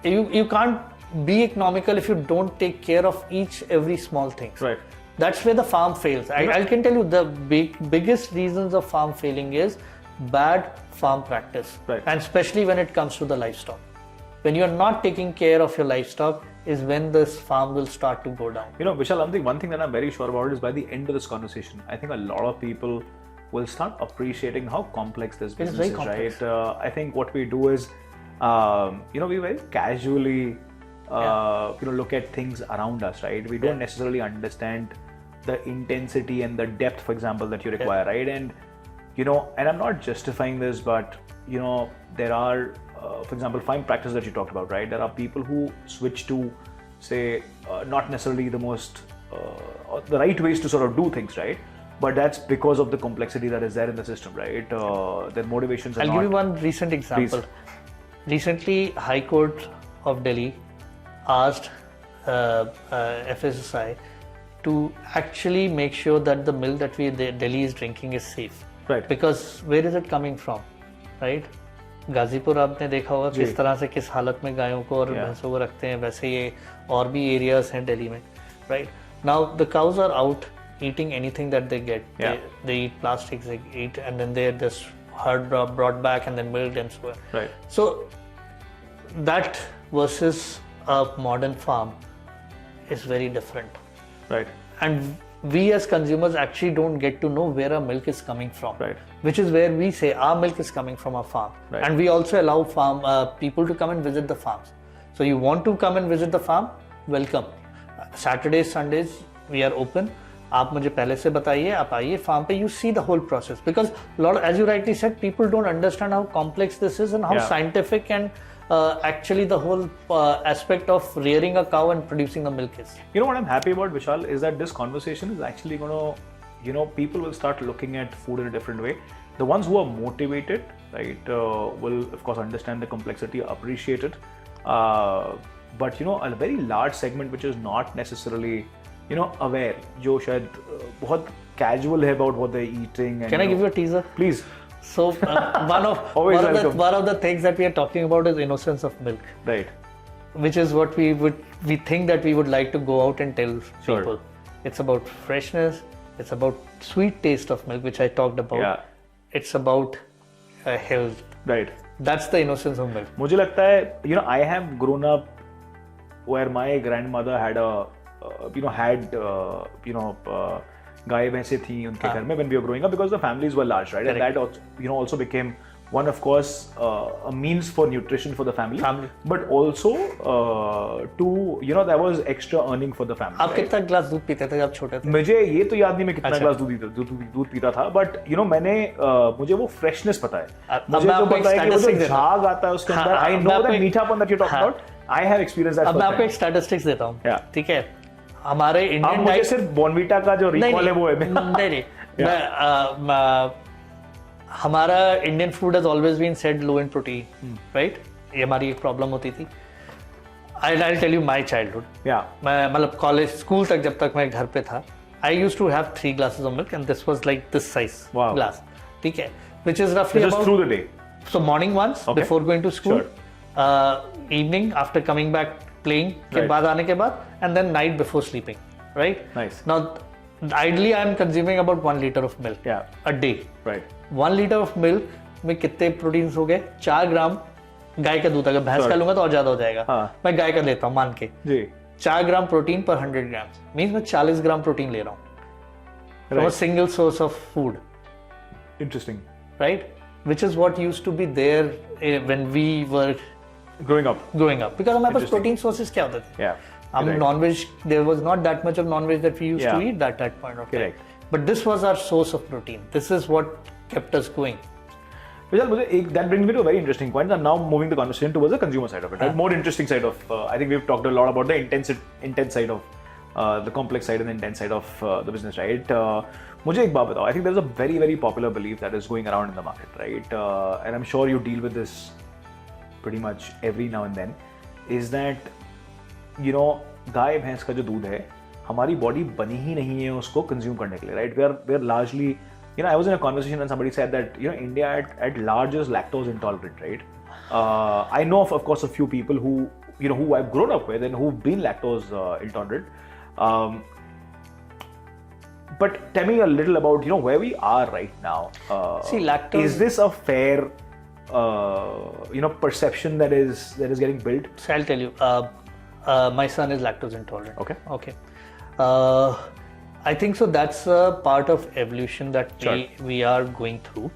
You can't be economical if you don't take care of every small thing. Right. That's where the farm fails. I can tell you the biggest reasons of farm failing is bad farm practice. Right. And especially when it comes to the livestock. When you are not taking care of your livestock is when this farm will start to go down. Vishal, one thing that I'm very sure about is by the end of this conversation, I think a lot of people will start appreciating how complex this business is, complex. right? I think what we do is, we very casually, look at things around us, right? We don't necessarily understand the intensity and the depth, for example, that you require, right? And, and I'm not justifying this, but, there are, for example, farm practice that you talked about, right? There are people who switch to, say, not necessarily the most the right ways to sort of do things, right? But that's because of the complexity that is there in the system, right? Their motivations are I'll not... give you one recent example. Please. Recently, High Court of Delhi asked FSSI to actually make sure that the milk that Delhi is drinking is safe. Right. Because where is it coming from, right? Ghazipur आपने देखा होगा किस तरह से किस हालत में गायों को और भैंसों को रखते हैं, वैसे ये और भी एरियाज हैं दिल्ली में, right? Now the cows are out eating anything that they get. They eat plastics, they eat, and then they're just herd brought back and then milked and so on. Right. So that versus a modern farm is very different. Right. And we as consumers actually don't get to know where our milk is coming from. Right. Which is where we say our milk is coming from our farm. Right. And we also allow farm people to come and visit the farms. So you want to come and visit the farm? Welcome. Saturdays, Sundays, we are open. आप मुझे पहले से बताइए, आप आइए farm पे, you see the whole process, because as you rightly said, people don't understand how complex this is and how scientific and actually the whole aspect of rearing a cow and producing the milk is. You know what I'm happy about, Vishal, is that this conversation is actually going to, you know, people will start looking at food in a different way. The ones who are motivated, right, will of course understand the complexity, appreciate it. But you know, a very large segment which is not necessarily, you know, aware, जो शायद बहुत casual है about what they're eating. And, can I give you a teaser? Please. So one of the things that we are talking about is innocence of milk. Right. Which is what we think that we would like to go out and tell people. It's about freshness. It's about sweet taste of milk, which I talked about. Yeah. It's about health. Right. That's the innocence of milk. मुझे लगता है, you know, I have grown up where my grandmother had गाय भैंसे थी उनके घर में when we were growing up, because the families were large, right? Correct. And that also, you know, also became one, of course, a means for nutrition for the family. But also to, you know, there was extra earning for the family. आप कितना glass दूध पीते थे जब छोटे थे? मुझे ये तो याद नहीं मैं कितना ग्लास दूध पीता था, but you know, मुझे वो freshness पता है. मुझे जो पता है कि वो जो झाग आता है उसके अंदर, I know that मीठापन that you're talking about. I have experienced that. अब मैं आपको एक statistics देता हूँ. ठीक है. हमारे इंडियन डाइट, सिर्फ बॉर्नवीटा का जो रिकॉल है वो है नहीं हमारा Indian food has always been said low in protein, right? ये हमारी एक प्रॉब्लम होती थी. I tell you my childhood. मैं मतलब कॉलेज स्कूल तक जब तक मैं घर पे था, I used to have 3 glasses of milk and this was like this size glass. ठीक है, which is roughly about through the day. So morning once before going to school, evening after coming back playing के बाद आने के बाद, and then night before sleeping, right? Nice. Now ideally I am consuming about 1 liter of milk a day. Right. 1 liter of milk में कितने proteins हो गए? 4 ग्राम गाय का दूध. अगर भैंस का लूंगा तो और ज्यादा हो जाएगा. मैं गाय का लेता हूँ मान के 4 ग्राम प्रोटीन पर 100 ग्राम मीन्स मैं 40 ग्राम प्रोटीन ले रहा हूँ from a single source of food. Interesting. Right? Which is what used to be there when we were growing up, because हमारे पास protein sources क्या होते थे? हम non-veg, there was not that much of non-veg that we used to eat at that point of time. Correct. But this was our source of protein. This is what kept us going. Vishal, that brings me to a very interesting point. And now moving the conversation towards the consumer side of it, right? More interesting side of. I think we've talked a lot about the intense side of the complex side and the intense side of the business, right? मुझे एक बात बताओ. I think there's a very, very popular belief that is going around in the market, right? And I'm sure you deal with this pretty much every now and then, is that, you know, गाय भैंस का जो दूध है हमारी body बनी ही नहीं है उसको कंज्यूम करने के लिए, right? We are largely, you know, I was in a conversation and somebody said that, you know, India at large is lactose intolerant, right? I know of course a few people who, you know, who I've grown up with and who've been lactose intolerant. But tell me a little about, you know, where we are right now. See, lactose, is this a fair you know, perception that is getting built? So I'll tell you, my son is lactose intolerant. Okay. I think so that's a part of evolution that we are going through.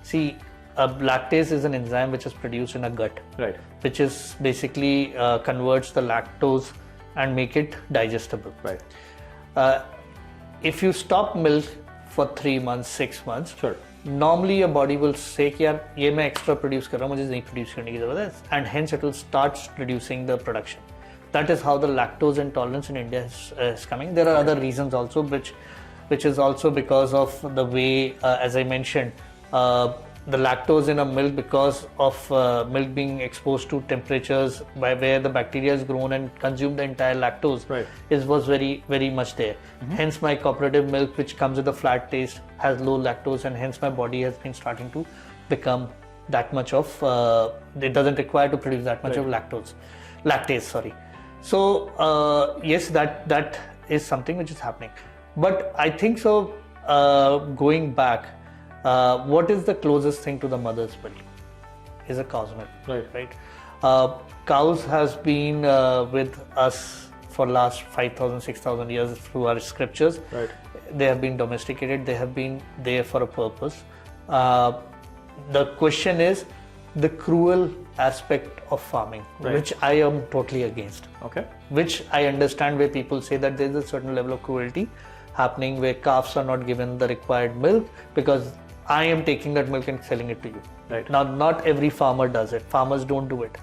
See, lactase is an enzyme which is produced in a gut, right? Which is basically converts the lactose and make it digestible, right? If you stop milk for 3 months, 6 months, normally your body will say कि यार ये मैं extra produce कर रहा हूँ, मुझे नहीं produce करने की ज़रूरत है, and hence it will start reducing the production. that is how the lactose intolerance in India is coming. There are other reasons also, which is also because of the way, as I mentioned, the lactose in a milk, because of milk being exposed to temperatures by where the bacteria is grown and consume the entire lactose, was very, very much there. Hence my cooperative milk, which comes with a flat taste, has low lactose, and hence my body has been starting to become that much of, it doesn't require to produce that much of lactase, sorry. So yes, that is something which is happening. But I think so, going back, what is the closest thing to the mother's milk? Is a cow's milk, right? Cows has been with us for last 5,000, 6,000 years through our scriptures. They have been domesticated. They have been there for a purpose. The question is the cruel aspect of farming, which I am totally against. Which I understand, where people say that there is a certain level of cruelty happening where calves are not given the required milk because I am taking that milk and selling it to you. Now, not every farmer does it. Farmers don't do it.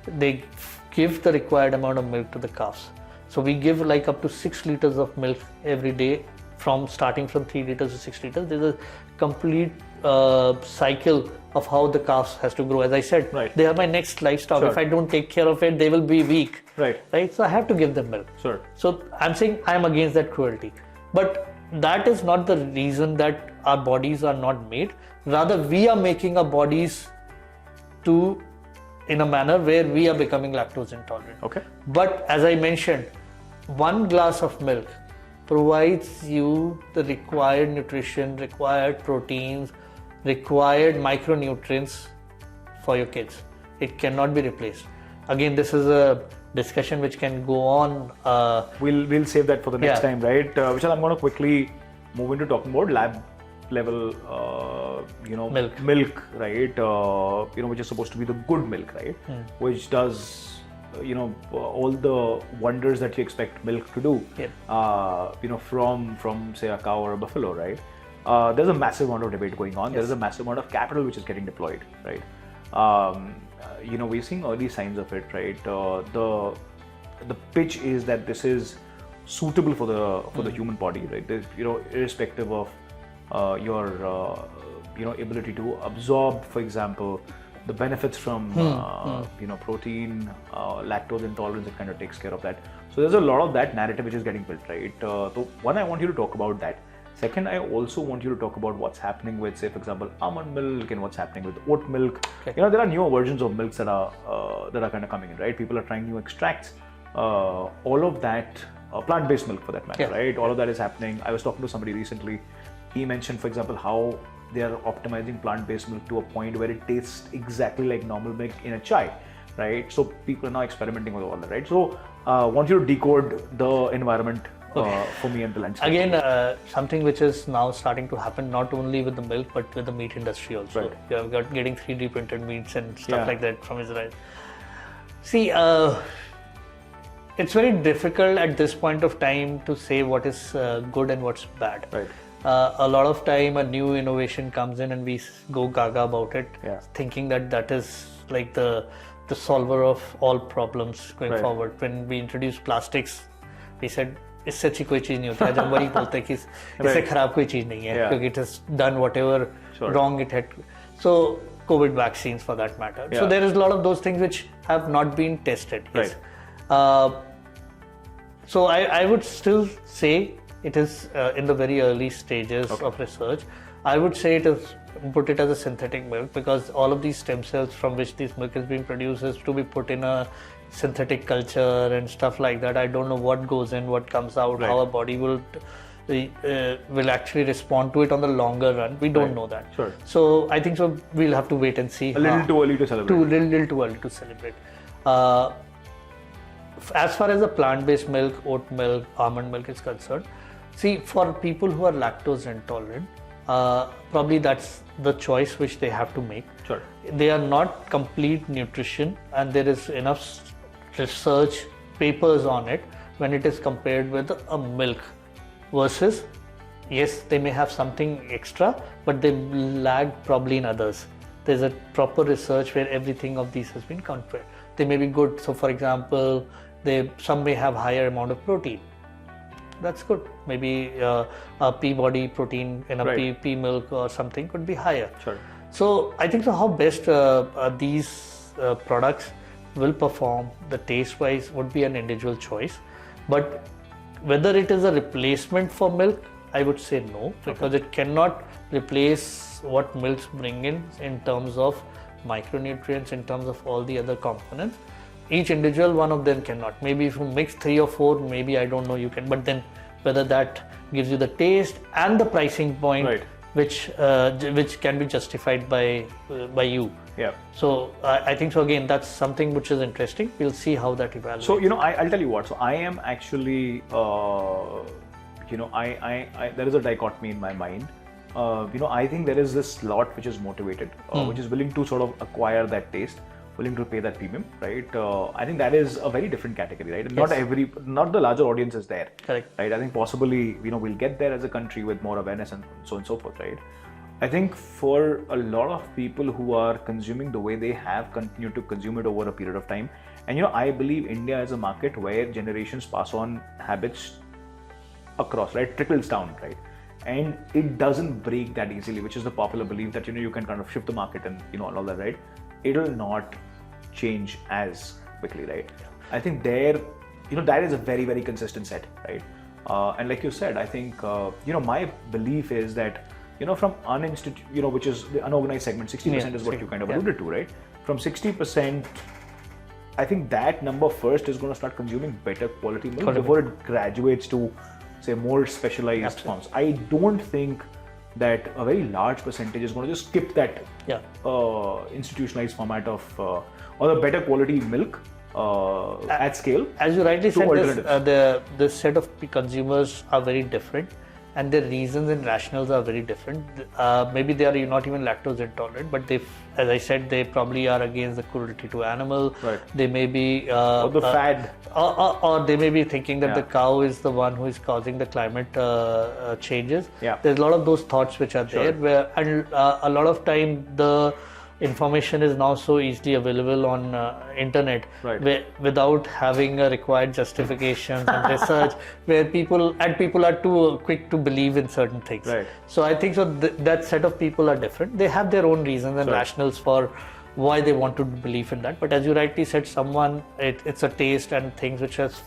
They give the required amount of milk to the calves. So we give like up to 6 liters of milk every day, starting from 3 liters to 6 liters. There's a complete cycle of how the calves has to grow. As I said, they are my next livestock. If I don't take care of it, they will be weak. So I have to give them milk. So I'm saying I'm against that cruelty. But that is not the reason that our bodies are not made. Rather, we are making our bodies in a manner where we are becoming lactose intolerant. But as I mentioned, 1 glass of milk provides you the required nutrition, required proteins, required micronutrients for your kids. It cannot be replaced. Again, this is a discussion which can go on. We'll save that for the next time, right? Vishal, I'm going to quickly move into talking about lab level, milk, right? Which is supposed to be the good milk, right? Which does, all the wonders that you expect milk to do, from say a cow or a buffalo, right? There's a massive amount of debate going on. There's a massive amount of capital which is getting deployed, right? We're seeing early signs of it, right? The pitch is that this is suitable for the human body, right? Irrespective of your ability to absorb, for example, the benefits from protein, lactose intolerance. It kind of takes care of that. So there's a lot of that narrative which is getting built, right? So one, I want you to talk about that. Second, I also want you to talk about what's happening with, say, for example, almond milk, and what's happening with oat milk. There are newer versions of milks that are kind of coming in, right? People are trying new extracts. All of that, plant-based milk for that matter, right? All of that is happening. I was talking to somebody recently. He mentioned, for example, how they are optimizing plant-based milk to a point where it tastes exactly like normal milk in a chai, right? So people are now experimenting with all that, right? So I want you to decode the environment for me and the landscape. Again, something which is now starting to happen not only with the milk but with the meat industry also. You have got getting 3D printed meats and stuff like that from Israel. See, it's very difficult at this point of time to say what is good and what's bad. A lot of time a new innovation comes in and we go gaga about it, thinking that is like the solver of all problems going forward. When we introduced plastics, we said इससे अच्छी कोई चीज नहीं होती है. जब वही बोलते हैं कि इससे खराब कोई चीज नहीं है, क्योंकि it has done whatever wrong it had. So COVID vaccines for that matter. So there is a lot of those things which have not been tested. So I would still say it is in the very early stages of research. I would say put it as a synthetic milk, because all of these stem cells from which this milk is being produced is to be put in a synthetic culture and stuff like that. I don't know what goes in, what comes out, how our body will actually respond to it on the longer run. We don't know that. So I think so we'll have to wait and see. A little too early to celebrate. Little too early to celebrate. As far as the plant-based milk, oat milk, almond milk is concerned, see, for people who are lactose intolerant, probably that's the choice which they have to make. They are not complete nutrition, and there is enough research papers on it when it is compared with a milk versus, yes, they may have something extra, but they lag probably in others. There's a proper research where everything of these has been compared. They may be good. So for example, some may have higher amount of protein. That's good. Maybe a pea body protein in a pea milk or something could be higher. Sure. So I think how best these products will perform, the taste wise would be an individual choice. But whether it is a replacement for milk, I would say no, because it cannot replace what milks bring in terms of micronutrients, in terms of all the other components. Each individual one of them cannot. Maybe if you mix 3 or 4, maybe I don't know, you can. But then whether that gives you the taste and the pricing point, which can be justified by you. Yeah. So I think so. Again, that's something which is interesting. We'll see how that evaluates. So I'll tell you what. So I am actually, there is a dichotomy in my mind. I think there is this lot which is motivated, which is willing to sort of acquire that taste, willing to pay that premium, right? I think that is a very different category, right? Yes. Not the larger audience is there. Correct. Right? I think possibly, we'll get there as a country with more awareness and so on and so forth, right? I think for a lot of people who are consuming the way they have continued to consume it over a period of time, and I believe India is a market where generations pass on habits across, right? Trickles down, right? And it doesn't break that easily, which is the popular belief that you can kind of shift the market and all that, right? It'll not change as quickly, right? I think that is a very, very consistent set, right? And like you said, I think my belief is that from which is the unorganized segment, 60% is what you kind of alluded to, right? From 60%, I think that number first is going to start consuming better quality milk before it graduates to, say, more specialized forms. I don't think that a very large percentage is going to just skip that institutionalized format of or the better quality milk at scale. As you rightly said, this set of consumers are very different, and their reasons and rationales are very different. Maybe they are not even lactose intolerant, but as I said, they probably are against the cruelty to animal. Right. They may be or the fad, or they may be thinking that the cow is the one who is causing the climate changes. Yeah. There's a lot of those thoughts which are there, and a lot of time the information is now so easily available on internet, without having a required justification and research, where people are too quick to believe in certain things. Right. So I think so that set of people are different. They have their own reasons and rationales for why they want to believe in that. But as you rightly said, it's a taste and things which has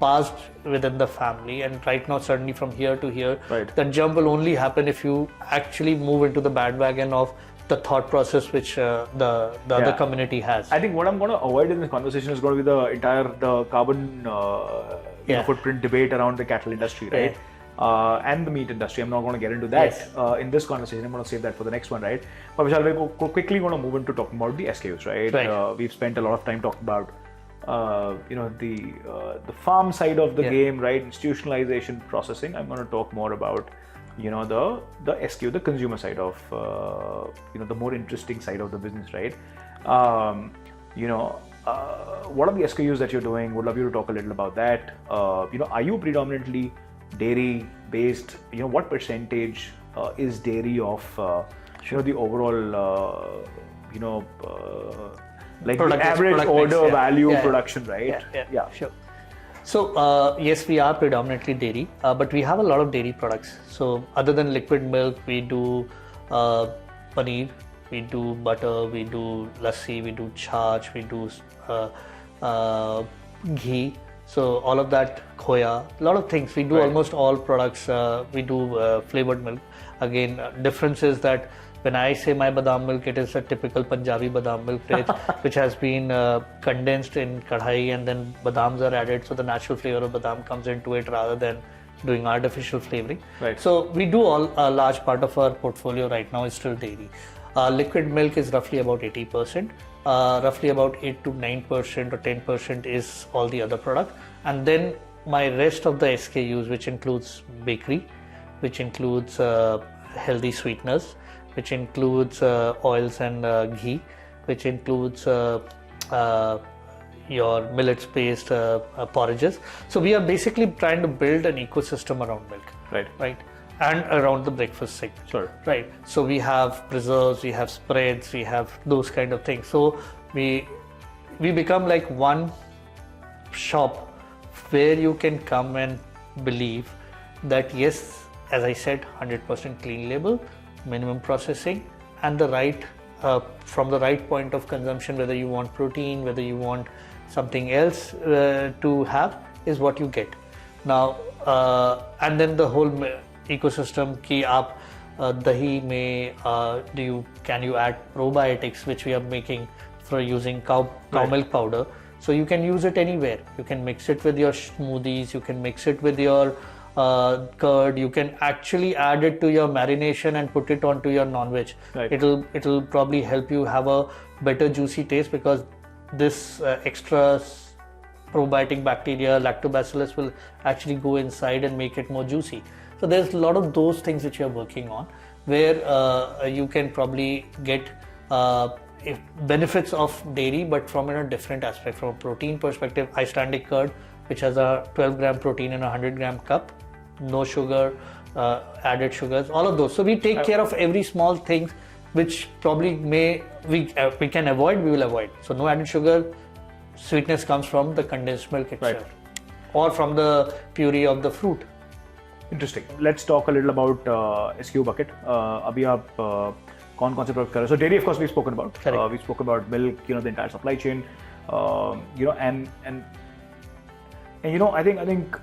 passed within the family, and right now certainly from here to here, that jump will only happen if you actually move into the bandwagon of the thought process which the other community has. I think what I'm going to avoid in this conversation is going to be the carbon footprint debate around the cattle industry, right? And the meat industry. I'm not going to get into that in this conversation. I'm going to save that for the next one, right? But Vishal, we're quickly going to move into talking about the SKUs, right? We've spent a lot of time talking about the farm side of the game, right? Institutionalization, processing. I'm going to talk more about the SKU, the consumer side of the more interesting side of the business, right? What are the SKUs that you're doing? Would love you to talk a little about that. Are you predominantly dairy based? What percentage is dairy of the overall like the average order value production, right? Yeah, sure. So yes, we are predominantly dairy, but we have a lot of dairy products. So other than liquid milk, we do paneer, we do butter, we do lassi, we do chach, we do ghee. So all of that, khoya, a lot of things. We do almost all products. We do flavored milk. Again, difference is that when I say my badam milk, it is a typical Punjabi badam milk, which has been condensed in kadhai, and then badams are added, so the natural flavor of badam comes into it rather than doing artificial flavoring. So we do a large part of our portfolio right now is still dairy. Liquid milk is roughly about 80%. Roughly about 8 to 9% or 10% is all the other product. And then my rest of the SKUs, which includes bakery, which includes healthy sweeteners, which includes oils and ghee, which includes your millets-based porridges. So we are basically trying to build an ecosystem around milk, right, and around the breakfast segment, right. So we have preserves, we have spreads, we have those kind of things. So we become like one shop where you can come and believe that yes, as I said, 100% clean label, minimum processing, and the right from the right point of consumption, whether you want protein, whether you want something else to have, is what you get. Now, and then the whole ecosystem ki aap dahi mein can you add probiotics, which we are making for using cow milk powder. So you can use it anywhere. You can mix it with your smoothies, you can mix it with your curd, you can actually add it to your marination and put it onto your non-veg. Right. It'll probably help you have a better juicy taste, because this extra probiotic bacteria, lactobacillus, will actually go inside and make it more juicy. So there's a lot of those things which we are working on, where you can probably get benefits of dairy, but from a different aspect. From a protein perspective, Icelandic curd, which has a 12-gram protein in a 100-gram cup, no sugar, added sugars, all of those. So we take care of every small thing which probably we can avoid, we will avoid. So no added sugar, sweetness comes from the condensed milk itself, or from the puree of the fruit. Interesting. Let's talk a little about SKU bucket. अभी आप कौन से product कर रहे हो? So dairy, of course, we've spoken about. We've spoken about milk, the entire supply chain, and I think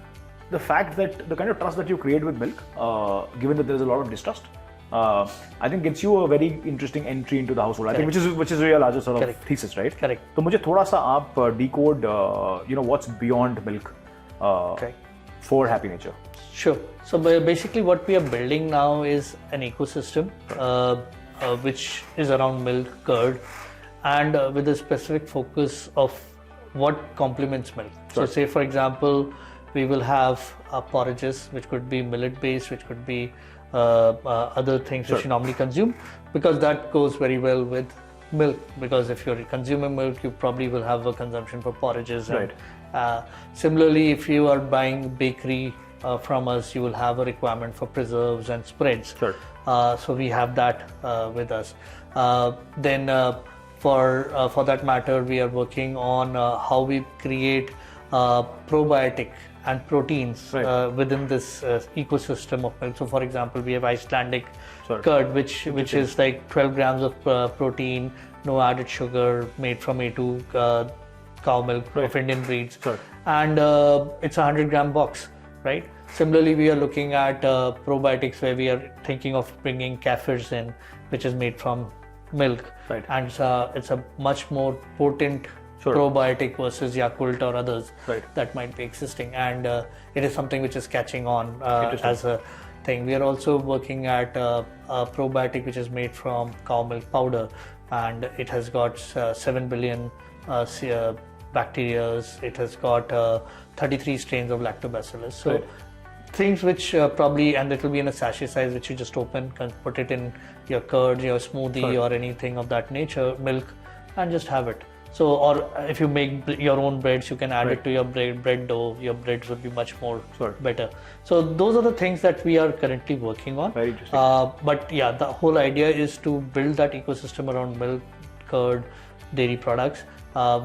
the fact that the kind of trust that you create with milk, given that there is a lot of distrust, I think gets you a very interesting entry into the household. I think which is your larger sort of thesis, right? Correct. So मुझे थोड़ा सा आप decode, what's beyond milk for Happy Nature. Sure. So basically what we are building now is an ecosystem which is around milk, curd, and with a specific focus of what complements milk. So say for example, we will have porridges, which could be millet based, which could be other things which you normally consume, because that goes very well with milk, because if you're consuming milk, you probably will have a consumption for porridges. Right. And, similarly, if you are buying bakery from us, you will have a requirement for preserves and spreads. Sure. So we have that with us. Then for that matter, we are working on how we create probiotic and proteins within this ecosystem of milk. So for example, we have Icelandic curd, which is like 12 grams of protein, no added sugar, made from A2 cow milk of Indian breeds, and it's a 100-gram box, right? Similarly, we are looking at probiotics, where we are thinking of bringing kafirs in, which is made from milk, and it's a much more potent probiotic versus Yakult or others that might be existing, and it is something which is catching on as a thing. We are also working at a probiotic which is made from cow milk powder, and it has got 7 billion bacteria. It has got 33 strains of lactobacillus. So things which probably, and it will be in a sachet size, which you just open, can put it in your curd, your smoothie, or anything of that nature, milk, and just have it. So, or if you make your own breads, you can add it to your bread dough. Your breads would be much more better. So those are the things that we are currently working on. Very interesting. But yeah, the whole idea is to build that ecosystem around milk, curd, dairy products,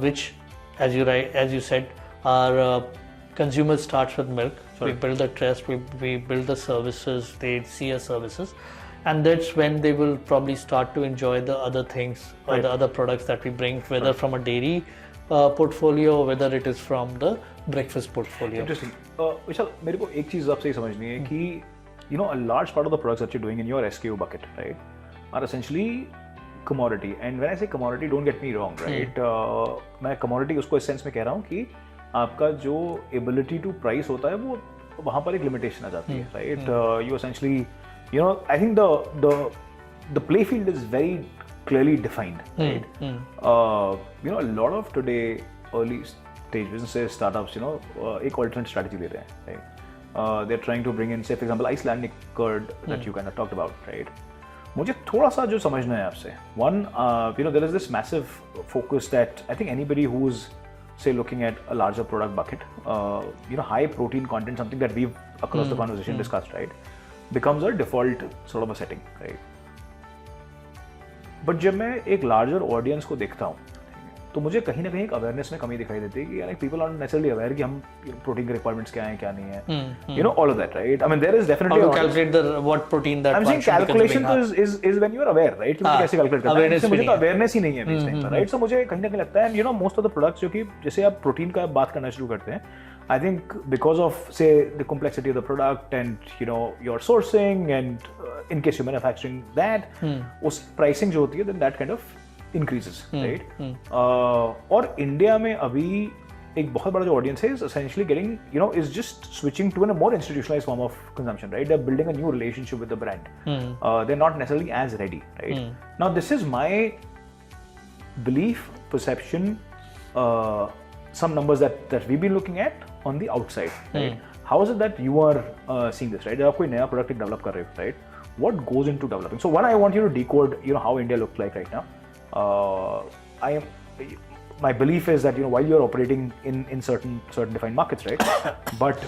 which, as you said, our consumers starts with milk. We build the trust, we build the services, they see our services, and that's when they will probably start to enjoy the other things or the other products that we bring, whether from a dairy portfolio or whether it is from the breakfast portfolio. Interesting. Vishal, मेरे को एक चीज़ आपसे समझनी है कि a large part of the products that you're doing in your SKU bucket, right, are essentially commodity. And when I say commodity, don't get me wrong, right? मैं commodity उसको इस sense में कह रहा हूँ कि आपका जो ability to price होता है वो वहाँ पर एक limitation आ जाती है, right? You essentially, I think the play field is very clearly defined, right? A lot of today early stage businesses, startups, एक alternate strategy ले रहे हैं, right? They're trying to bring in, say for example, Icelandic curd that you kind of talked about, right? मुझे थोड़ा सा जो समझना है आपसे, one, there is this massive focus that I think anybody who's, say, looking at a larger product bucket, high protein content, something that we've across the conversation discussed, right, becomes a default sort of a setting, right? But जब मैं एक larger audience को देखता हूँ, तो मुझे कहीं ना कहीं एक अवेयरनेस में कमी दिखाई देती है कि यार पीपल आर नेसेसरली अवेयर कि हम प्रोटीन के रिक्वायरमेंट्स क्या हैं क्या नहीं है, you know all of that, right? I mean there is definitely how to calculate the what protein that I'm saying calculation is when you are aware, right? कि मुझे कैसे कैलकुलेट करना है, मुझे तो अवेयरनेस ही नहीं है इस टाइम पर, राइट? सो मुझे कहीं ना कहीं लगता है, you no, most of the products जो कि जैसे आप प्रोटीन का बात करना शुरू करते हैं, I think because of say the complexity of the product and you know your sourcing and in case you're manufacturing that, उस pricing जो होती है then that kind of increases, right? और इंडिया में अभी एक बहुत बड़ा जो audience है is essentially getting, you know, is just switching to a more institutionalized form of consumption, right? They're building a new relationship with the brand. They're not necessarily as ready, right? Now this is my belief, perception, some numbers that we've been looking at on the outside, right? How is it that you are seeing this, right? जब आप कोई नया product develop कर रहे हो, right? What goes into developing? So one, I want you to decode, you know, how India looks like right now. My belief is that, you know, while you're operating in certain defined markets, right? But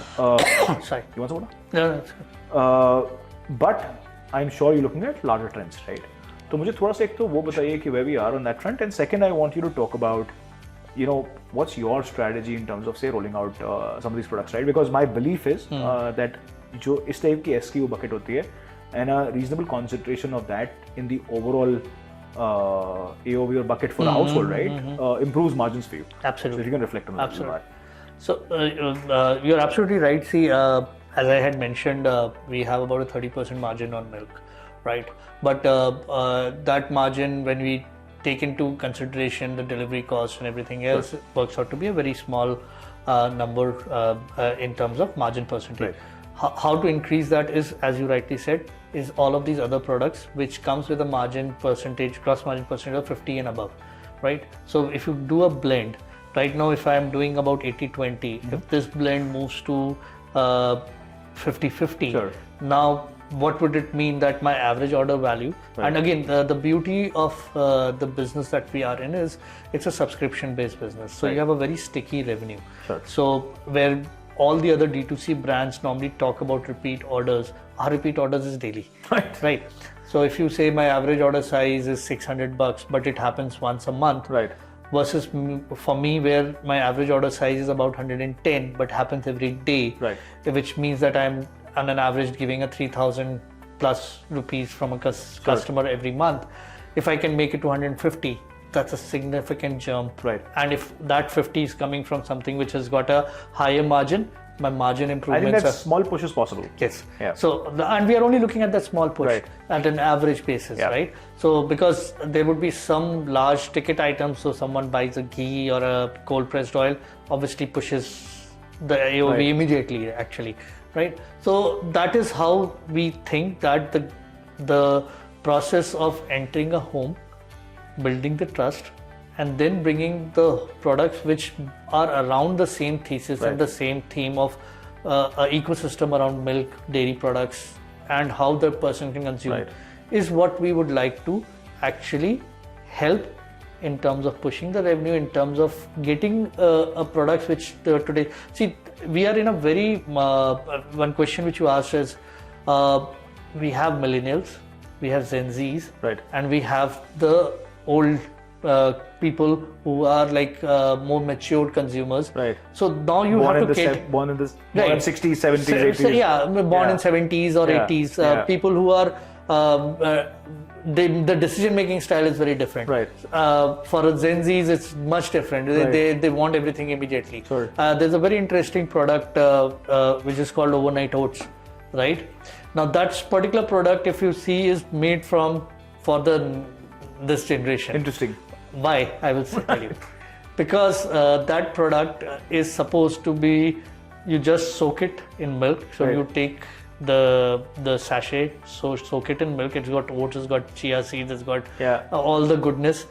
sorry, you want some water? No, that's good. But I'm sure you're looking at larger trends, right? तो मुझे थोड़ा सा एक तो वो बताइए कि where we are on that front, and second, I want you to talk about, you know, what's your strategy in terms of say rolling out some of these products, right? Because my belief is that जो इस type की SKU bucket होती है and a reasonable concentration of that in the overall AOV or bucket for a household, right? Improves margins for you. Absolutely. So if you can reflect on that. Absolutely. So you're absolutely right. See, as I had mentioned, we have about a 30% margin on milk, right? But that margin, when we take into consideration the delivery cost and everything else, it works out to be a very small number in terms of margin percentage. Right. How to increase that is, as you rightly said, is all of these other products which comes with a margin percentage, gross margin percentage of 50 and above, right? So if you do a blend, right now if I am doing about 80-20, if this blend moves to 50-50, now what would it mean that my average order value, and again the beauty of the business that we are in is it's a subscription based business, so you have a very sticky revenue. So where all the other D2C brands normally talk about repeat orders, our repeat orders is daily, right? So if you say my average order size is $600 but it happens once a month, versus for me where my average order size is about 110 but happens every day, which means that I'm on an average giving a 3,000 plus rupees from a customer every month. If I can make it to 150, that's a significant jump. And if that 50 is coming from something which has got a higher margin, my margin improvements. I think that small push is possible. Yes. So, and we are only looking at that small push at an average basis, right? So, because there would be some large ticket items, so someone buys a ghee or a cold pressed oil, obviously pushes the AOV immediately, actually. Right, so that is how we think that the process of entering a home, building the trust, and then bringing the products which are around the same thesis and the same theme of an ecosystem around milk, dairy products, and how the person can consume is what we would like to actually help in terms of pushing the revenue, in terms of getting a products which today, see, we are in a very, one question which you asked is, we have millennials, we have Gen Zs, and we have the old people who are like more mature consumers. So now you have to cater. Born in 60s, 70s, 80s. So, yeah, born in 70s or 80s. People who are, the decision-making style is very different. For Gen Zs, it's much different. They want everything immediately. There's a very interesting product which is called overnight oats, right? Now that particular product, if you see, is made for this generation. Interesting. Why? I will tell you. Because that product is supposed to be, you just soak it in milk. So you take the sachet, so soak it in milk. It's got oats, it's got chia seeds, it's got all the goodness,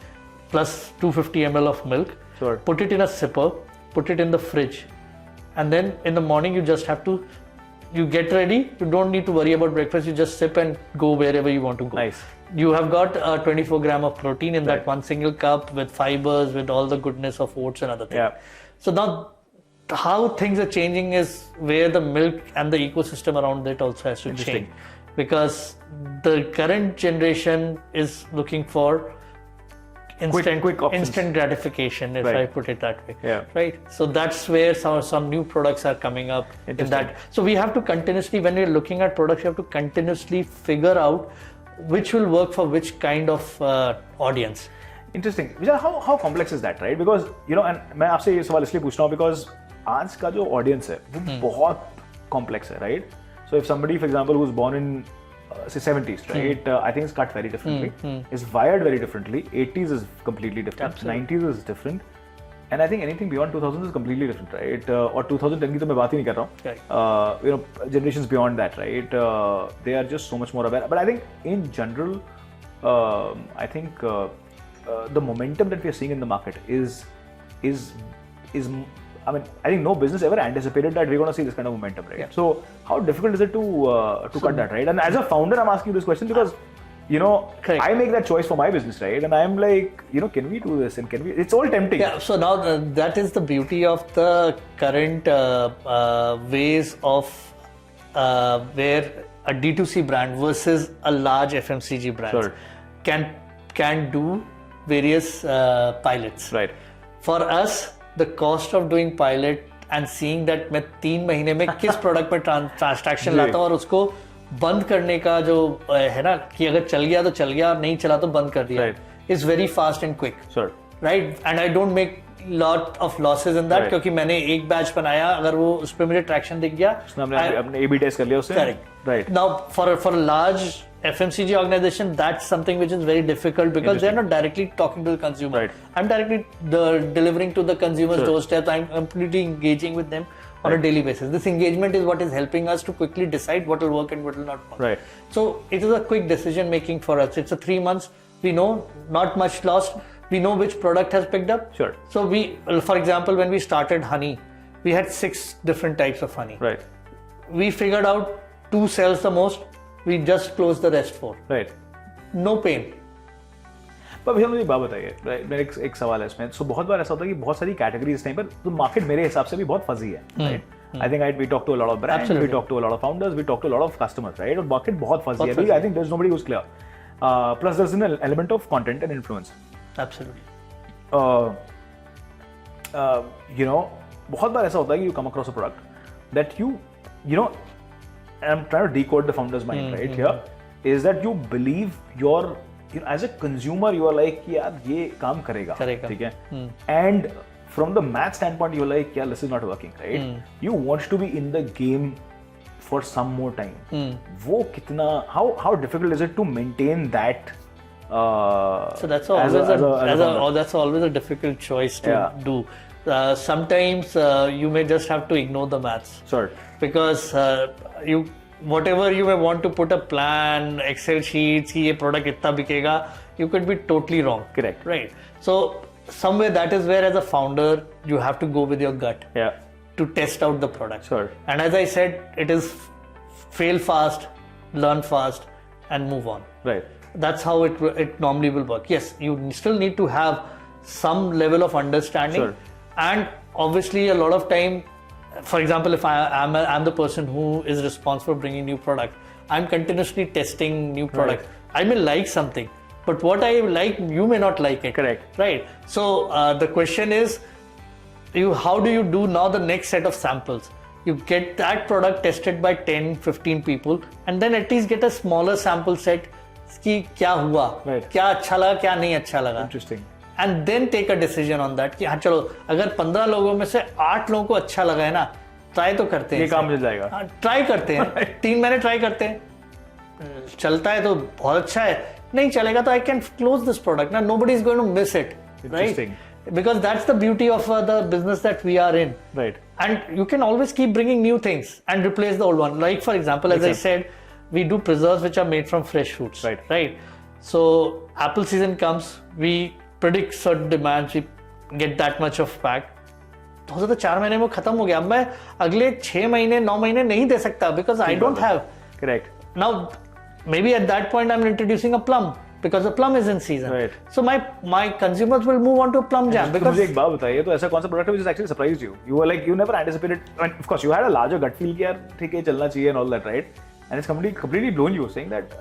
plus 250 ml of milk. Put it in a sipper, put it in the fridge, and then in the morning you just have to, you get ready, you don't need to worry about breakfast, you just sip and go wherever you want to go. You have got 24 gram of protein in that one single cup, with fibers, with all the goodness of oats and other things. So now how things are changing is where the milk and the ecosystem around it also has to change, because the current generation is looking for instant gratification, if I put it that way. Yeah. Right. So that's where some new products are coming up in that. So we have to continuously, when we're looking at products, you have to continuously figure out which will work for which kind of audience. Interesting. Vijay, how complex is that, right? Because and मैं आपसे ये सवाल इसलिए पूछ रहा हूँ because आज का जो audience है वो बहुत complex है, right? So if somebody, for example, who's born in say 70s, right? I think is cut very differently. Is wired very differently. 80s is completely different. Absolutely. 90s is different. And I think anything beyond 2000 is completely different, right? और 2010 की तो मैं बात ही नहीं कर रहा हूँ. Right. Generations beyond that, right? They are just so much more aware. But I think in general, I think the momentum that we are seeing in the market is I mean, I think no business ever anticipated that we're going to see this kind of momentum, right? Yeah. So how difficult is it to cut that, right? And as a founder, I'm asking you this question because Correct. I make that choice for my business, right? And I'm like, can we do this? And can we? It's all tempting. Yeah. So now that is the beauty of the current ways of where a D2C brand versus a large FMCG brand can do various pilots. Right. For us, the cost of doing pilot and seeing that मैं 3 महीने में किस product पे transaction लाता हूँ और उसको बंद करने का जो है ना कि अगर चल गया तो चल गया, नहीं चला तो बंद कर दिया, is very fast and quick. Sure. Right? And I don't make lot of losses in that क्योंकि मैंने एक बैच बनाया, अगर वो उस पे मुझे ट्रैक्शन दिख गया, अपने A/B टेस्ट कर लिया उससे. Correct. Right. Now for a large FMCG organization, that's something which is very difficult because they're not directly talking to the consumer. Right. I'm directly delivering to the consumer's doorstep. I'm completely engaging with them on a daily basis. This engagement is what is helping us to quickly decide what will work and what will not work. Right. So it is a quick decision making for us. It's a 3 months. We know not much lost. We know which product has picked up. Sure. So for example, when we started honey, we had 6 different types of honey. Right. We figured out 2 sells the most. We just closed the rest 4. Right. No pain. पर भैया मुझे एक बात बताइए, मेरा एक सवाल है इसमें. सो बहुत बार ऐसा होता है कि बहुत सारी कैटेगरीज इस टाइम पर तो मार्केट मेरे हिसाब से भी बहुत फजी है, right? I think we talk to a lot of brands, we talk to a lot of founders, we talk to a lot of customers, right? और मार्केट बहुत फजी है. I think there is nobody who is clear. Plus there is an element of content and influence. Absolutely. बहुत बार ऐसा होता है कि you come across a product that I'm trying to decode the founder's mind right here, is that you believe as a consumer you are like कि यार ये काम करेगा, ठीक है? And from the math standpoint you're like yeah, this is not working, right? You want to be in the game for some more time. वो कितना how difficult is it to maintain that? So that's always a difficult choice to do. Sometimes you may just have to ignore the maths. Sure. Because whatever you may want to put a plan, Excel sheets, कि ये product इतना बिकेगा, you could be totally wrong. Correct. Right. So somewhere that is where as a founder you have to go with your gut. Yeah. To test out the product. Sure. And as I said, it is fail fast, learn fast, and move on. Right. That's how it normally will work. Yes, you still need to have some level of understanding. Sure. And obviously a lot of time, for example, if I'm the person who is responsible for bringing new product, I'm continuously testing new products. Right. I may like something, but what I like, you may not like it. Correct. Right. So the question is, how do you do now the next set of samples? You get that product tested by 10, 15 people, and then at least get a smaller sample set. कि क्या हुआ, क्या अच्छा लगा, क्या नहीं अच्छा लगा. Interesting. And then take a decision on that कि हाँ चलो, अगर 15 लोगों में से 8 लोगों को अच्छा लगा है ना, ट्राई तो करते हैं. ये काम मिल जाएगा. ट्राई करते हैं. 3 महीने ट्राई करते हैं. चलता है तो बहुत अच्छा है. नहीं चलेगा तो I can close this product. Now nobody is going to miss it. Right? Because that's the beauty of the business that we are in. Right. And you can always keep bringing new things and replace the old one. Like for example, as I said, we do preserves which are made from fresh fruits. Right. Right. So apple season comes, we predict certain demands, we get that much of pack. तो 4 महीने में खत्म हो गया. अब मैं अगले 6 महीने 9 महीने नहीं दे सकता because I don't have. Correct. Now maybe at that point I'm introducing a plum because the plum is in season. Right. So my consumers will move on to a plum jam. Because मुझे एक बात बताइए, तो ऐसा कौन सा product है which has actually surprised you? You were like you never anticipated. I mean, of course you had a larger gut feel कि यार ठीक है चलना चाहिए and all that, right? And it's completely blown you, saying that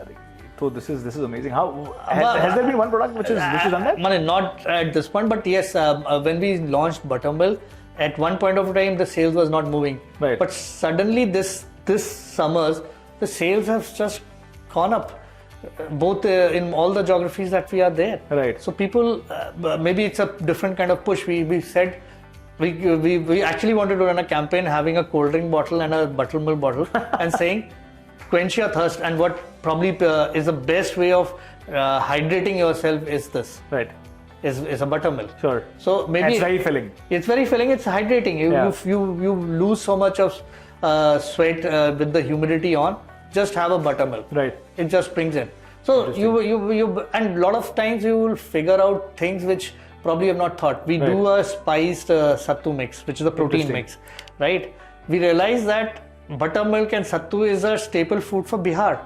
So this is amazing. How has there been one product which is done that? Not at this point, but yes, when we launched buttermilk, at one point of time the sales was not moving. Right. But suddenly this summers the sales have just gone up, both in all the geographies that we are there. Right. So people, maybe it's a different kind of push. We said we actually wanted to run a campaign having a cold drink bottle and a buttermilk bottle and saying quench your thirst, and what probably is the best way of hydrating yourself is this. Right. Is a buttermilk. Sure. So maybe it's very filling. It's very filling. It's hydrating. You lose so much of sweat with the humidity on. Just have a buttermilk. Right. It just brings in. So you and a lot of times you will figure out things which probably have not thought. We do a spiced sattu mix, which is a protein mix, right? We realize that buttermilk and sattu is a staple food for Bihar.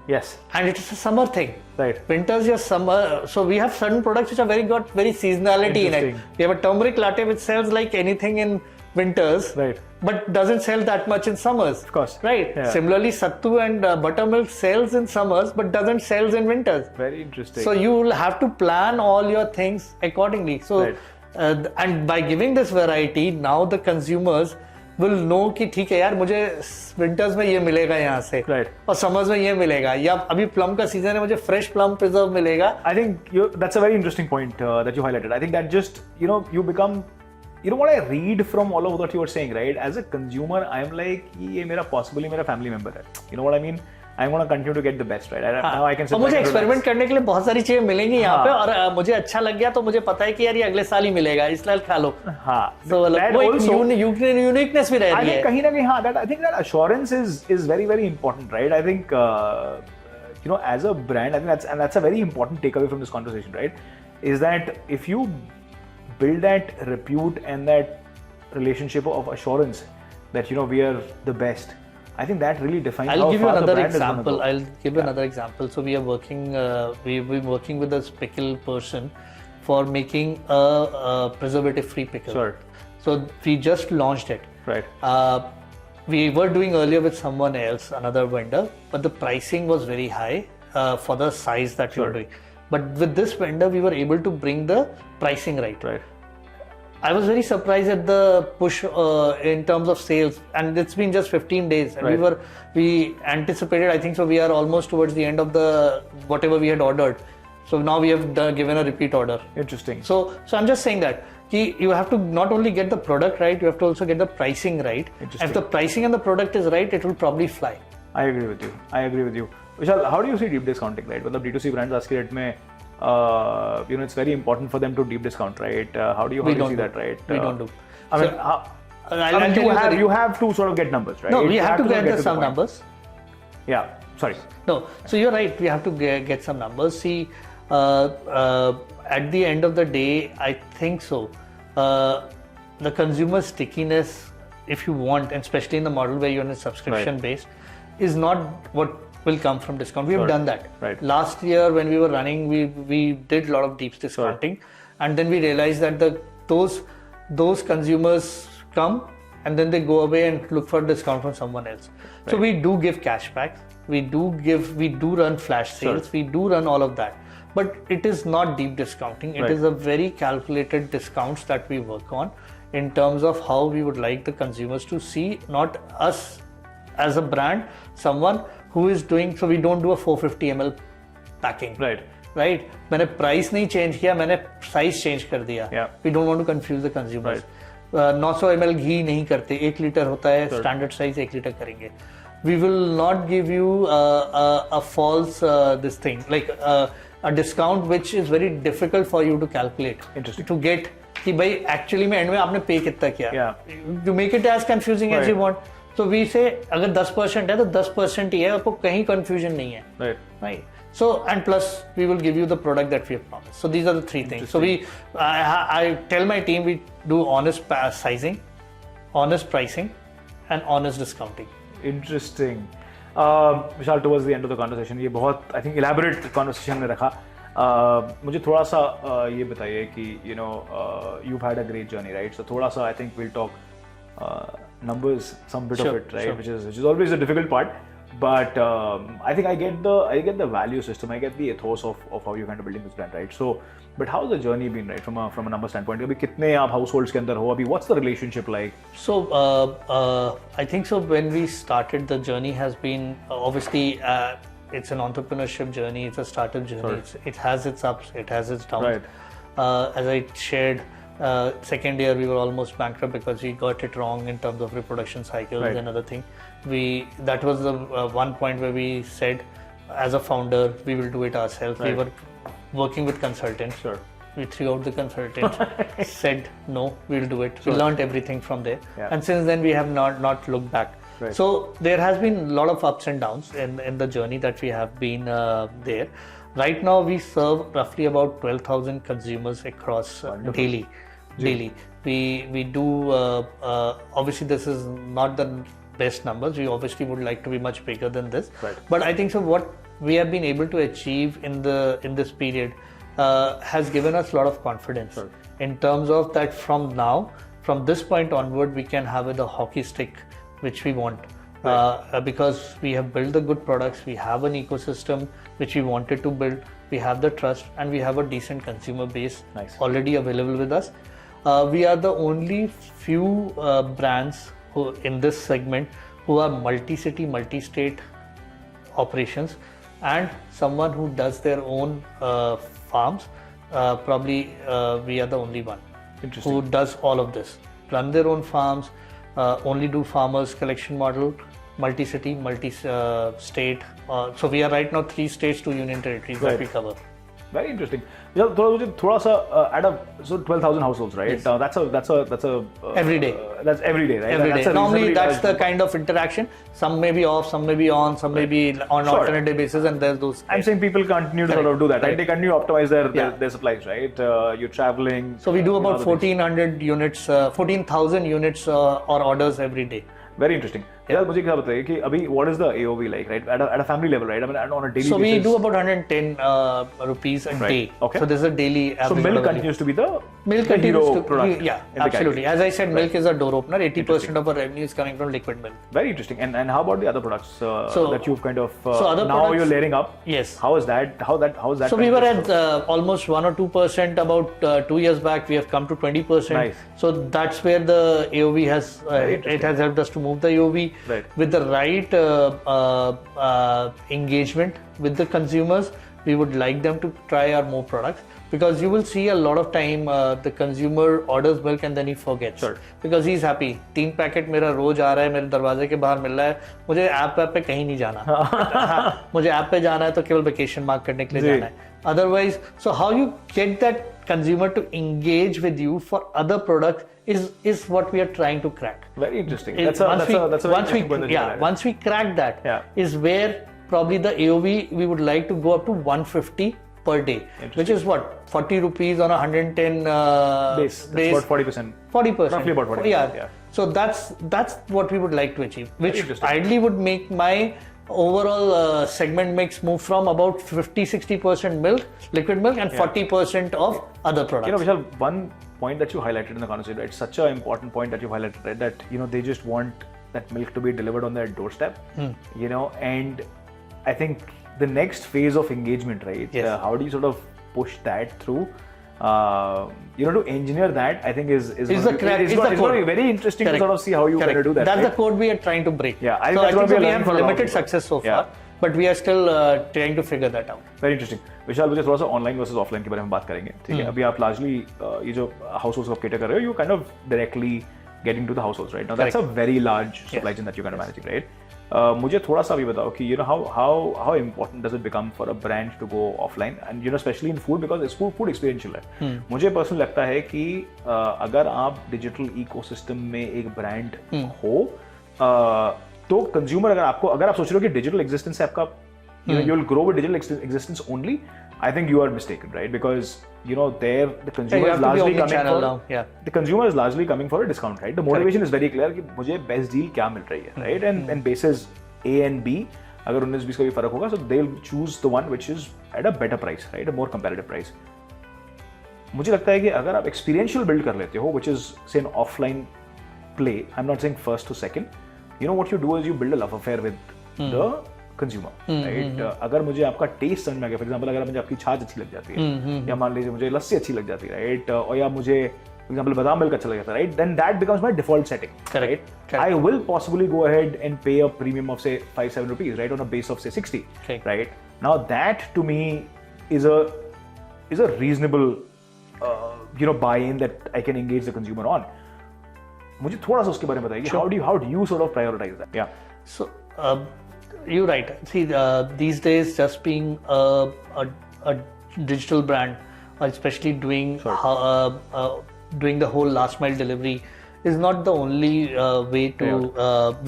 Yes. And it is a summer thing. Right. Winters your summer. So we have certain products which are got very seasonality in it. We have a turmeric latte which sells like anything in winters. Right. But doesn't sell that much in summers. Of course. Right. Yeah. Similarly, sattu and buttermilk sells in summers but doesn't sells in winters. Very interesting. So you will have to plan all your things accordingly. So and by giving this variety, now the consumers will know कि ठीक है यार मुझे winters में ये मिलेगा यहाँ से और summers में ये मिलेगा, या अभी plum का season है मुझे fresh plum preserve मिलेगा. I think that's a very interesting point that you highlighted. I think that just you become, what I read from all of what you were saying, right? As a consumer, I'm like ये मेरा possibly मेरा family member है. You know what I mean? I'm going to continue to get the best, right? Now I can sit और मुझे experiment करने के लिए बहुत सारी चीजें मिलेंगी यहाँ पे, और मुझे अच्छा लग गया तो मुझे पता है कि यार ये अगले साल ही मिलेगा, इसलिए खा लो. So वो एक यूनिकनेस भी रहती है. कहीं ना कहीं I think that assurance is very very important, right? I think as a brand, I think that's a very important takeaway from this conversation, right? Is that if you build that repute and that relationship of assurance that we are the best, I think that really defines how far the brand is going to go. I'll give you another example. So we are working, we've been working with this pickle person for making a preservative-free pickle. Sure. So we just launched it. Right. We were doing earlier with someone else, another vendor, but the pricing was very high for the size that we were doing. But with this vendor, we were able to bring the pricing right. Right. I was very surprised at the push in terms of sales, and it's been just 15 days. And we anticipated, I think so we are almost towards the end of the whatever we had ordered. So now we have given a repeat order. Interesting. So I'm just saying that you have to not only get the product right, you have to also get the pricing right. If the pricing and the product is right, it will probably fly. I agree with you. Vishal, how do you see deep discounting, right? मतलब D2C brands आज के date में it's very important for them to deep discount, right? How do you see that, right? We don't do. I mean, you have to sort of get numbers, right? No, we have to get some numbers. Yeah, sorry. No, so you're right. We have to get some numbers. See, at the end of the day, I think so. The consumer stickiness, if you want, and especially in the model where you're in a subscription based, is not what will come from discount. We have done that. Right. Last year when we were running, we did a lot of deep discounting, and then we realized that those consumers come and then they go away and look for a discount from someone else. So we do give cashbacks. We do run flash sales. We do run all of that. But it is not deep discounting. It is a very calculated discounts that we work on in terms of how we would like the consumers to see, not us as a brand, someone who is doing, so we don't do a 450 ml packing. Right. मैंने price नहीं change किया, मैंने size change कर दिया. We don't want to confuse the consumers. 900 ml घी नहीं करते, 1 litre होता है, standard size 1 लीटर करेंगे. We will not give you a false this thing, like a discount which is very difficult for you to calculate. Interesting. To get कि भाई actually में end में आपने pay कितना किया. You make it as confusing as you want. So we say अगर 10% है तो 10% ही है, आपको कहीं confusion नहीं है. Right. So and plus we will give you the product that we have promised. So these are the three things. So I tell my team we do honest sizing, honest pricing, and honest discounting. Interesting. Vishal, towards the end of the conversation, ये बहुत I think elaborate conversation ने रखा. मुझे थोड़ा सा ये बताइए कि you've had a great journey, right? So थोड़ा सा I think we'll talk numbers, some bit of it, right? Which is always a difficult part. But I think I get the value system, I get the ethos of how you're kind of building this brand, right? So, but how's the journey been, right, from a number standpoint? अभी कितने आप households के अंदर हो अभी? What's the relationship like? So I think so when we started, the journey has been obviously it's an entrepreneurship journey, it's a startup journey. Sure. It has its ups, it has its downs. Right. As I shared, second year we were almost bankrupt because we got it wrong in terms of reproduction cycles Right. and other thing. That was the one point where we said, as a founder, we will do it ourselves. Right. We were working with consultants. Sure. We threw out the consultant, said no, we'll do it. Sure. We learned everything from there, Yeah. and since then we have not looked back. Right. So there has been a lot of ups and downs in the journey that we have been there. Right now we serve roughly about 12,000 consumers across daily. We do obviously this is not the best numbers. We obviously would like to be much bigger than this. Right. But I think so what we have been able to achieve in this period has given us a lot of confidence. Sure. In terms of that from this point onward, we can have the hockey stick which we want. Right. Because we have built the good products, we have an ecosystem which we wanted to build, we have the trust, and we have a decent consumer base Nice. already available with us. We are the only few brands who in this segment who are multi-city, multi-state operations, and someone who does their own farms. Probably we are the only one Interesting. who does all of this, run their own farms, only do farmers collection model, multi-city, multi-state. So we are right now 3 states, 2 union territories that we cover. Very interesting. थोड़ा सा so 12,000 households, right? Yes. That's a Every day. That's every day, right? Every That's day. a Normally reasonably that's large the number. kind of interaction. Some may be off, some may be on, some may be on Sure. alternate day basis, and there's those. I'm saying people continue to sort of do that, right? They continue to optimize their supplies, right? You're traveling. So we do about other things. 1,400 units, 14,000 units or orders every day. Very interesting. यार मुझे क्या बताइए कि अभी what is the AOV like, right? At a family level, right? I mean, on a daily So basis. we do about 110 rupees a day. Okay. So this is a daily So average. milk order value. continues to be the Milk the continues hero to product. yeah, in the absolutely. category. As I said, milk is a door opener. 80% of our revenue is coming from liquid milk. Very interesting. And how about the other products that you've kind of other now products- you're layering up? Yes. How is that? How is that? So we kind were of- at almost 1 or 2% about 2 years back. We have come to 20%. Nice. So that's where the AOV has it has helped us to move the AOV Right. with the right engagement with the consumers. We would like them to try our more products, because you will see a lot of time the consumer orders milk and then he forgets. Sure. Because he's happy. 3 packet मेरा रोज आ रहा है, मेरे दरवाजे के बाहर मिल रहा है, मुझे ऐप पे कहीं नहीं जाना. हाँ, मुझे ऐप पे जाना है तो केवल वेकेशन मार्क करने के लिए जाना है. Otherwise, so how you get that consumer to engage with you for other products is what we are trying to crack. Very interesting. Is- That's a very interesting point that you highlighted. once we crack that, Yeah. is where probably the AOV we would like to go up to 150 per day, which is what 40 rupees on a 110 Base. That's about 40%. 40%. Roughly about 40%, yeah. So that's what we would like to achieve, which interesting. ideally would make my overall segment mix move from about 50-60% milk, liquid milk, and 40% of other products. You know, Vishal, one point that you highlighted in the conversation, right? Such an important point that you highlighted, right? That, you know, they just want that milk to be delivered on their doorstep, you know, and I think the next phase of engagement, right? Yes. How do you sort of push that through? You know, to engineer that, I think is the going to be very interesting to sort of see how you kind of do that. That's right? the code we are trying to break. Yeah, so I think we we have limited success so far, Yeah. but we are still trying to figure that out. Very interesting. विशाल, मुझे थोड़ा सा online versus offline के बारे में बात करेंगे, ठीक है? अभी आप लार्जली ये जो हाउस होल्ड्स आप केटर कर रहे हो, you kind of directly getting to the households, right? Now that's a very large supply chain that you can managing, right? मुझे थोड़ा सा भी बताओ कि you know how important does it become for a brand to go offline, and you know specially in food, because it's food experiential है. मुझे personally लगता है कि अगर आप डिजिटल इकोसिस्टम में एक ब्रांड हो, तो कंज्यूमर अगर आप सोच रहे हो कि डिजिटल एग्जिस्टेंस है आपका, you know, you'll grow with digital existence only, I think you are mistaken, right? Because you know, there the consumer is largely coming for the consumer is largely coming for a discount, right? The motivation is very clear कि मुझे best deal क्या मिल रही है, right? And basis A and B, अगर 19-20 का भी फर्क होगा, so they'll choose the one which is at a better price, right? A more competitive price. मुझे लगता है कि अगर आप experiential build कर लेते हो, which is say an offline play, I'm not saying first to second, you know what you do is you build a love affair with the consumer, right? अगर मुझे आपका टेस्ट समझ में आ गया, फॉर एग्जांपल अगर मुझे आपकी छाछ अच्छी लग जाती है, या मान लीजिए मुझे लस्सी अच्छी लग जाती है, राइट, और या मुझे फॉर एग्जांपल बादाम मिल्क अच्छा लग जाता है, right, then that becomes my default setting. Correct. I will possibly go ahead and pay a premium of say 5-7 rupees, right, on a base of say 60, right? Now that to me is a reasonable buy-in that I can engage the consumer on. मुझे थोड़ा सा उसके बारे में बताइए. How do you sort of prioritize that? Yeah. So you're right. See, these days, just being a digital brand, especially doing doing the whole last mile delivery, is not the only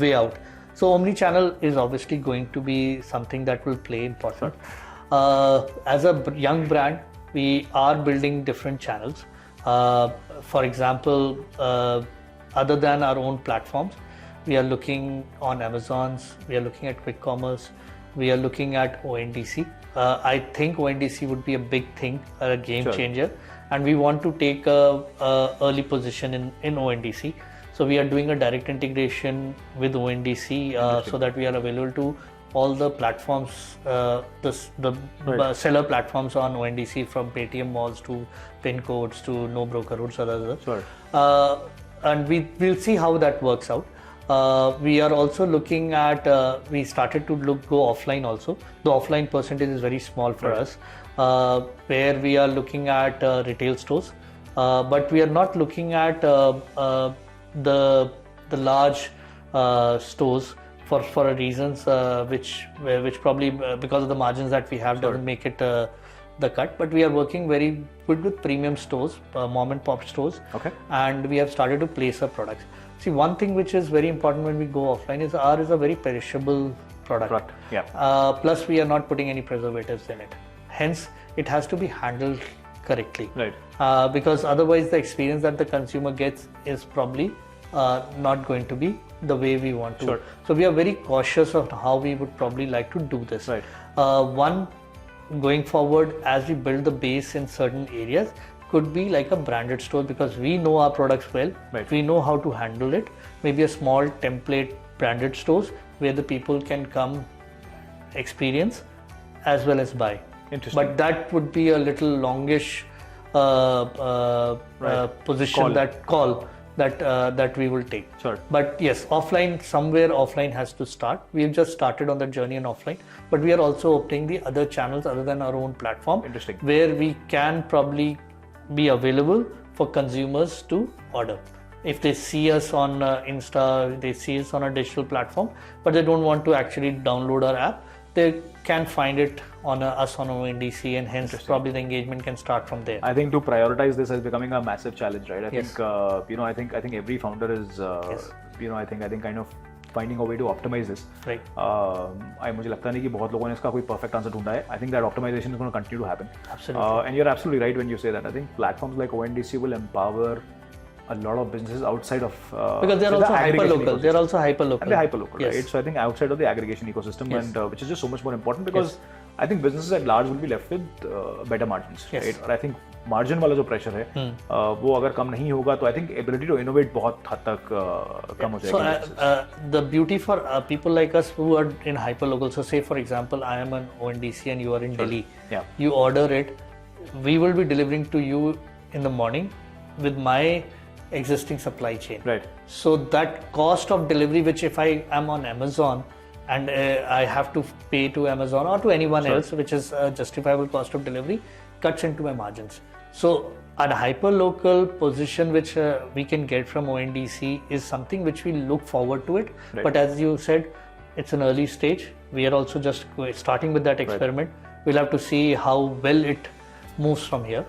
way out. So omni-channel is obviously going to be something that will play important. As a young brand, we are building different channels. For example, other than our own platforms, we are looking on Amazon's, we are looking at quick commerce, we are looking at ONDC. I think ONDC would be a big thing, a game changer, and we want to take a early position in ONDC. So we are doing a direct integration with ONDC so that we are available to all the platforms, the seller platforms on ONDC, from Paytm malls to pin codes to no broker routes or others. And we'll see how that works out. We are also looking at, we started to go offline also. The offline percentage is very small for us, where we are looking at retail stores, but we are not looking at the large stores for reasons which probably because of the margins that we have doesn't make it the cut. But we are working very good with premium stores, mom and pop stores, and we have started to place our products. See, one thing which is very important when we go offline is ours is a very perishable product. Plus we are not putting any preservatives in it. Hence, it has to be handled correctly. Because otherwise the experience that the consumer gets is probably not going to be the way we want to. So we are very cautious of how we would probably like to do this. One, going forward, as we build the base in certain areas, could be like a branded store, because we know our products well, we know how to handle it. Maybe a small template branded stores where the people can come experience as well as buy. But that would be a little longish position, that we will take. But yes, somewhere offline has to start. We have just started on that journey in offline, but we are also opening the other channels other than our own platform, where we can probably be available for consumers to order. If they see us on Insta, they see us on a digital platform, but they don't want to actually download our app, they can find it on us on ONDC, and hence probably the engagement can start from there. I think to prioritize this is becoming a massive challenge, right? I think I think every founder is I think kind of finding a way to optimize this. मुझे लगता नहीं कि बहुत लोगों ने इसका कोई perfect answer ढूंढा है. I think that optimization is going to continue to happen. Absolutely. And you're absolutely right when you say that. I think platforms like ONDC will empower a lot of businesses outside of because they're also hyper-local. And they're hyper-local, yes. right? So I think outside of the aggregation ecosystem, and which is just so much more important, because I think businesses at large will be left with better margins, right? और I think margin वाला जो pressure है, वो अगर कम नहीं होगा, तो I think ability to innovate बहुत हद तक कम हो जाएगी. So the beauty for people like us who are in hyper-local, so say for example, I am an ONDC and you are in Delhi. You order it, we will be delivering to you in the morning with my existing supply chain. So that cost of delivery, which if I am on Amazon and I have to pay to Amazon or to anyone else, which is a justifiable cost of delivery, cuts into my margins. So a hyper-local position which we can get from ONDC is something which we look forward to it. But as you said, it's an early stage. We are also just starting with that experiment. We'll have to see how well it moves from here.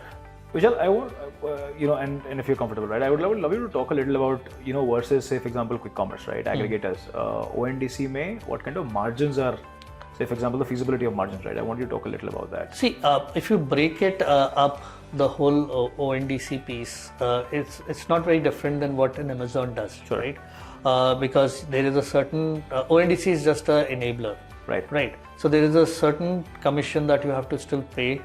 Vishal, I want, and if you're comfortable, right, I would love you to talk a little about, versus, say, for example, quick commerce, right, aggregators. ONDC mein, what kind of margins are, say, for example, the feasibility of margins, right? I want you to talk a little about that. See, if you break it up, the whole ONDC piece, it's not very different than what an Amazon does, right? Because there is a certain, ONDC is just an enabler, right? So there is a certain commission that you have to still pay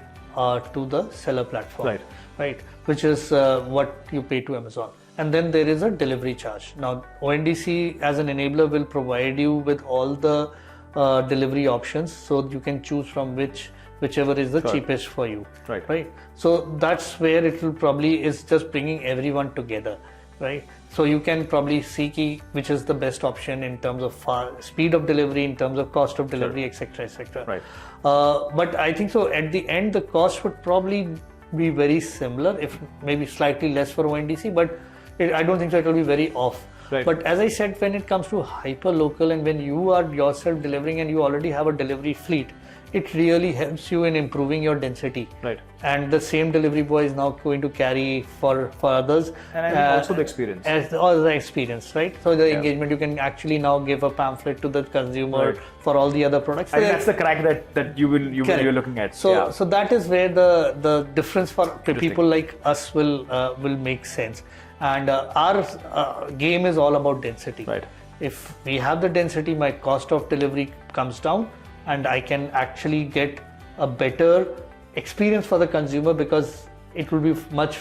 to the seller platform, right? Which is what you pay to Amazon. And then there is a delivery charge. Now, ONDC as an enabler will provide you with all the delivery options, so you can choose from whichever is the cheapest for you. Right. So that's where it will probably is just bringing everyone together. Right. So you can probably see which is the best option in terms of speed of delivery, in terms of cost of delivery, etc., etc. Right. But I think so. At the end, the cost would probably be very similar, if maybe slightly less for ONDC, but I don't think so it will be very off. Right. But as I said, when it comes to hyper local and when you are yourself delivering and you already have a delivery fleet, it really helps you in improving your density. Right. And the same delivery boy is now going to carry for others. And I think also the experience. All the experience, right? So the engagement, you can actually now give a pamphlet to the consumer for all the other products. I think that's the crack that you're looking at. So that is where the difference for people like us will make sense. And our game is all about density. Right. If we have the density, my cost of delivery comes down, and I can actually get a better experience for the consumer, because it will be much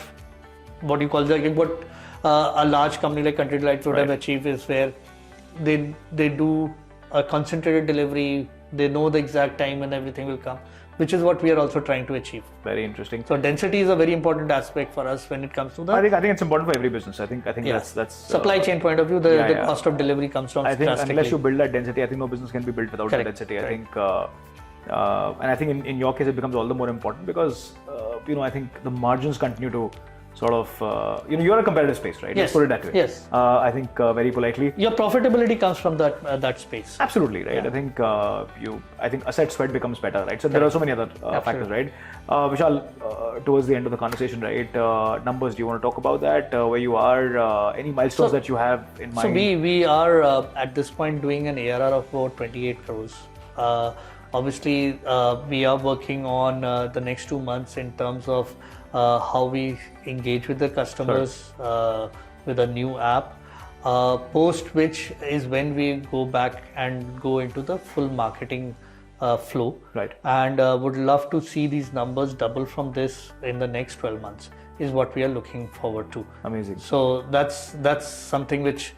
what you call what a large company like Country Delight would have achieved is where they do a concentrated delivery, they know the exact time and everything will come, which is what we are also trying to achieve. Very interesting. So density is a very important aspect for us when it comes to the. I think it's important for every business. I think that's supply chain point of view. The cost of delivery comes down. I think unless you build that density, I think no business can be built without that density. I think, and I think in your case it becomes all the more important because I think the margins continue to sort of you're a competitive space, right? Yes. Let's put it that way. Yes. I think very politely. Your profitability comes from that space. Absolutely right. Yeah. I think asset sweat becomes better, right? So there are so many other factors, right? Vishal, towards the end of the conversation, right? Numbers. Do you want to talk about that? Where you are? Any milestones that you have in mind? So we are at this point doing an ARR of about 28 crores. Obviously, we are working on the next 2 months in terms of how we engage with the customers with a new app, post which is when we go back and go into the full marketing flow. Right. And would love to see these numbers double from this in the next 12 months is what we are looking forward to. Amazing. So that's something which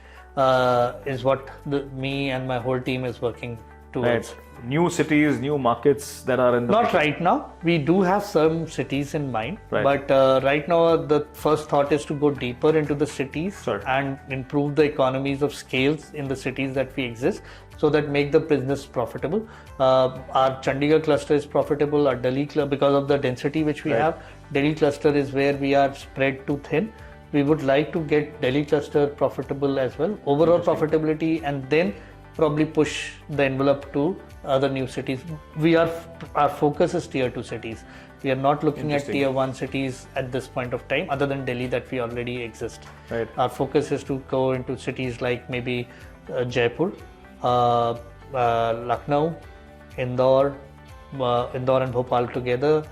is what me and my whole team is working towards. Right. New cities, new markets that are in the Not right now. We do have some cities in mind, but right now the first thought is to go deeper into the cities and improve the economies of scales in the cities that we exist, so that make the business profitable. Our Chandigarh cluster is profitable. Our Delhi cluster, because of the density which we have, Delhi cluster is where we are spread too thin. We would like to get Delhi cluster profitable as well, overall profitability, and then probably push the envelope to other new cities. Our focus is tier 2 cities. We are not looking at tier 1 cities at this point of time, other than Delhi that we already exist. Right. Our focus is to go into cities like maybe Jaipur, Lucknow, Indore and Bhopal together.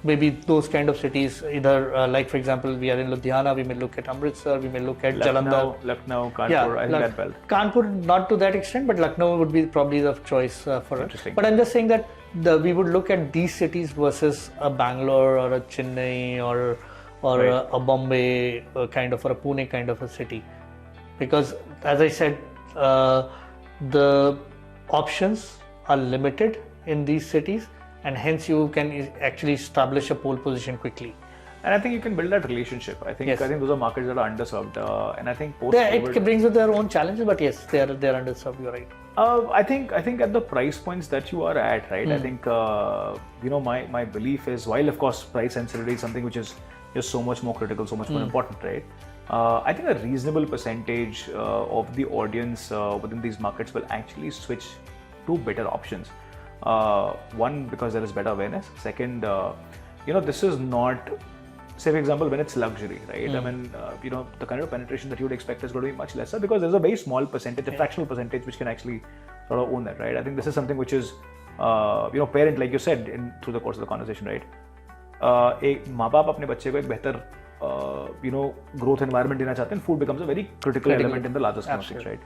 Maybe those kind of cities, either like for example, we are in Ludhiana, we may look at Amritsar, we may look at Jalandhar. Lucknow, Kanpur, I think that well. Kanpur, not to that extent, but Lucknow would be probably the choice for us. But I'm just saying that we would look at these cities versus a Bangalore or a Chennai or a Bombay kind of, or a Pune kind of a city. Because as I said, the options are limited in these cities, and hence you can actually establish a pole position quickly. And I think you can build that relationship. I think those are markets that are underserved, and I think it brings with their own challenges, but yes, they're underserved. You're right. I think at the price points that you are at, right? I think my belief is, while of course price sensitivity is something which is just so much more critical, so much more important, right? I think a reasonable percentage of the audience within these markets will actually switch to better options. One, because there is better awareness. Second, this is not, say for example, when it's luxury, right? I mean, the kind of penetration that you would expect is going to be much lesser, because there's a very small percentage, a fractional percentage, which can actually sort of own that, right? I think this is something which is, parent, like you said through the course of the conversation, right? एक माँ बाप अपने बच्चे को एक बेहतर growth environment देना चाहते हैं. Food becomes a very critical element in the larger scheme of things, right?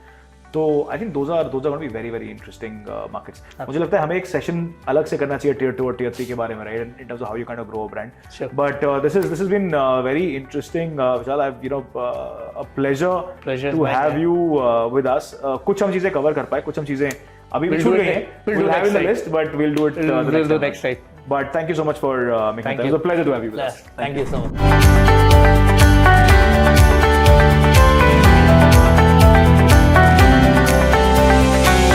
तो I think those are going to be very very interesting markets. मुझे लगता है हमें एक सेशन अलग से करना चाहिए tier 2 और tier 3 के बारे में, right, in terms of how you kind of grow a brand. But this has been very interesting. Vishal, I you know a pleasure to have you with us. कुछ हम चीजें कवर कर पाए, कुछ हम चीजें अभी भी छूट गई हैं. We'll have in the list, but we'll do it the next time. But thank you so much for making time. It was a pleasure to have you with us. Thank you so much.